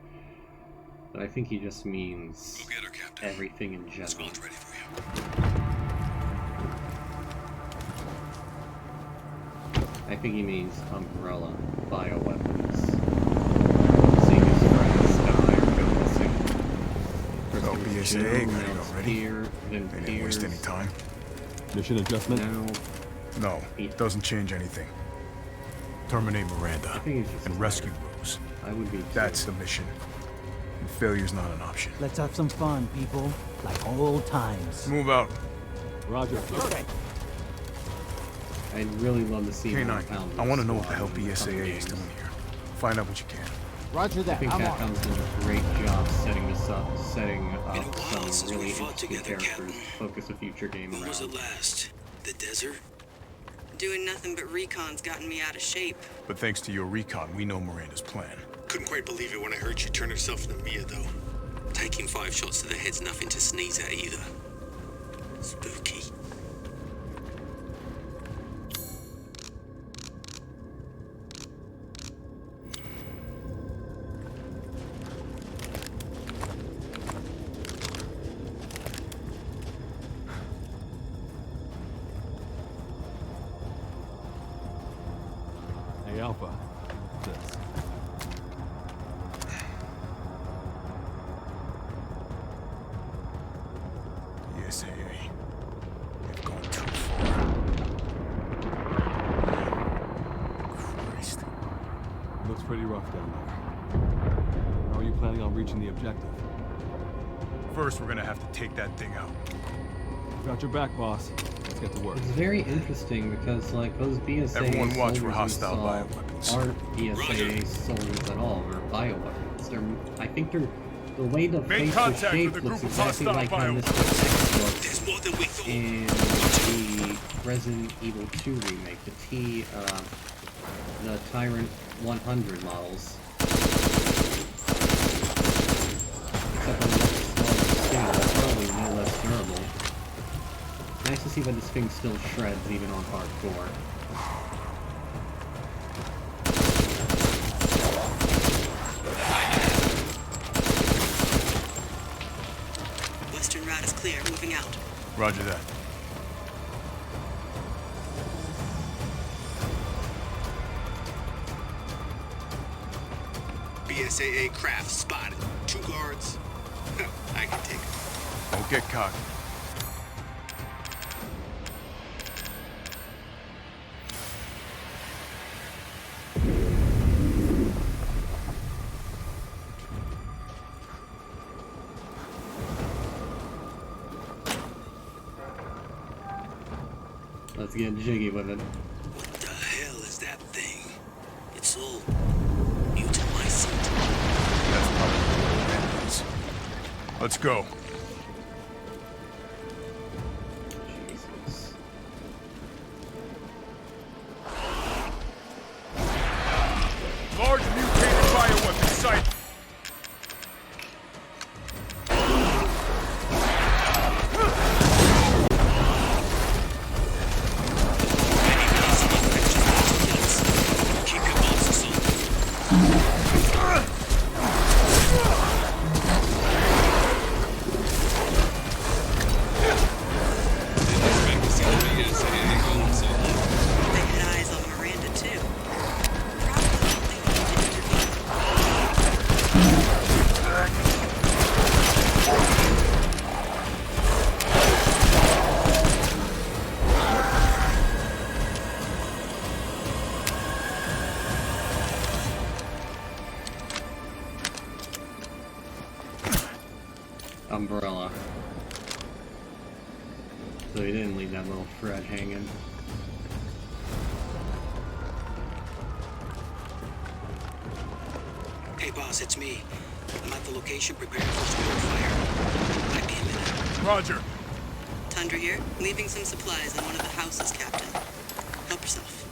but I think he just means Go get her, Captain. everything in general. Squad's ready for you. I think he means Umbrella bioweapons. Seeing his friends die or go missing. First Oh, it was BSAA Jim, got it now it's already. Pierre, then They didn't waste Piers, any time. Mission adjustment? now No, it doesn't change anything. Terminate Miranda I think it's just and rescue Rose. I would be too. That's the mission. And failure's not an option. Let's have some fun, people. Like old times. Move out. Roger. I'd really love to see more K9, Pound I want to know what the Squad hell in the BSAA coming is doing games. here. Find out what you can. Roger I that. think I'm on. Capcom's doing a great job setting this up, setting Been a up while since some we really fought interesting together, characters Captain. to focus a future game When was around. it last? The desert? Doing nothing but recon's gotten me out of shape. But thanks to your recon, we know Miranda's plan. Couldn't quite believe it when I heard she turned herself into Mia, though. Taking 5 shots to the head's nothing to sneeze at either. Spooky. Hey, Alpha. This. BSAA. They've gone too far. Christ. Looks pretty rough down there. How are you planning on reaching the objective? First, we're gonna have to take that thing out. Got your back, boss. Let's get to work. It's very interesting because, like, those BSAA Everyone watch for soldiers hostile we saw bioweapons. aren't BSAA soldiers at all. They're bioweapons. I think they're the way the Make facial contact shape with a looks group of exactly hostile like how Mr. bioweapons. looks There's more than we thought. in the Resident Evil 2 remake, the Tyrant 100 models. Except on a much smaller scale, probably no less durable. Nice to see that this thing still shreds even on hardcore. Western route is clear. Moving out. Roger that. BSAA craft spotted. 2 guards. I can take it. Don't get cocky. Let's get jiggy with it. What the hell is that thing? It's all mutamycete. That's probably what that is. Let's go. Jesus. Large mutated bioweapon sight. So he didn't leave that little thread hanging. Hey boss, it's me. I'm at the location preparing for spirit fire. Might be a minute. Roger. Tundra here, leaving some supplies in one of the houses, Captain. Help yourself.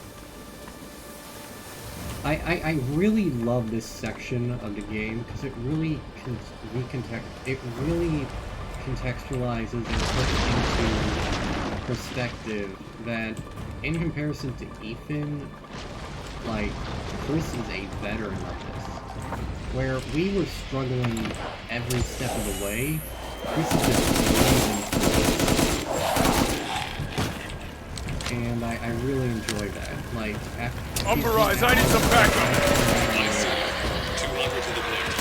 I really love this section of the game because it really contextualizes and puts into perspective that in comparison to Ethan, like, Chris is a veteran of this. Where we were struggling every step of the way, Chris is just and I really enjoy that. Like, Upper Eyes, I need some backup! 200 to the blade.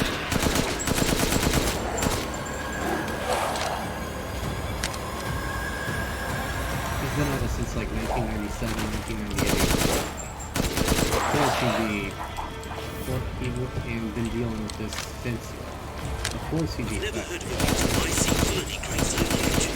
He's been at us since like 1997, 1998. Of course he'd been dealing with this since. Of course he'd be Never affected. heard of a I see bloody crates on the edge.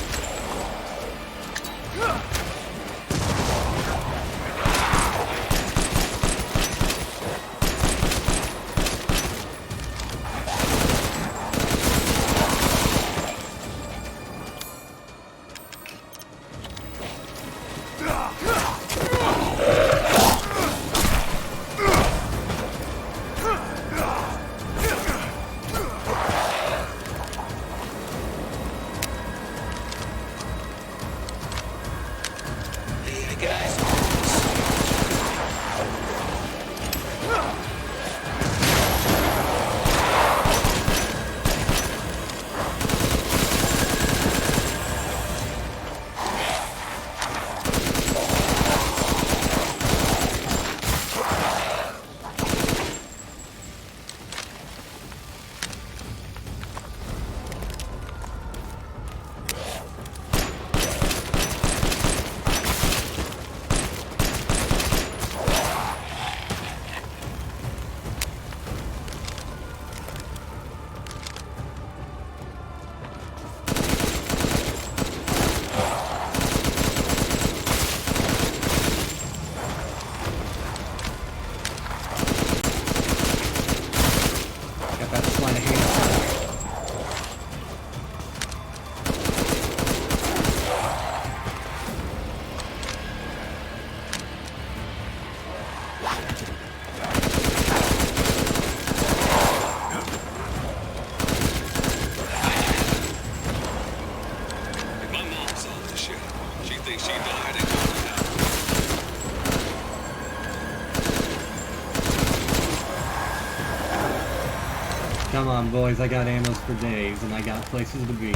Come on, boys, I got ammos for days, and I got places to be.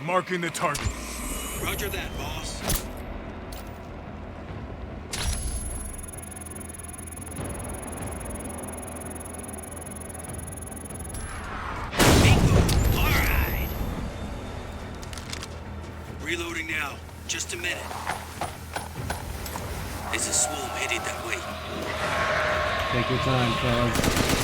Marking the target. Roger that, boss. Bingo! Alright! Reloading now. Just a minute. There's a swarm headed that way. Take your time, fellas.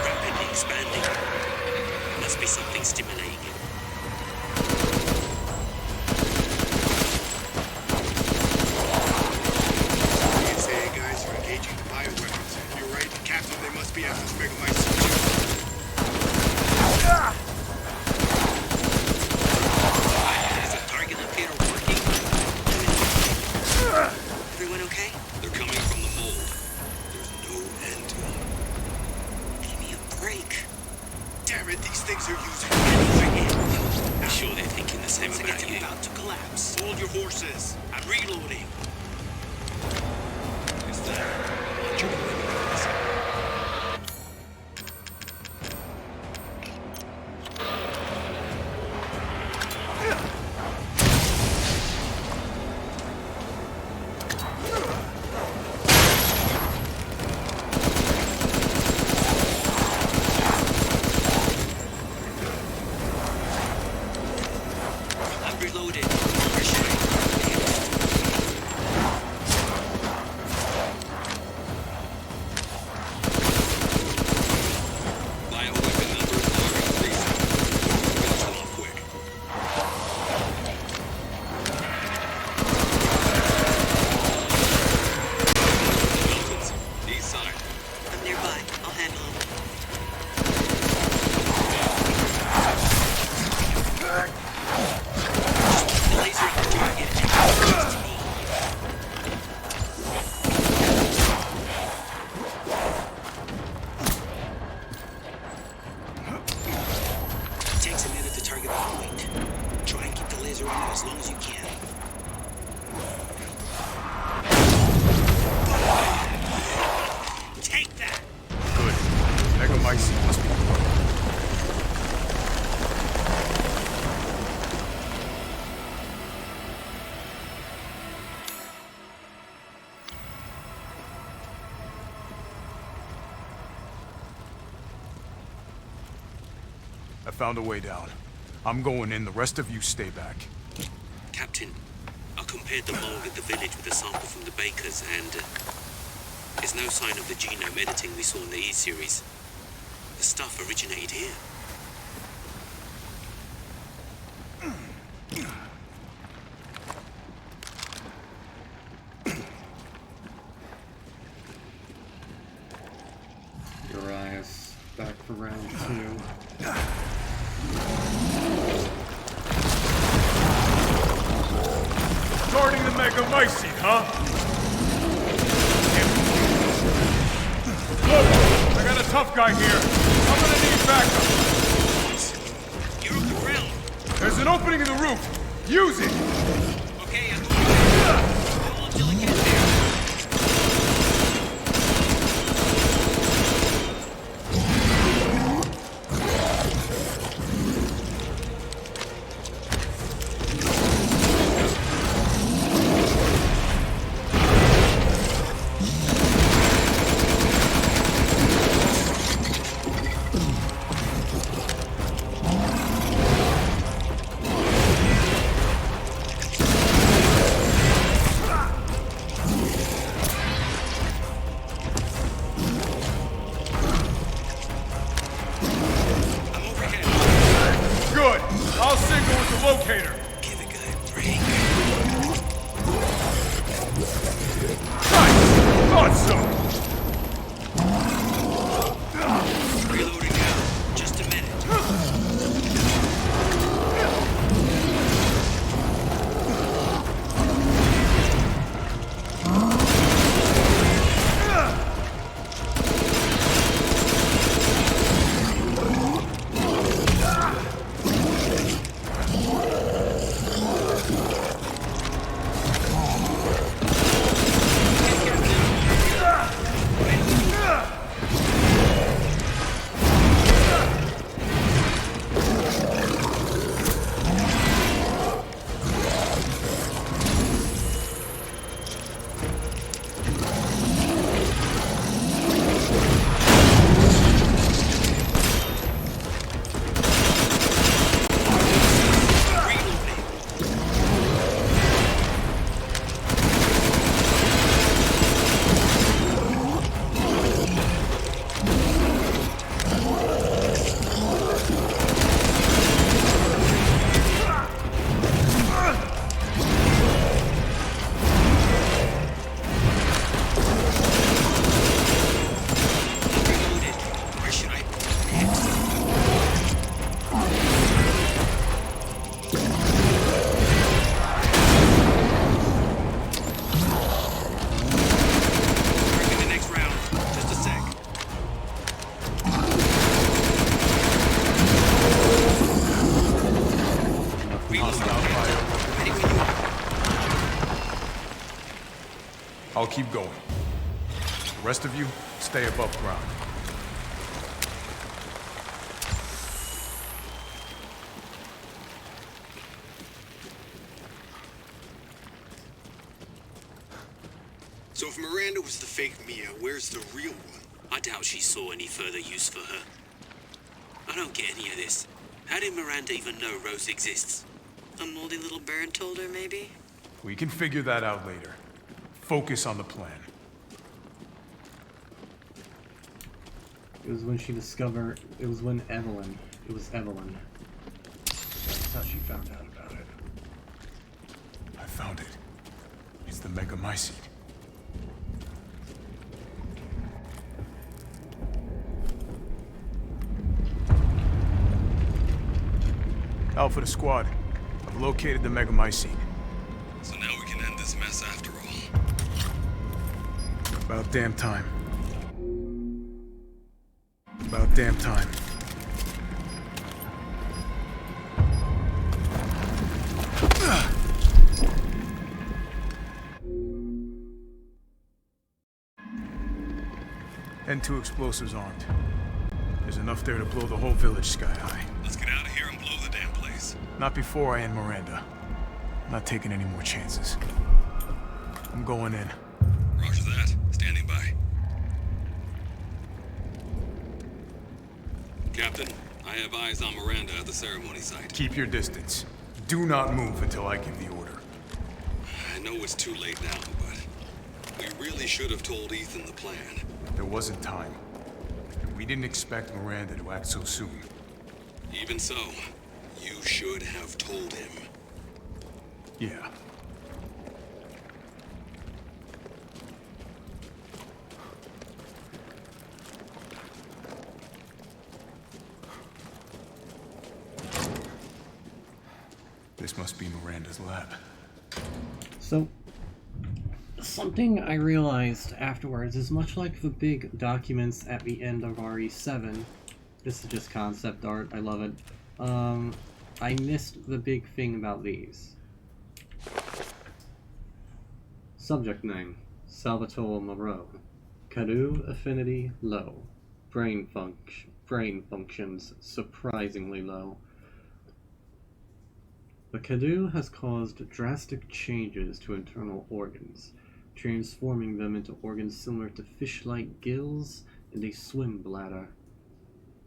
Rapid okay? They're coming from the mold. There's no end to them. Give me a break. Damn it, these things are using everything. I'm sure they're thinking the same about you. About to collapse. Hold your horses. I'm reloading. Is that what you're doing? I'm reloaded. Bioweapon number RE37. Finish them off quick. Mountains, east side. I'm nearby. I'll handle him. The laser on the target. It takes a minute to target the point. Try and keep the laser on it as long as you can. Take that! Good. Megamycete must be important. I found a way down. I'm going in, the rest of you stay back. Captain, I compared the mold at the village with a sample from the bakers, and there's no sign of the genome editing we saw in the E-series. The stuff originated here. Urias, back for round 2. Guarding the Megamycete, huh? Look, I got a tough guy here. I'm gonna need backup. You're on the ground. There's an opening in the roof. Use it! Okay, I'm going. Hold on till I get there. I'll keep going. The rest of you, stay above ground. So if Miranda was the fake Mia, where's the real one? I doubt she saw any further use for her. I don't get any of this. How did Miranda even know Rose exists? A moldy little bird told her, maybe? We can figure that out later. Focus on the plan. It was when she discovered... It was when Evelyn... It was Evelyn. That's how she found out about it. I found it. It's the Megamycete. Alpha to squad. I've located the Megamycete. So now we can end this mess after all. About damn time. About damn time. N2 explosives armed. There's enough there to blow the whole village sky high. Let's get out of here and blow the damn place. Not before I end Miranda. I'm not taking any more chances. I'm going in. Roger that. Standing by. Captain, I have eyes on Miranda at the ceremony site. Keep your distance. Do not move until I give the order. I know it's too late now, but we really should have told Ethan the plan. There wasn't time. We didn't expect Miranda to act so soon. Even so, you should have told him. Yeah. This must be Miranda's lab. So, something I realized afterwards is much like the big documents at the end of RE7. This is just concept art, I love it. I missed the big thing about these. Subject name, Salvatore Moreau. Cadu affinity, low. Brain functions, surprisingly low. The Cadu has caused drastic changes to internal organs, transforming them into organs similar to fish-like gills and a swim bladder.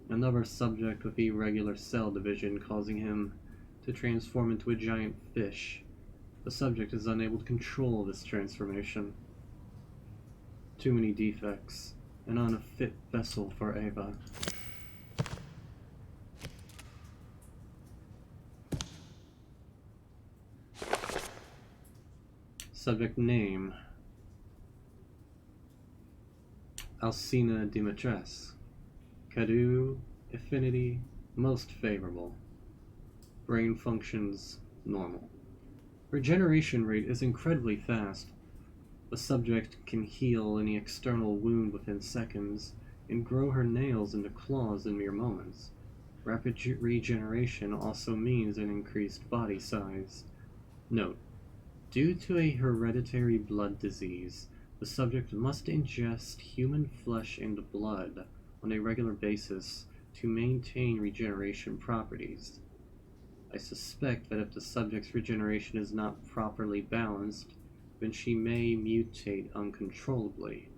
Another subject with irregular cell division causing him to transform into a giant fish. The subject is unable to control this transformation. Too many defects. An unfit vessel for Ava. Subject name, Alcina Dimitrescu. Cadu affinity, most favorable. Brain functions, normal. Regeneration rate is incredibly fast. The subject can heal any external wound within seconds and grow her nails into claws in mere moments. Rapid regeneration also means an increased body size. Note: due to a hereditary blood disease, the subject must ingest human flesh and blood on a regular basis to maintain regeneration properties. I suspect that if the subject's regeneration is not properly balanced, then she may mutate uncontrollably.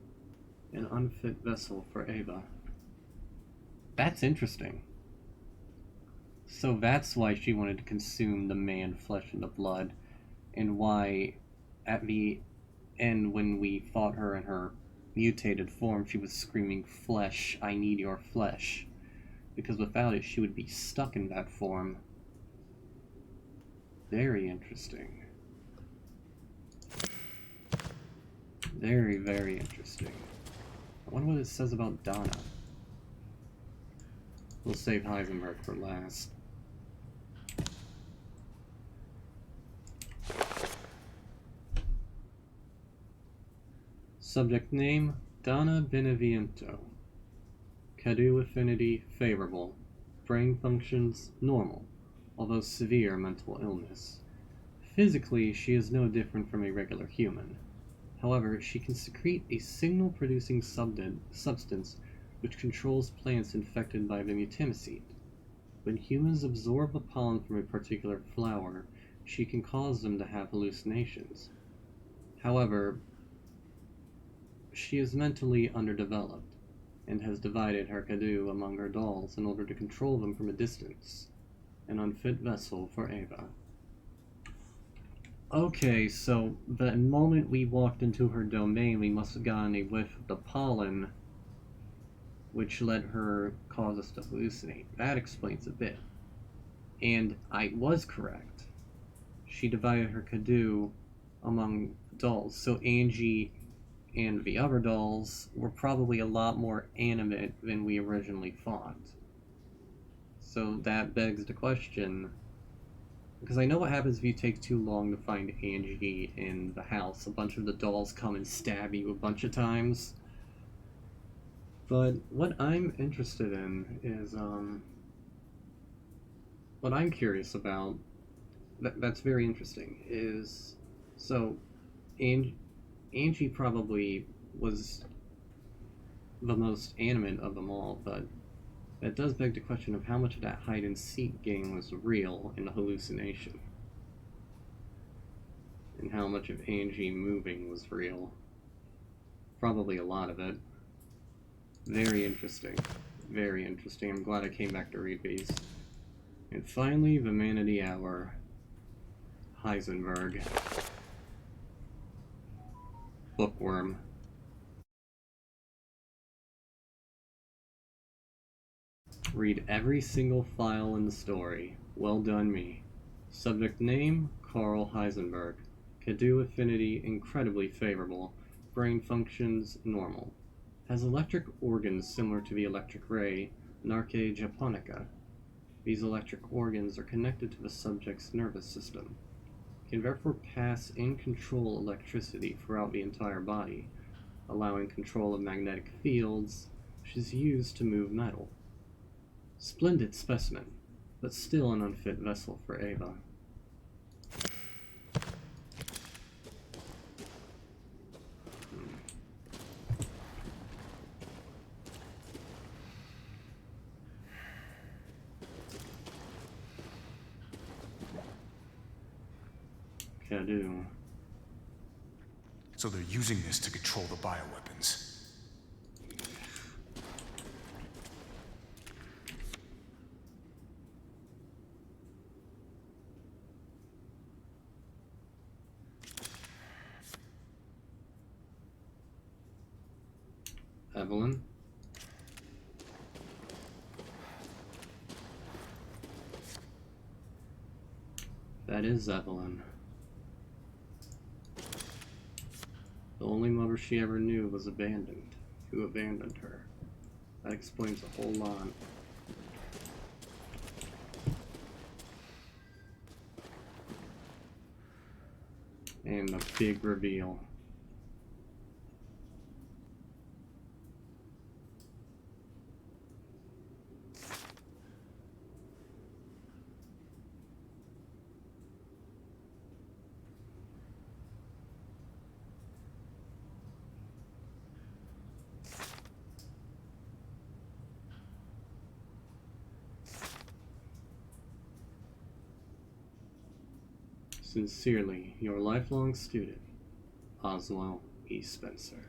An unfit vessel for Ava. That's interesting. So that's why she wanted to consume the man flesh and the blood, and why at the end when we fought her in her mutated form she was screaming, "Flesh, I need your flesh," because without it she would be stuck in that form. Very interesting. Very, very interesting. I wonder what it says about Donna. We'll save Heisenberg for last. Subject name, Donna Beneviento. Cadu affinity, favorable. Brain functions, normal, although severe mental illness. Physically, she is no different from a regular human. However, she can secrete a signal-producing substance which controls plants infected by the mutimicide. When humans absorb the pollen from a particular flower, she can cause them to have hallucinations. However, she is mentally underdeveloped, and has divided her Kadu among her dolls in order to control them from a distance. An unfit vessel for Ava. Okay, so the moment we walked into her domain, we must have gotten a whiff of the pollen, which let her cause us to hallucinate. That explains a bit. And I was correct. She divided her Kadu among dolls, so Angie and the other dolls were probably a lot more animate than we originally thought. So that begs the question, because I know what happens if you take too long to find Angie in the house. A bunch of the dolls come and stab you a bunch of times. But what I'm interested in is, what I'm curious about, that's very interesting, is, so, Angie probably was the most animate of them all, but that does beg the question of how much of that hide-and-seek game was real and a hallucination. And how much of Angie moving was real. Probably a lot of it. Very interesting. Very interesting. I'm glad I came back to read these. And finally, the man of the hour. Heisenberg. Bookworm. Read every single file in the story. Well done, me. Subject name, Carl Heisenberg. Kadu affinity, incredibly favorable. Brain functions, normal. Has electric organs similar to the electric ray, Narke japonica. These electric organs are connected to the subject's nervous system. Can therefore pass and control electricity throughout the entire body, allowing control of magnetic fields, which is used to move metal. Splendid specimen, but still an unfit vessel for Ava. Kadu. So they're using this to control the bioweapons. Evelyn. That is Evelyn. The only mother she ever knew was abandoned. Who abandoned her? That explains a whole lot. And the big reveal. Sincerely, your lifelong student, Oswell E. Spencer.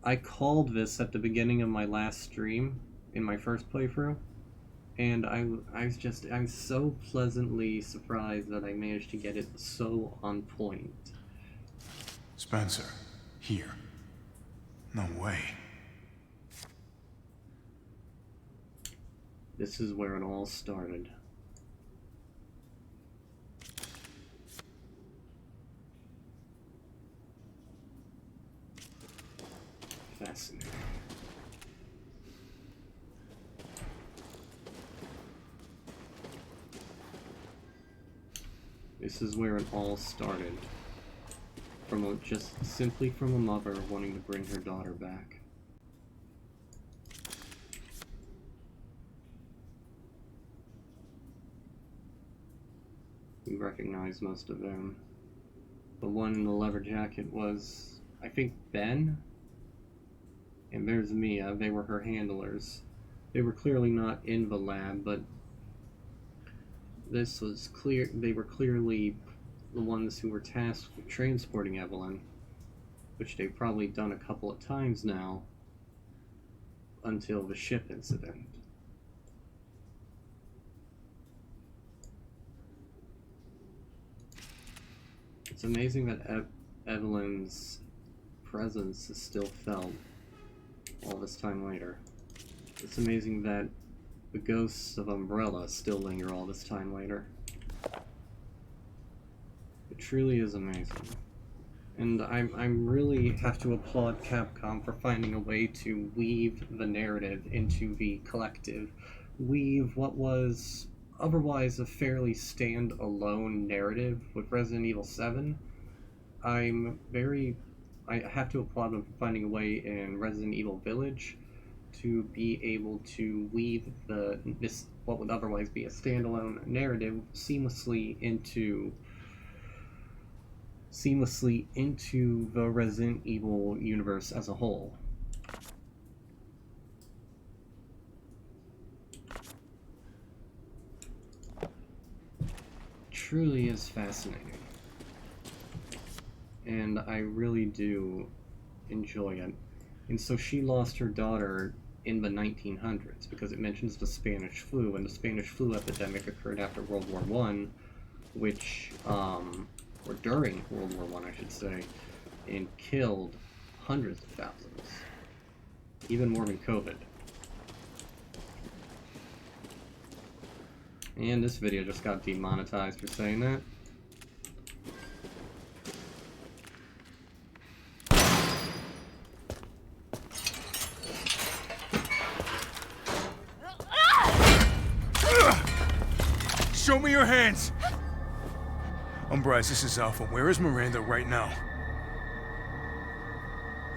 I called this at the beginning of my last stream, in my first playthrough, and I'm so pleasantly surprised that I managed to get it so on point. Spencer, here. No way. This is where it all started. Fascinating. This is where it all started. Just simply from a mother wanting to bring her daughter back. We recognize most of them. The one in the leather jacket was, I think, Ben? And there's Mia. They were her handlers. They were clearly not in the lab, but this was clear. They were clearly the ones who were tasked with transporting Evelyn, which they've probably done a couple of times now until the ship incident. It's amazing that Evelyn's presence is still felt all this time later. It's amazing that the ghosts of Umbrella still linger all this time later. It truly is amazing. And I'm really have to applaud Capcom for finding a way to weave the narrative into the collective. Weave what was otherwise a fairly stand-alone narrative with Resident Evil 7. I have to applaud them for finding a way in Resident Evil Village to be able to weave this what would otherwise be a standalone narrative seamlessly into the Resident Evil universe as a whole. Truly is fascinating. And I really do enjoy it. And so she lost her daughter in the 1900s because it mentions the Spanish flu, and the Spanish flu epidemic occurred after World War I, which, or during World War I, I should say, and killed hundreds of thousands, even more than COVID. And this video just got demonetized for saying that. Show me your hands! Umbrise, this is Alpha. Where is Miranda right now?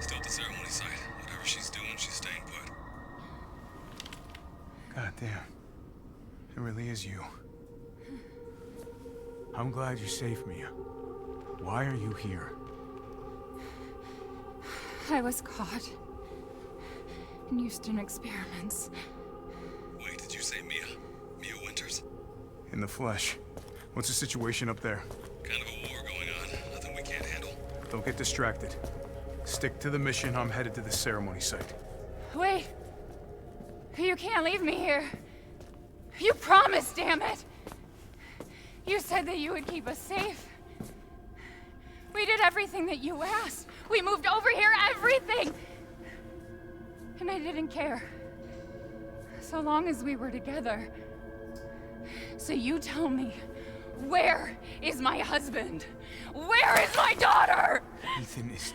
Still at the ceremony site. Whatever she's doing, she's staying put. God damn. It really is you. I'm glad you saved me. Why are you here? I was caught in Houston experiments. Wait, did you say Mia? Mia Winters? In the flesh. What's the situation up there? Kind of a war going on. Nothing we can't handle. Don't get distracted. Stick to the mission. I'm headed to the ceremony site. Wait! You can't leave me here. You promised, damn it! You said that you would keep us safe. We did everything that you asked. We moved over here, everything! And I didn't care. So long as we were together. So you tell me, where is my husband? Where is my daughter? Ethan is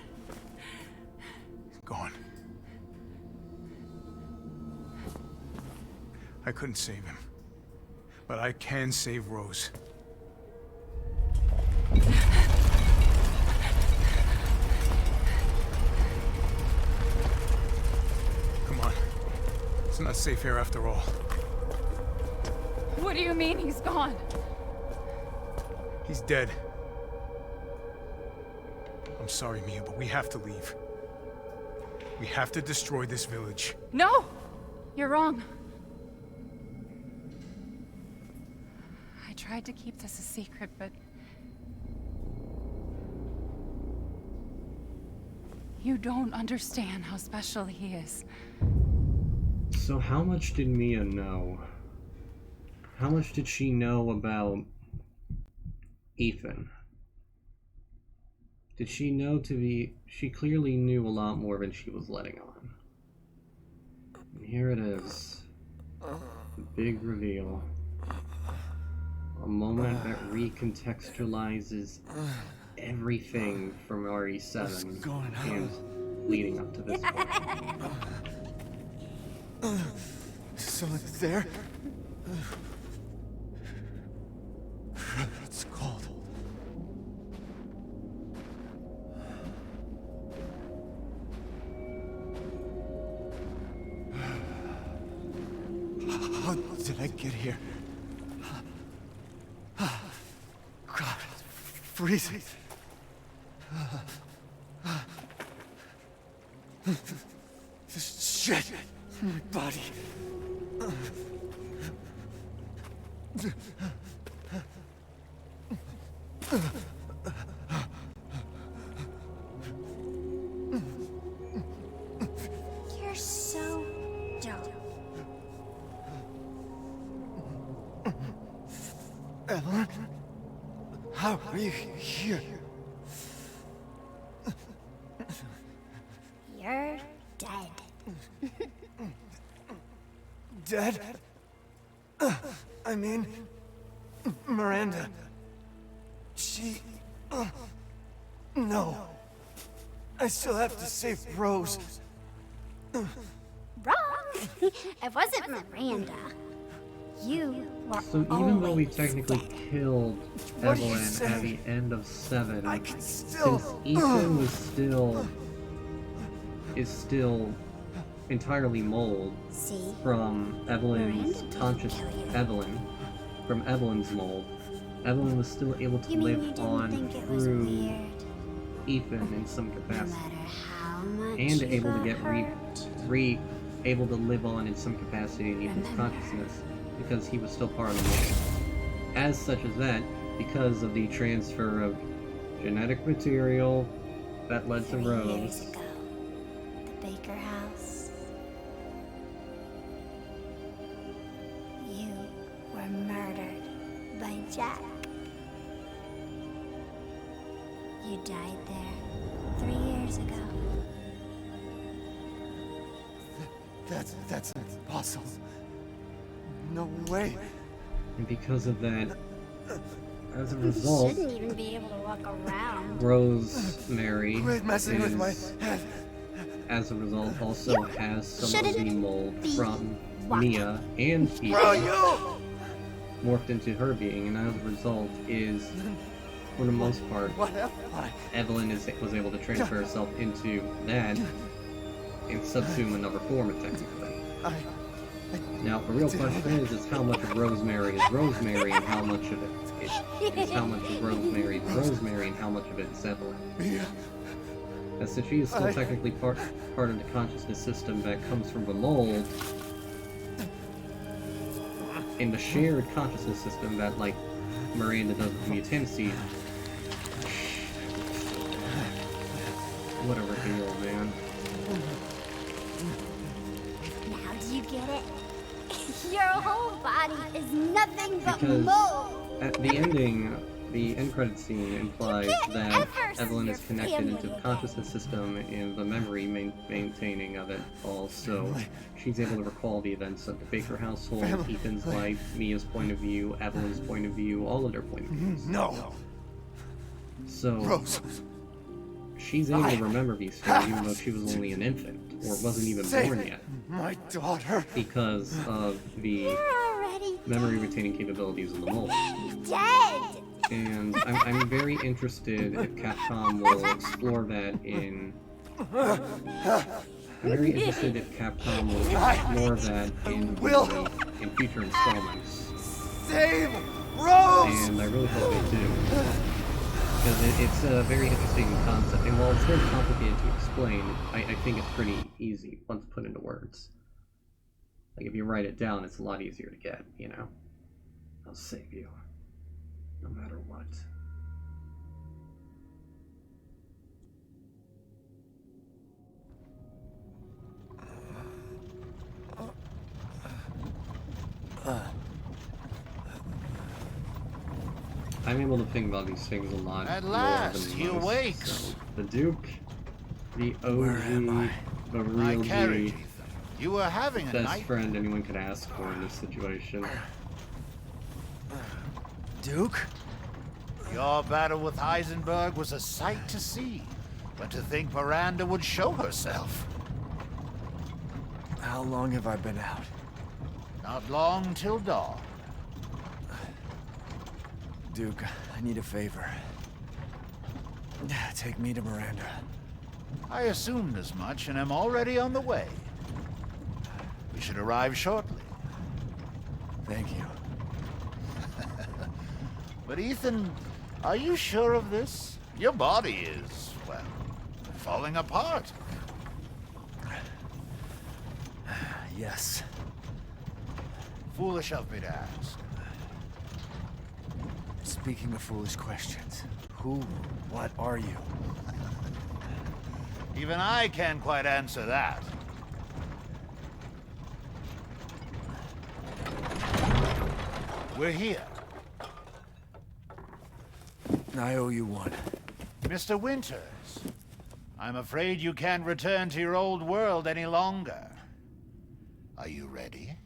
gone. I couldn't save him. But I can save Rose. Come on. It's not safe here after all. What do you mean he's gone? He's dead. I'm sorry, Mia, but we have to leave. We have to destroy this village. No! You're wrong. I tried to keep this a secret, but... you don't understand how special he is. So how much did Mia know? How much did she know about Ethan? Did she know to be... she clearly knew a lot more than she was letting on. And here it is. The big reveal. A moment that recontextualizes everything from RE7 and leading up to this point. Someone there? It's cold. How did I get here? God, it's freezing. Shit! My body. You're so dumb. Evelyn? How are you here? You're dead. Dead? I mean, Miranda. She... no. I still have to save Rose. Wrong! It wasn't Miranda. You were So even though we always technically dead. killed What are you Evelyn at saying? the end of 7, I can still... since Ethan was still entirely mold See? from Evelyn's from Evelyn's mold, Evelyn was still able to You mean you live didn't on think it was through weird? Ethan in some No capacity, matter how much and you able to got get hurt. able to live on in some capacity in Ethan's consciousness because he was still part of the mold. As such as that, because of the transfer of genetic material that led to 3 Rose. years ago, the Baker house. You were murdered by Jack. You died there 3 years ago. That's impossible. No way. And because of that, as a You result, shouldn't even be able to walk around. Rosemary Quit messing with my is, head. as a result, also has some of the shouldn't mold be from walking. Mia and Bro, Ethan you! morphed into her being, and as a result is, for the most part, What am I? Evelyn was able to transfer herself into that and subsume another form of technically. Now, the real question is how much of Rosemary is Rosemary and how much of it is how much of Rosemary is Rosemary and how much of it is Evelyn. Mia. As since she is still technically part of the consciousness system that comes from the mold, in the shared consciousness system that, like, Miranda does with Mutancy. What a reveal, man. Now do you get it? Your whole body is nothing but Because mold. at the ending, the end credit scene implies that ever see Evelyn your is connected family into the again. consciousness system and the memory maintaining of it all, so she's able to recall the events of the Baker household, Family. Ethan's life, Mia's point of view, Evelyn's point of view, all of their point of views. No. So Rose. she's able to remember these things even though she was only an infant, or wasn't even born yet, My daughter. because of the You're already memory retaining capabilities of the mold. dead. And I'm very interested if Capcom will explore that in... I'm very interested if Capcom will explore that in future installments. Save Rose! And I really hope they do. Because it's a very interesting concept. And while it's very complicated to explain, I think it's pretty easy once put into words. Like, if you write it down, it's a lot easier to get, you know? I'll save you. No matter what. I'm able to think about these things a lot At more last, than he most. awakes. So, the Duke, the Where am I? OG, the My real carriage, G, Ethan. You were having a best night. friend anyone could ask for in this situation. Duke? Your battle with Heisenberg was a sight to see. But to think Miranda would show herself. How long have I been out? Not long till dawn. Duke, I need a favor. Take me to Miranda. I assumed as much and am already on the way. We should arrive shortly. Thank you. But Ethan, are you sure of this? Your body is, well, falling apart. Yes. Foolish of me to ask. Speaking of foolish questions, what are you? Even I can't quite answer that. We're here. I owe you one. Mr. Winters, I'm afraid you can't return to your old world any longer. Are you ready?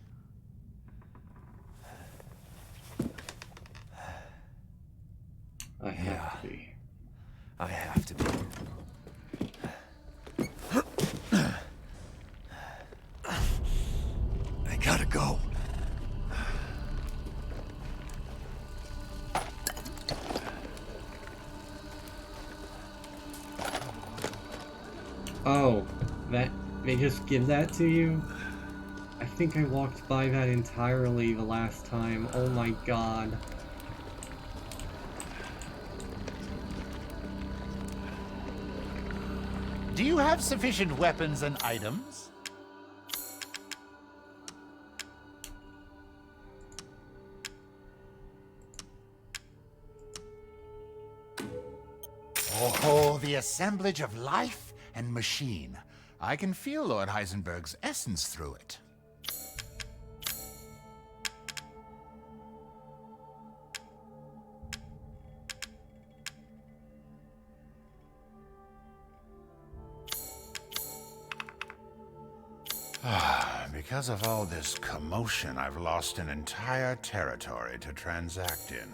I have to be. I have to be. I gotta go. Oh, they just give that to you? I think I walked by that entirely the last time. Oh my god. Do you have sufficient weapons and items? Oh, the assemblage of life and machine. I can feel Lord Heisenberg's essence through it. Because of all this commotion, I've lost an entire territory to transact in.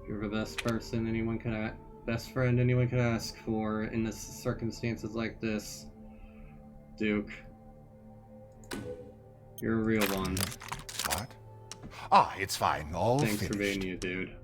You're the best person anyone could best friend anyone could ask for in this circumstances like this. Duke. You're a real one. What? Ah, it's fine. All Thanks finished. for being you, dude.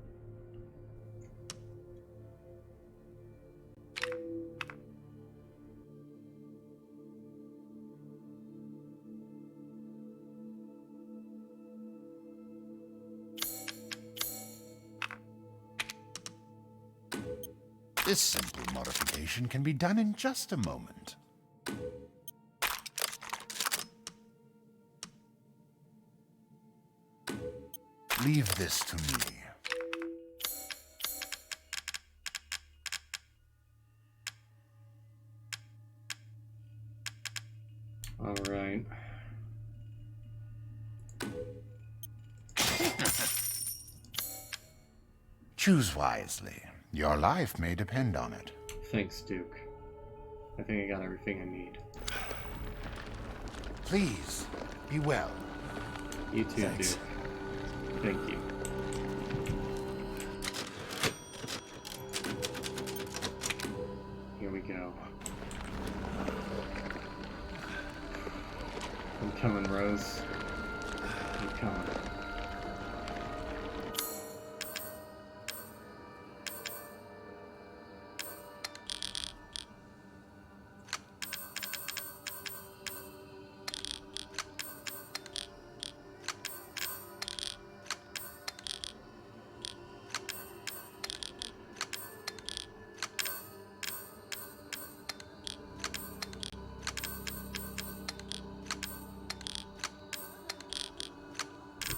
This simple modification can be done in just a moment. Leave this to me. All right. Choose wisely. Your life may depend on it. Thanks, Duke. I think I got everything I need. Please, be well. You too, Thanks. Duke. Thank you. Here we go. I'm coming, Rose. I'm coming.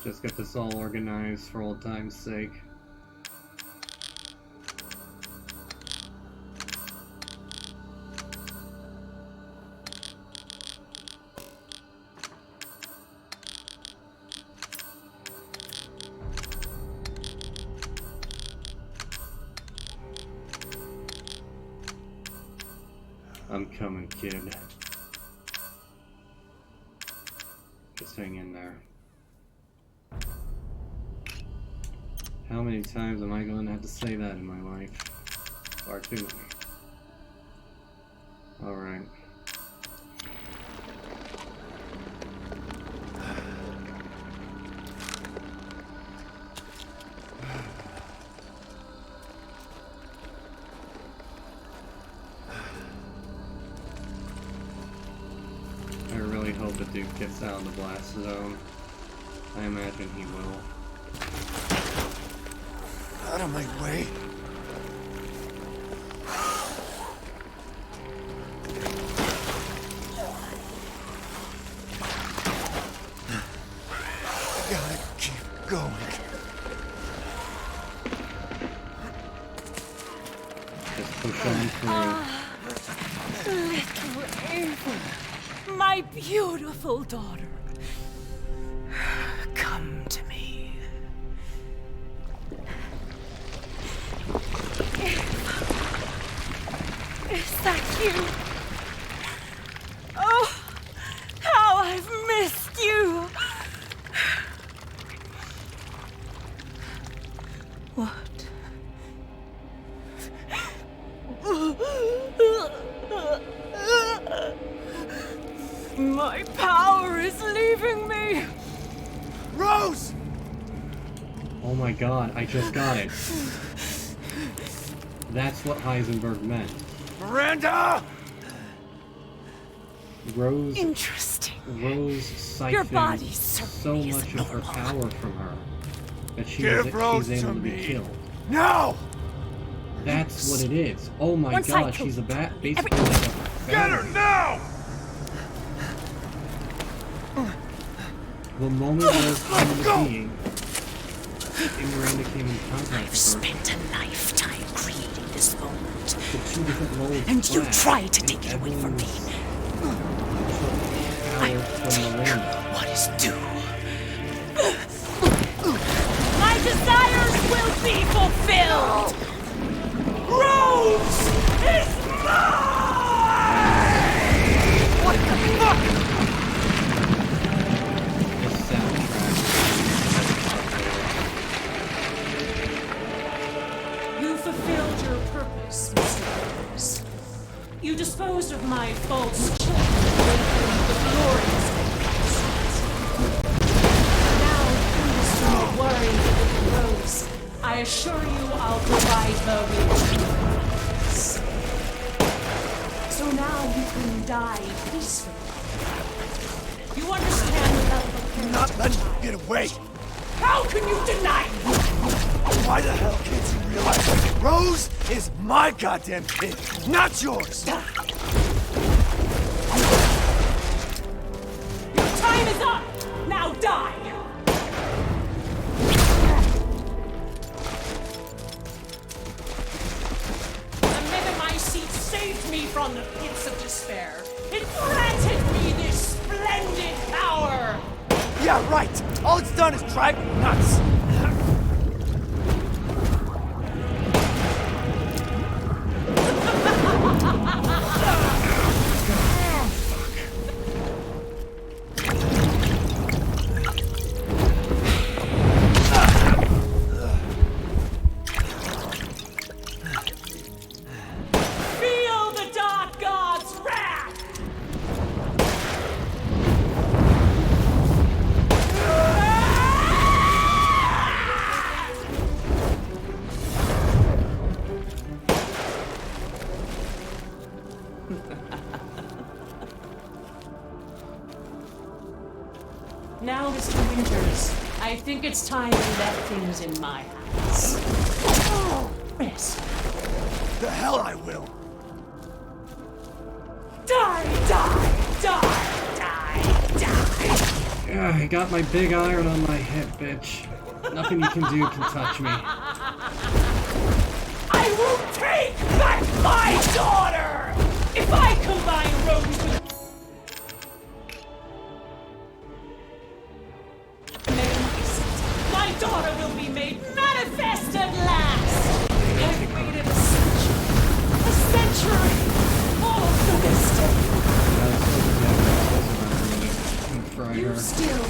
Just get this all organized for old time's sake. I'm coming, kid. Just hang in there. How many times am I going to have to say that in my life? Far too many. Alright. I really hope the Duke gets out of the blast zone. I imagine he will. Out of my way. Gotta keep going. Just push on through. Little Ava, my beautiful daughter. Come to me. Is that you? Oh, how I've missed you. What? My power is leaving me. Rose! Oh my god, I just got it. That's what Heisenberg meant. Miranda! Rose. Interesting. Rose siphoned so much of her power from her that she's able to be killed. No! That's what it is. Oh my god, she's a basically like a Get her now! The moment Rose came into being, and Miranda came in contact with her. I've spent a lifetime creating this moment. The two different roles And you clash, try to and take it away from me. Power from Miranda. What is due? My desires will be fulfilled! Rose is mine! What the fuck? The soundtrack. You fulfilled your purpose, Mr. Rose. You disposed of my false children with the glorious now, please do not worry, little Rose. I assure you I'll provide the rewards. So now you can die peacefully. You understand without the Not letting you get away. How can you deny me? Why the hell can't you realize that Rose is my goddamn kid, not yours? Your time is up! Now die! The Megamycete saved me from the pits of despair. It granted me this splendid power! Yeah, right. All it's done is drive me nuts. Feel the Dark God's wrath! Now, Mr. Winters, I think it's time we left things in my hands. Rest. The hell I will. Die, die, die, die, die. Yeah, I got my big iron on my head, bitch. Nothing you can do can touch me. I will take back my daughter! If I combine Rose with Megamycete, my daughter will be made manifest at last! I've waited a century, all for this day. You still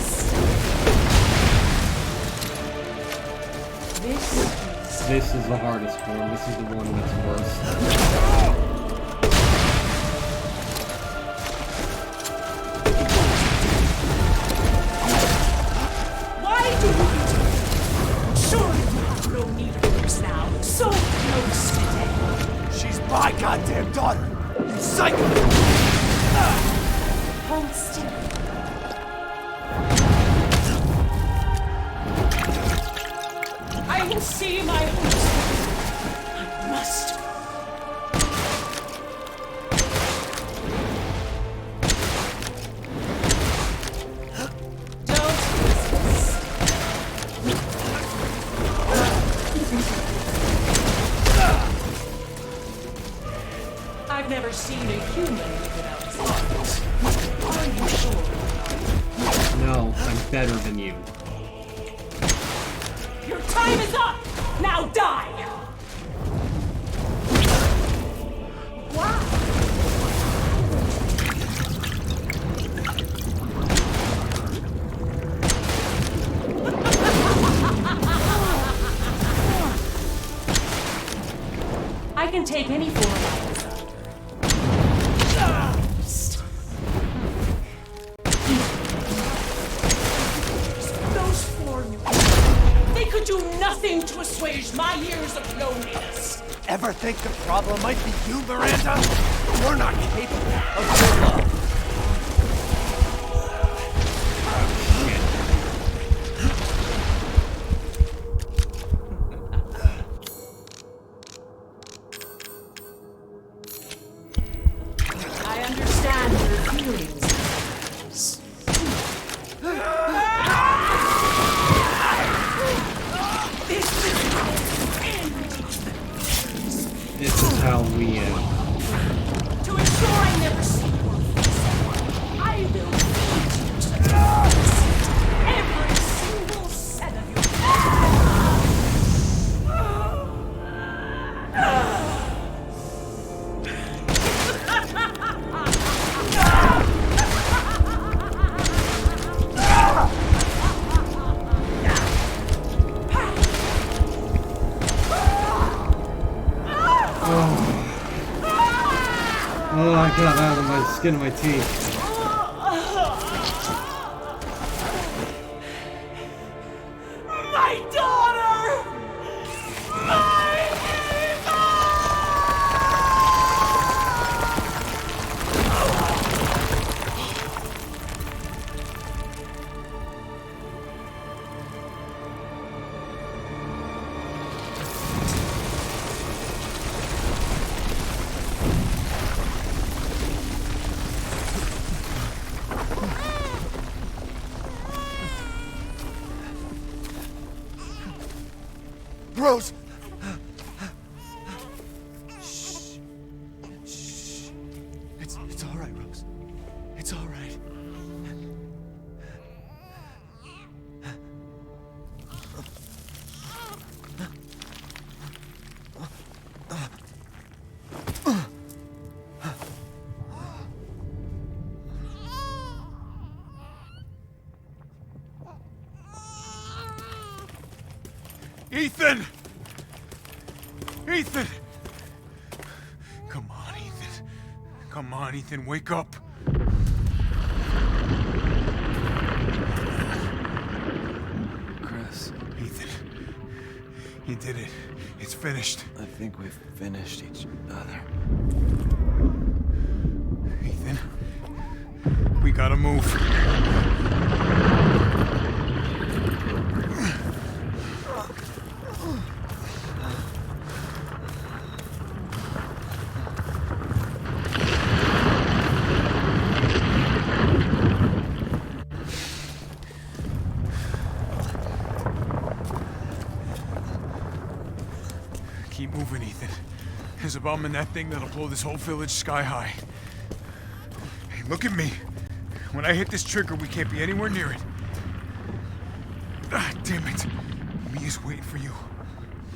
This is the hardest one. This is the one that's worse. Why do you? Surely you have no need of this now. So close to death. She's my goddamn daughter. You psycho! Hold still. I will see my hopes. I must. I've never seen a human without his heart. Are you sure? No, I'm better than you. Your time is up! Now die! Wow! I can take any form I desire. Those forms, they could do nothing to assuage my years of loneliness. Ever think the problem might be you, Miranda? You're not capable of your love. I understand your feelings. This is how we end. To ensure I never see your face, I will feed you to the darkness. Every single set of your Oh, I got out of my skin of my teeth. My daughter! My Rose! Shh. Shh. It's all right, Rose. It's all right. Ethan! Ethan! Come on, Ethan. Come on, Ethan, wake up. Chris. Ethan. You did it. It's finished. I think we've finished each other. Ethan. We gotta move. Keep moving, Ethan. There's a bomb in that thing that'll blow this whole village sky high. Hey, look at me. When I hit this trigger, we can't be anywhere near it. Ah, damn it. Mia's waiting for you.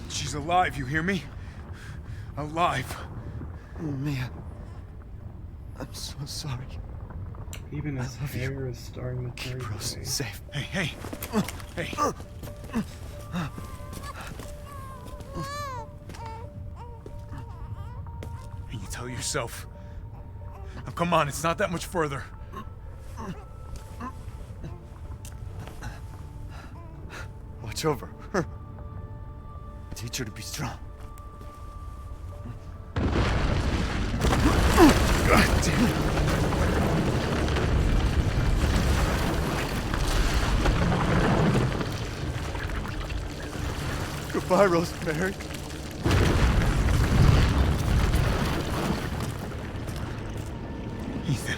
She's alive, you hear me? Alive. Mia. I'm so sorry. Even his hair is starting to turn Keep Rose gray. safe. Hey, hey. Hey. And you tell yourself. Now, come on, it's not that much further. Watch over her. Teach her to be strong. God damn it. Goodbye, Rosemary. Ethan.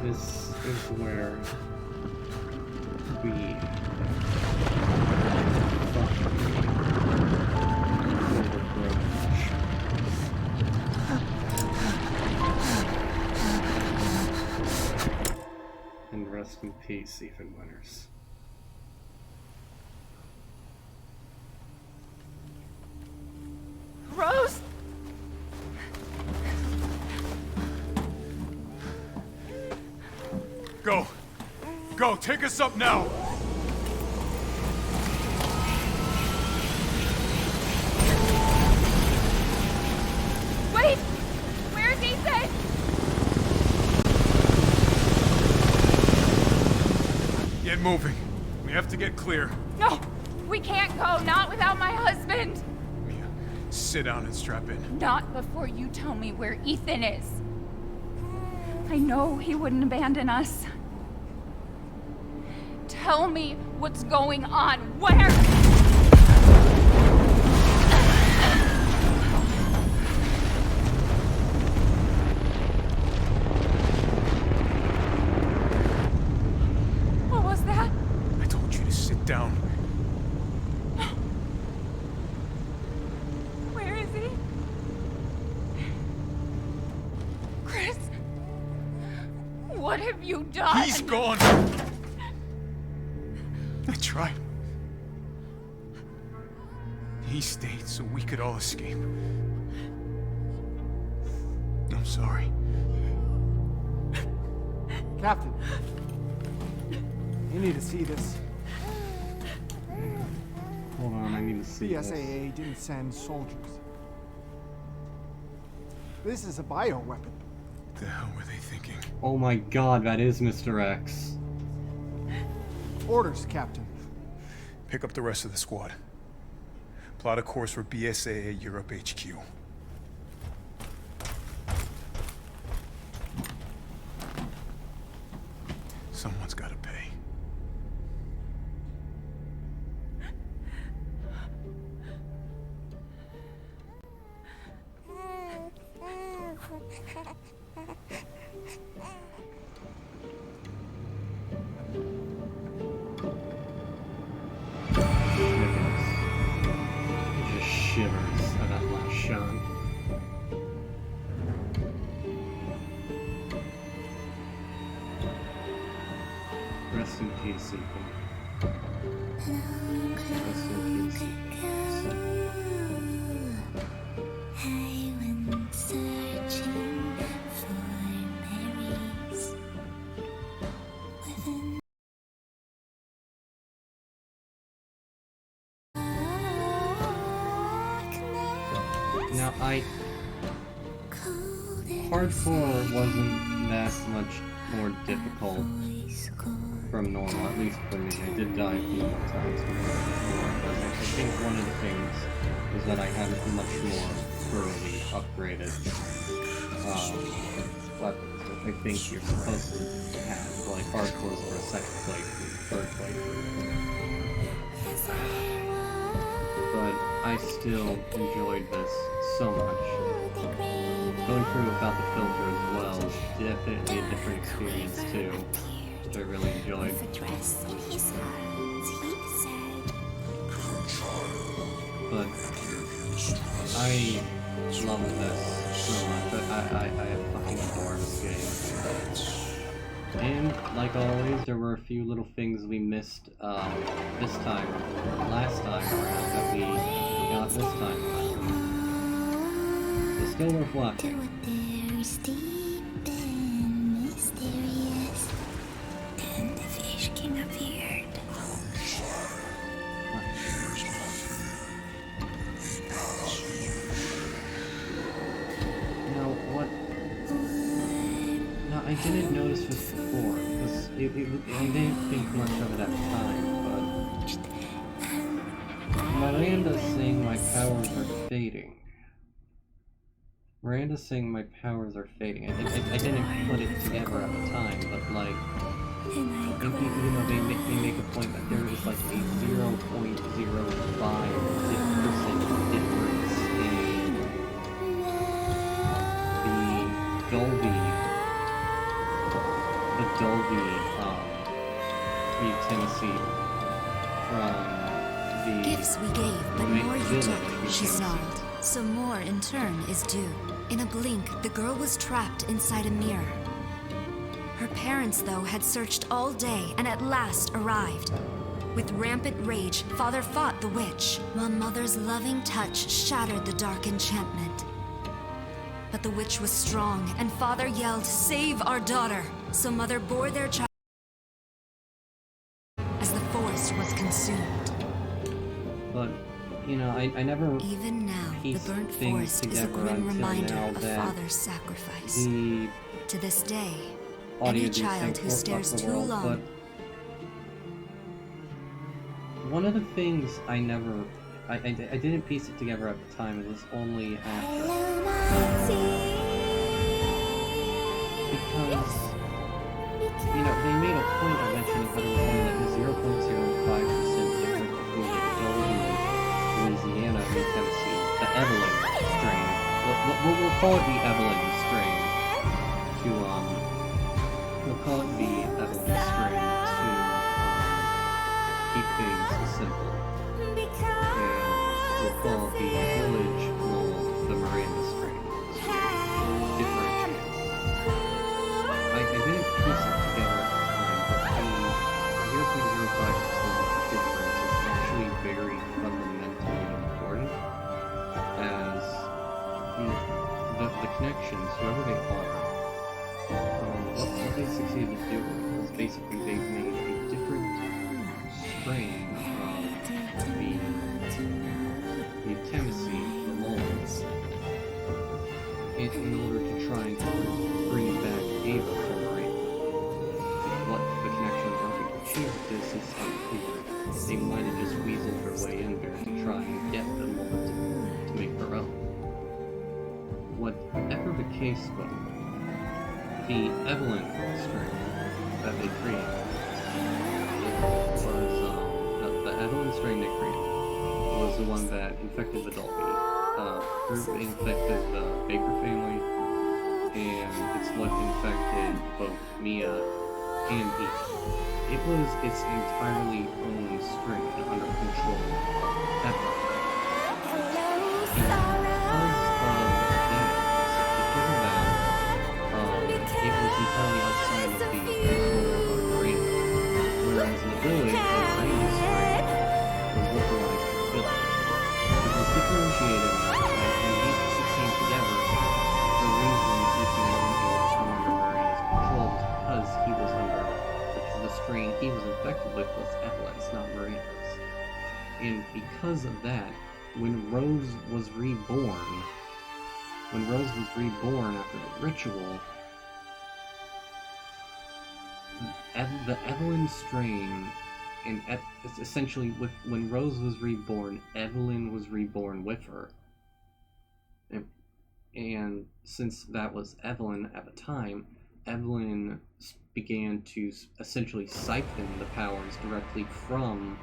This is where we and rest in peace, Ethan Winters. Rose! Go! Go! Take us up now! Wait! Where's Ethan? Get moving. We have to get clear. No! We can't go, not without my husband! Mia, sit down and strap in. Not before you tell me where Ethan is. I know he wouldn't abandon us. Tell me what's going on. Where? What was that? I told you to sit down. Where is he? Chris? What have you done? He's gone! I tried. He stayed so we could all escape. I'm sorry. Captain, you need to see this. Hold on, I need to see this. BSAA didn't send soldiers. This is a bioweapon. What the hell were they thinking? Oh my god, that is Mr. X. Orders, Captain. Pick up the rest of the squad. Plot a course for BSAA Europe HQ. Someone's gotta pay. Just shivers at that last shot. Rest in peace, Ethan. Rest in peace, Ethan. Now, hardcore wasn't that much more difficult from normal, at least for me. I did die a few more times before, but I think one of the things is that I had much more thoroughly upgraded weapons, which I think you're supposed to have, like hardcore for a second playthrough, third playthrough. But I still enjoyed this so much. Going through without the filter as well is definitely a different experience too, which I really enjoyed. But I love this so much. I fucking adore this game. And like always, there were a few little things we missed last time around that we got this time around. So still worth watching. Deep and mysterious, and the fish king appeared. Now, what I didn't notice this before, because I didn't think much of it at the time, but Miranda's saying my powers are fading. Miranda's saying my powers are fading. I didn't put it together at the time, but like, you know, they make a point that there is like a 0.05% difference in the Dolby Tennessee from the gifts we gave, but more you took, she snarled. So more in turn is due. In a blink, the girl was trapped inside a mirror. Her parents, though, had searched all day and at last arrived. With rampant rage, Father fought the witch, while Mother's loving touch shattered the dark enchantment. But the witch was strong, and Father yelled, "Save our daughter!" So Mother bore their child as the forest was consumed. But, you know, I never even now, the burnt forest is a grim reminder of Father's sacrifice. To this day, any child who stares too long. But one of the things I didn't piece it together at the time. It was only after. Because, you know, they made a point of mentioning that it was only like a 0.05% difference between the Dolby, Louisiana, and Tennessee. The Evelyn strain. We'll call it the Evelyn strain. We'll call it the Evelyn strain to keep things simple. And we'll call the village mold the Miranda strain. Differentiate. I didn't piece it together at the time, but the 0.05% difference is actually very fundamentally important, as the connections, whoever they are, what they succeeded doing was basically they've made a different strain of the Tennessee, the molds, in order to try and bring back Ava from Miranda. What the connections are to achieve this is unclear. They might have just weaseled their way in there to try and get the mold to make their own. Whatever the case though, the Evelyn strain that they created was the Evelyn strain they created was the one that infected the Dolby, infected the Baker family, and it's what infected both Mia and Eve. It was its entirely own strain under control of Evelyn. It was entirely outside of the control of Miranda, whereas in the village, Miranda's strain was localized to the village. It was differentiated enough that when these two came together, the reason Ethan wasn't able to come under Miranda's control was because the strain he was infected with was Evelyn's, not Miranda's. And because of that, when Rose was reborn after the ritual, the Evelyn strain, and essentially when Rose was reborn, Evelyn was reborn with her. And since that was Evelyn at the time, Evelyn began to essentially siphon the powers directly from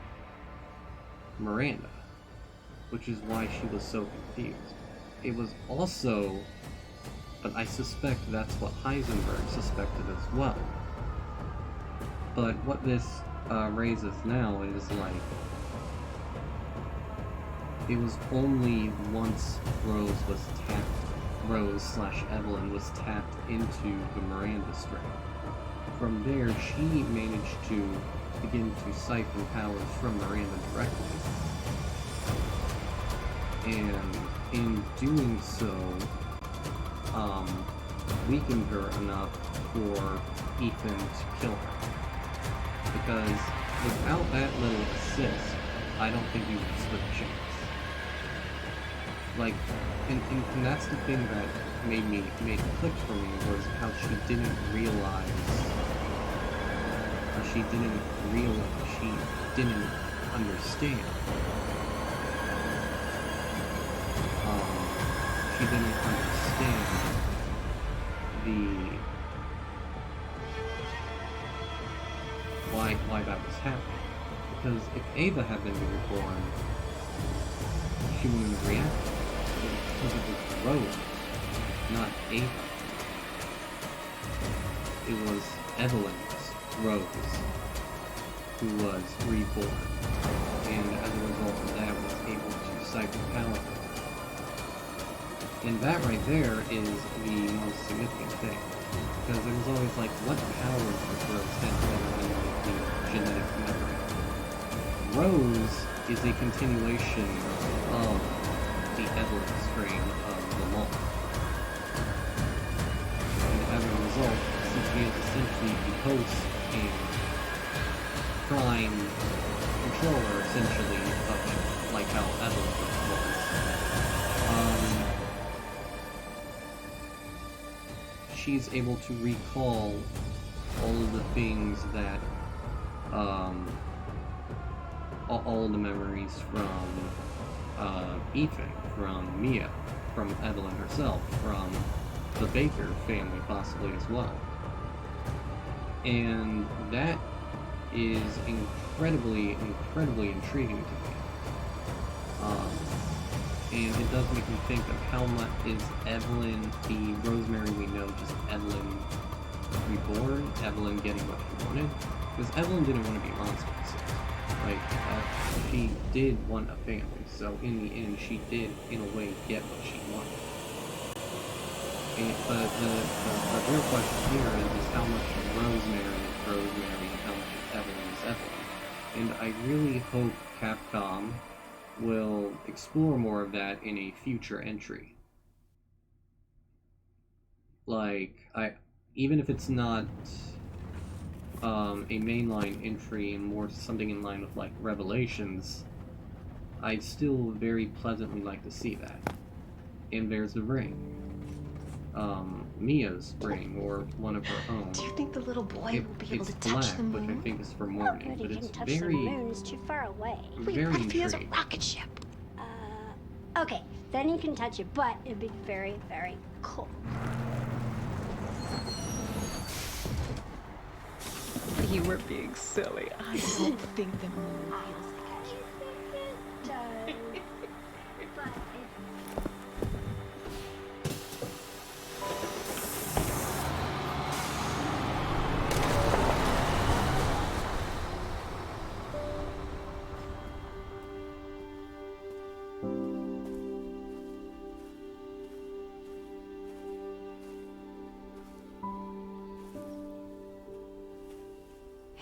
Miranda, which is why she was so confused. It was also, but I suspect that's what Heisenberg suspected as well. But what this raises now is like, it was only once Rose/Evelyn was tapped into the Miranda strain. From there, she managed to begin to siphon powers from Miranda directly. And in doing so, weakened her enough for Ethan to kill her. Because without that little assist, I don't think he would have stood a chance. Like, and that's the thing that made it click for me was how she didn't understand. She didn't understand why that was happening. Because if Ava had been reborn, she wouldn't have reacted. Because it was Rose, not Ava. It was Evelyn's Rose who was reborn, and as a result of that was able to cycle power. And that right there is the most significant thing. Because it was always like, what powers does Rose have other than the genetic memory? Rose is a continuation of the Evelyn strain of the Maw. And as a result, since he is essentially the host and prime controller, essentially, of like how Evelyn was, she's able to recall all of the things that, all the memories from Ethan, from Mia, from Evelyn herself, from the Baker family possibly as well. And that is incredibly intriguing to me. And it does make me think of how much is Evelyn, the Rosemary we know, just Evelyn reborn, Evelyn getting what she wanted? Because Evelyn didn't want to be monstrous. Like, she did want a family, so in the end she did, in a way, get what she wanted. And, but the real question here is how much Rosemary is Rosemary and how much Evelyn is Evelyn. And I really hope Capcom will explore more of that in a future entry. Like, even if it's not a mainline entry and more something in line with like Revelations, I'd still very pleasantly like to see that. And there's the ring. Mia's ring, or one of her own. Do you think the little boy will be able to touch black, the moon? which I think is for morning, but it's touch very, the moon is too far away. very What if he has a intriguing. rocket ship? Okay, then you can touch it, but it'd be very, very cool. You were being silly. I don't think the moon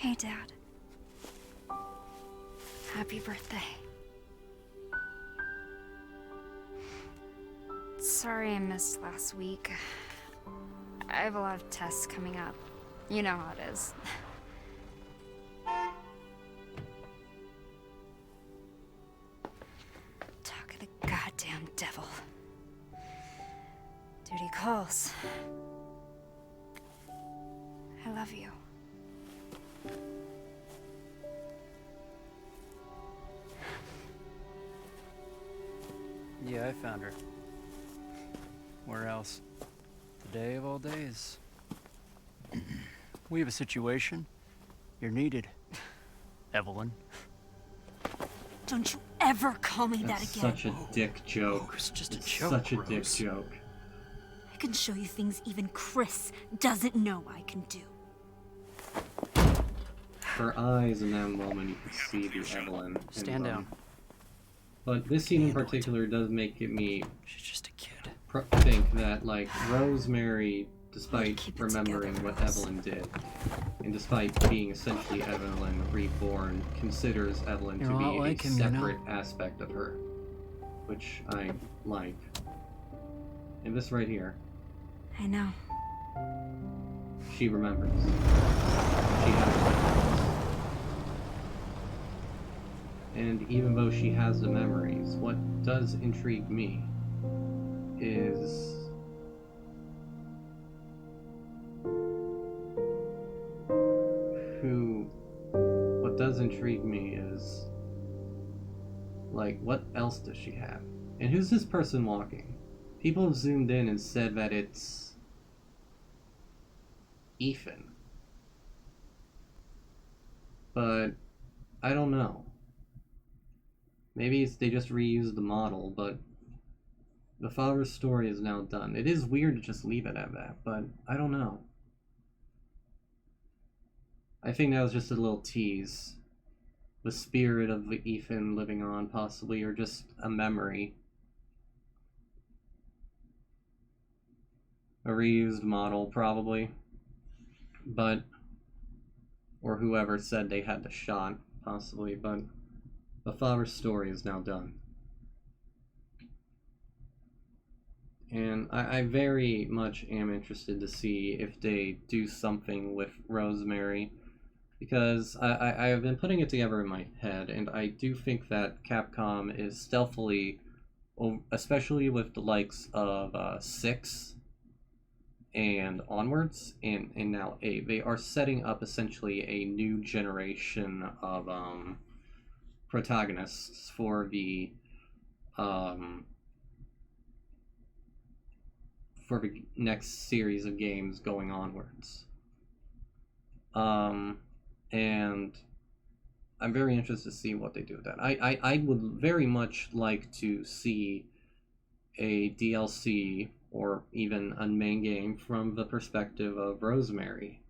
Hey, Dad. Happy birthday. Sorry I missed last week. I have a lot of tests coming up. You know how it is. Talk of the goddamn devil. Duty calls. I love you. Yeah, I found her. Where else? The day of all days. We have a situation. You're needed, Evelyn. Don't you ever call me That's that again. such a dick joke. It's just a It's joke, such a dick Rose. joke. I can show you things even Chris doesn't know I can do. Her eyes in that moment, you can see the Evelyn. in Stand them. down. But this scene in particular does make me She's just a kid. think that, like, Rosemary, despite remembering what Evelyn did, and despite being essentially Evelyn reborn, considers Evelyn You're to a be lot like a him, you know. separate aspect of her, which I like. And this right here, I know. she remembers. She has memories. And even though she has the memories, what does intrigue me is does intrigue me is, like, what else does she have? And who's this person walking? People have zoomed in and said that it's Ethan. But I don't know. Maybe they just reused the model, but the father's story is now done. It is weird to just leave it at that, but I don't know. I think that was just a little tease. The spirit of the Ethan living on, possibly, or just a memory. A reused model, probably. But, or whoever said they had the shot, possibly, but the father's story is now done. And I very much am interested to see if they do something with Rosemary, because I have been putting it together in my head, and I do think that Capcom is stealthily, especially with the likes of 6 and onwards, and now 8, they are setting up essentially a new generation of protagonists for the next series of games going onwards. And I'm very interested to see what they do with that. I would very much like to see a DLC or even a main game from the perspective of Rosemary.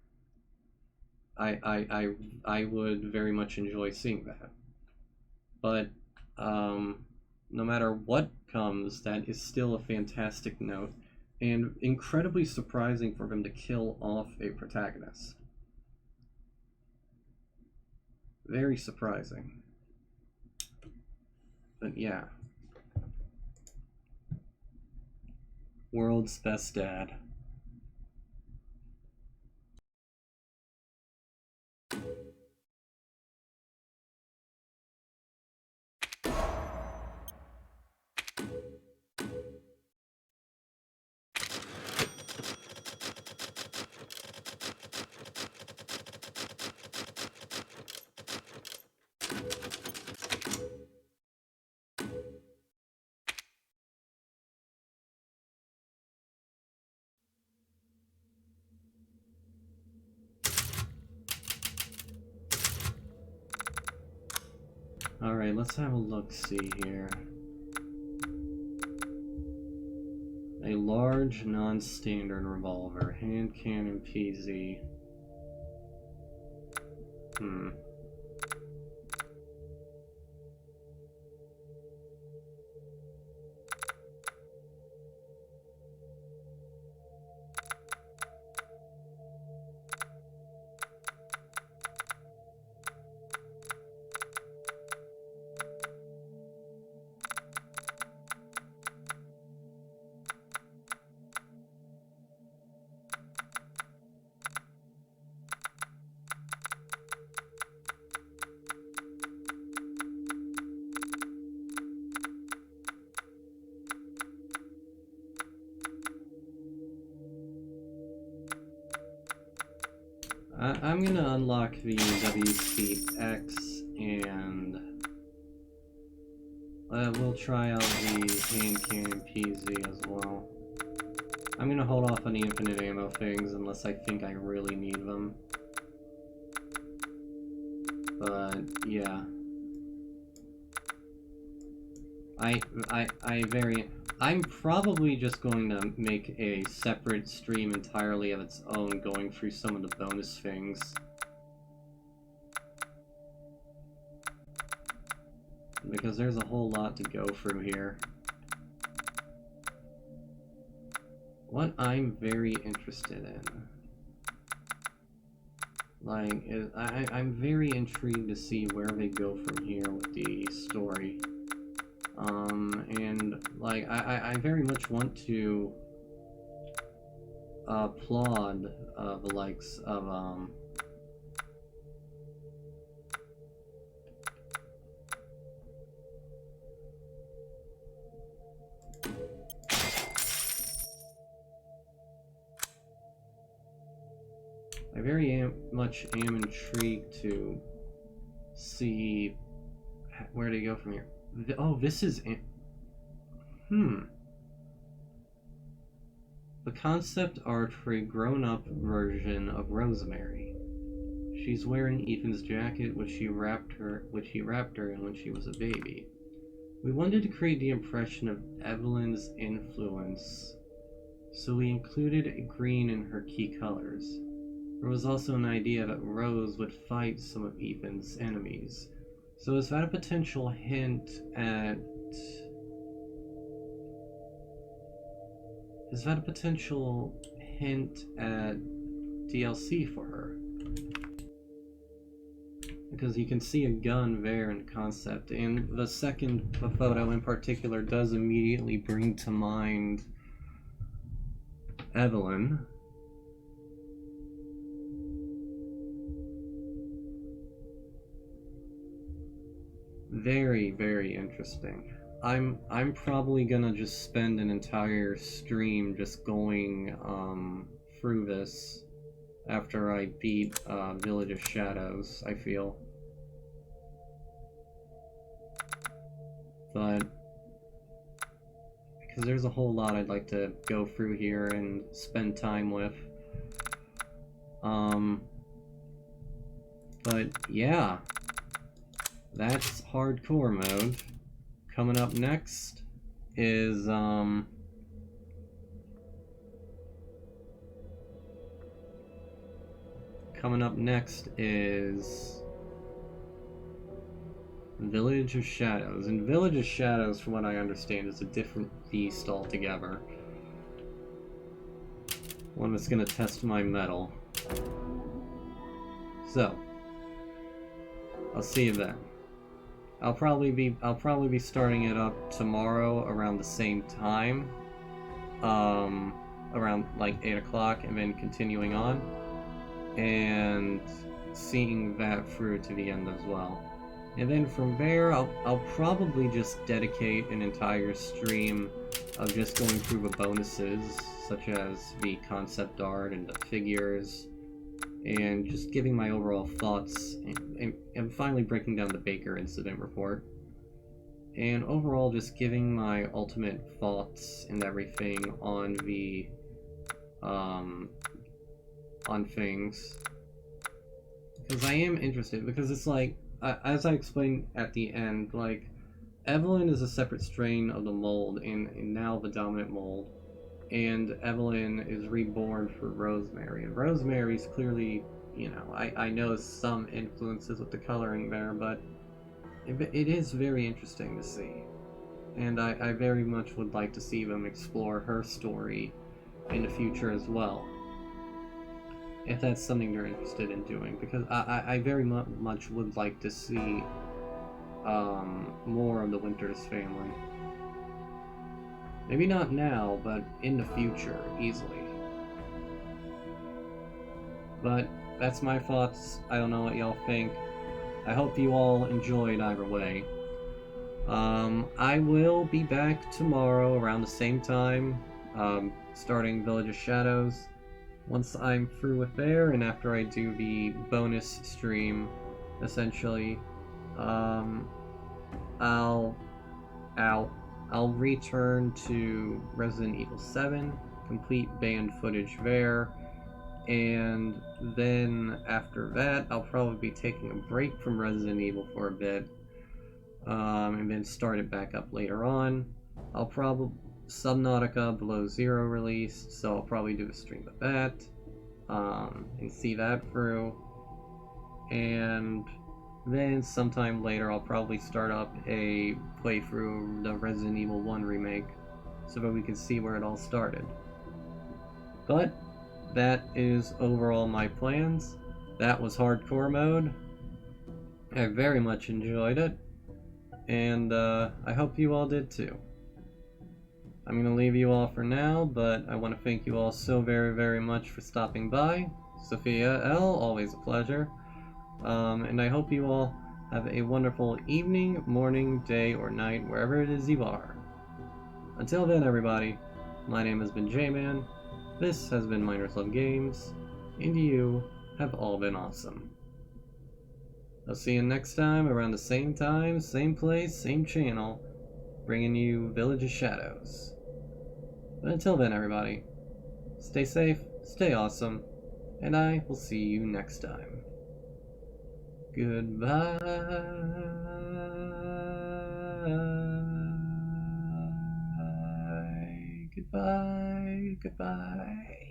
I would very much enjoy seeing that. But no matter what comes, that is still a fantastic note, and incredibly surprising for them to kill off a protagonist. Very surprising. But yeah. World's best dad. Alright, let's have a look-see here. A large, non-standard revolver. Hand cannon PZ. I'm gonna unlock the WCX and we'll try out the hand cannon PZ as well. I'm gonna hold off on the infinite ammo things unless I think I really need them. But yeah. I'm probably just going to make a separate stream entirely of its own, going through some of the bonus things. Because there's a whole lot to go through here. What I'm very interested in, like, I'm very intrigued to see where they go from here with the story. And, like, I very much want to applaud the likes of, I very much am intrigued to see, where do you go from here? Oh, this is the concept art for a grown-up version of Rosemary. She's wearing Ethan's jacket, which he wrapped her in when she was a baby. We wanted to create the impression of Evelyn's influence, so we included a green in her key colors. There was also an idea that Rose would fight some of Ethan's enemies. So is that a potential hint at... Is that a potential hint at DLC for her? Because you can see a gun there in concept, and the second photo in particular does immediately bring to mind Evelyn. Very, very interesting. I'm probably gonna just spend an entire stream just going through this after I beat Village of Shadows, I feel. But because there's a whole lot I'd like to go through here and spend time with. But yeah, that's hardcore mode. Coming up next is Village of Shadows. And Village of Shadows, from what I understand, is a different beast altogether. One that's gonna test my mettle. So, I'll see you then. I'll probably be starting it up tomorrow around the same time. Around like 8 o'clock, and then continuing on. And seeing that through to the end as well. And then from there, I'll probably just dedicate an entire stream of just going through the bonuses, such as the concept art and the figures, and just giving my overall thoughts, and finally breaking down the Baker incident report. And overall just giving my ultimate thoughts and everything on the, on things. Because I am interested, because it's like, as I explained at the end, like, Evelyn is a separate strain of the mold, and now the dominant mold. And Evelyn is reborn for Rosemary. And Rosemary's clearly, you know, I know some influences with the coloring there, but it is very interesting to see. And I very much would like to see them explore her story in the future as well. If that's something they're interested in doing. Because I very much would like to see more of the Winters family. Maybe not now, but in the future, easily. But that's my thoughts. I don't know what y'all think. I hope you all enjoyed either way. I will be back tomorrow around the same time, starting Village of Shadows. Once I'm through with there, and after I do the bonus stream, essentially, I'll return to Resident Evil 7, complete banned footage there, and then after that, I'll probably be taking a break from Resident Evil for a bit, and then start it back up later on. I'll probably... Subnautica Below Zero released, so I'll probably do a stream of that, and see that through, and then sometime later I'll probably start up a playthrough of the Resident Evil 1 remake, so that we can see where it all started. But that is overall my plans. That was hardcore mode. I very much enjoyed it, and I hope you all did too. I'm going to leave you all for now, but I want to thank you all so very, very much for stopping by. Sophia L., always a pleasure. And I hope you all have a wonderful evening, morning, day, or night, wherever it is you are. Until then, everybody, my name has been J-Man, this has been Miners Love Games, and you have all been awesome. I'll see you next time around the same time, same place, same channel, bringing you Village of Shadows. But until then, everybody, stay safe, stay awesome, and I will see you next time. Goodbye. Goodbye. Goodbye.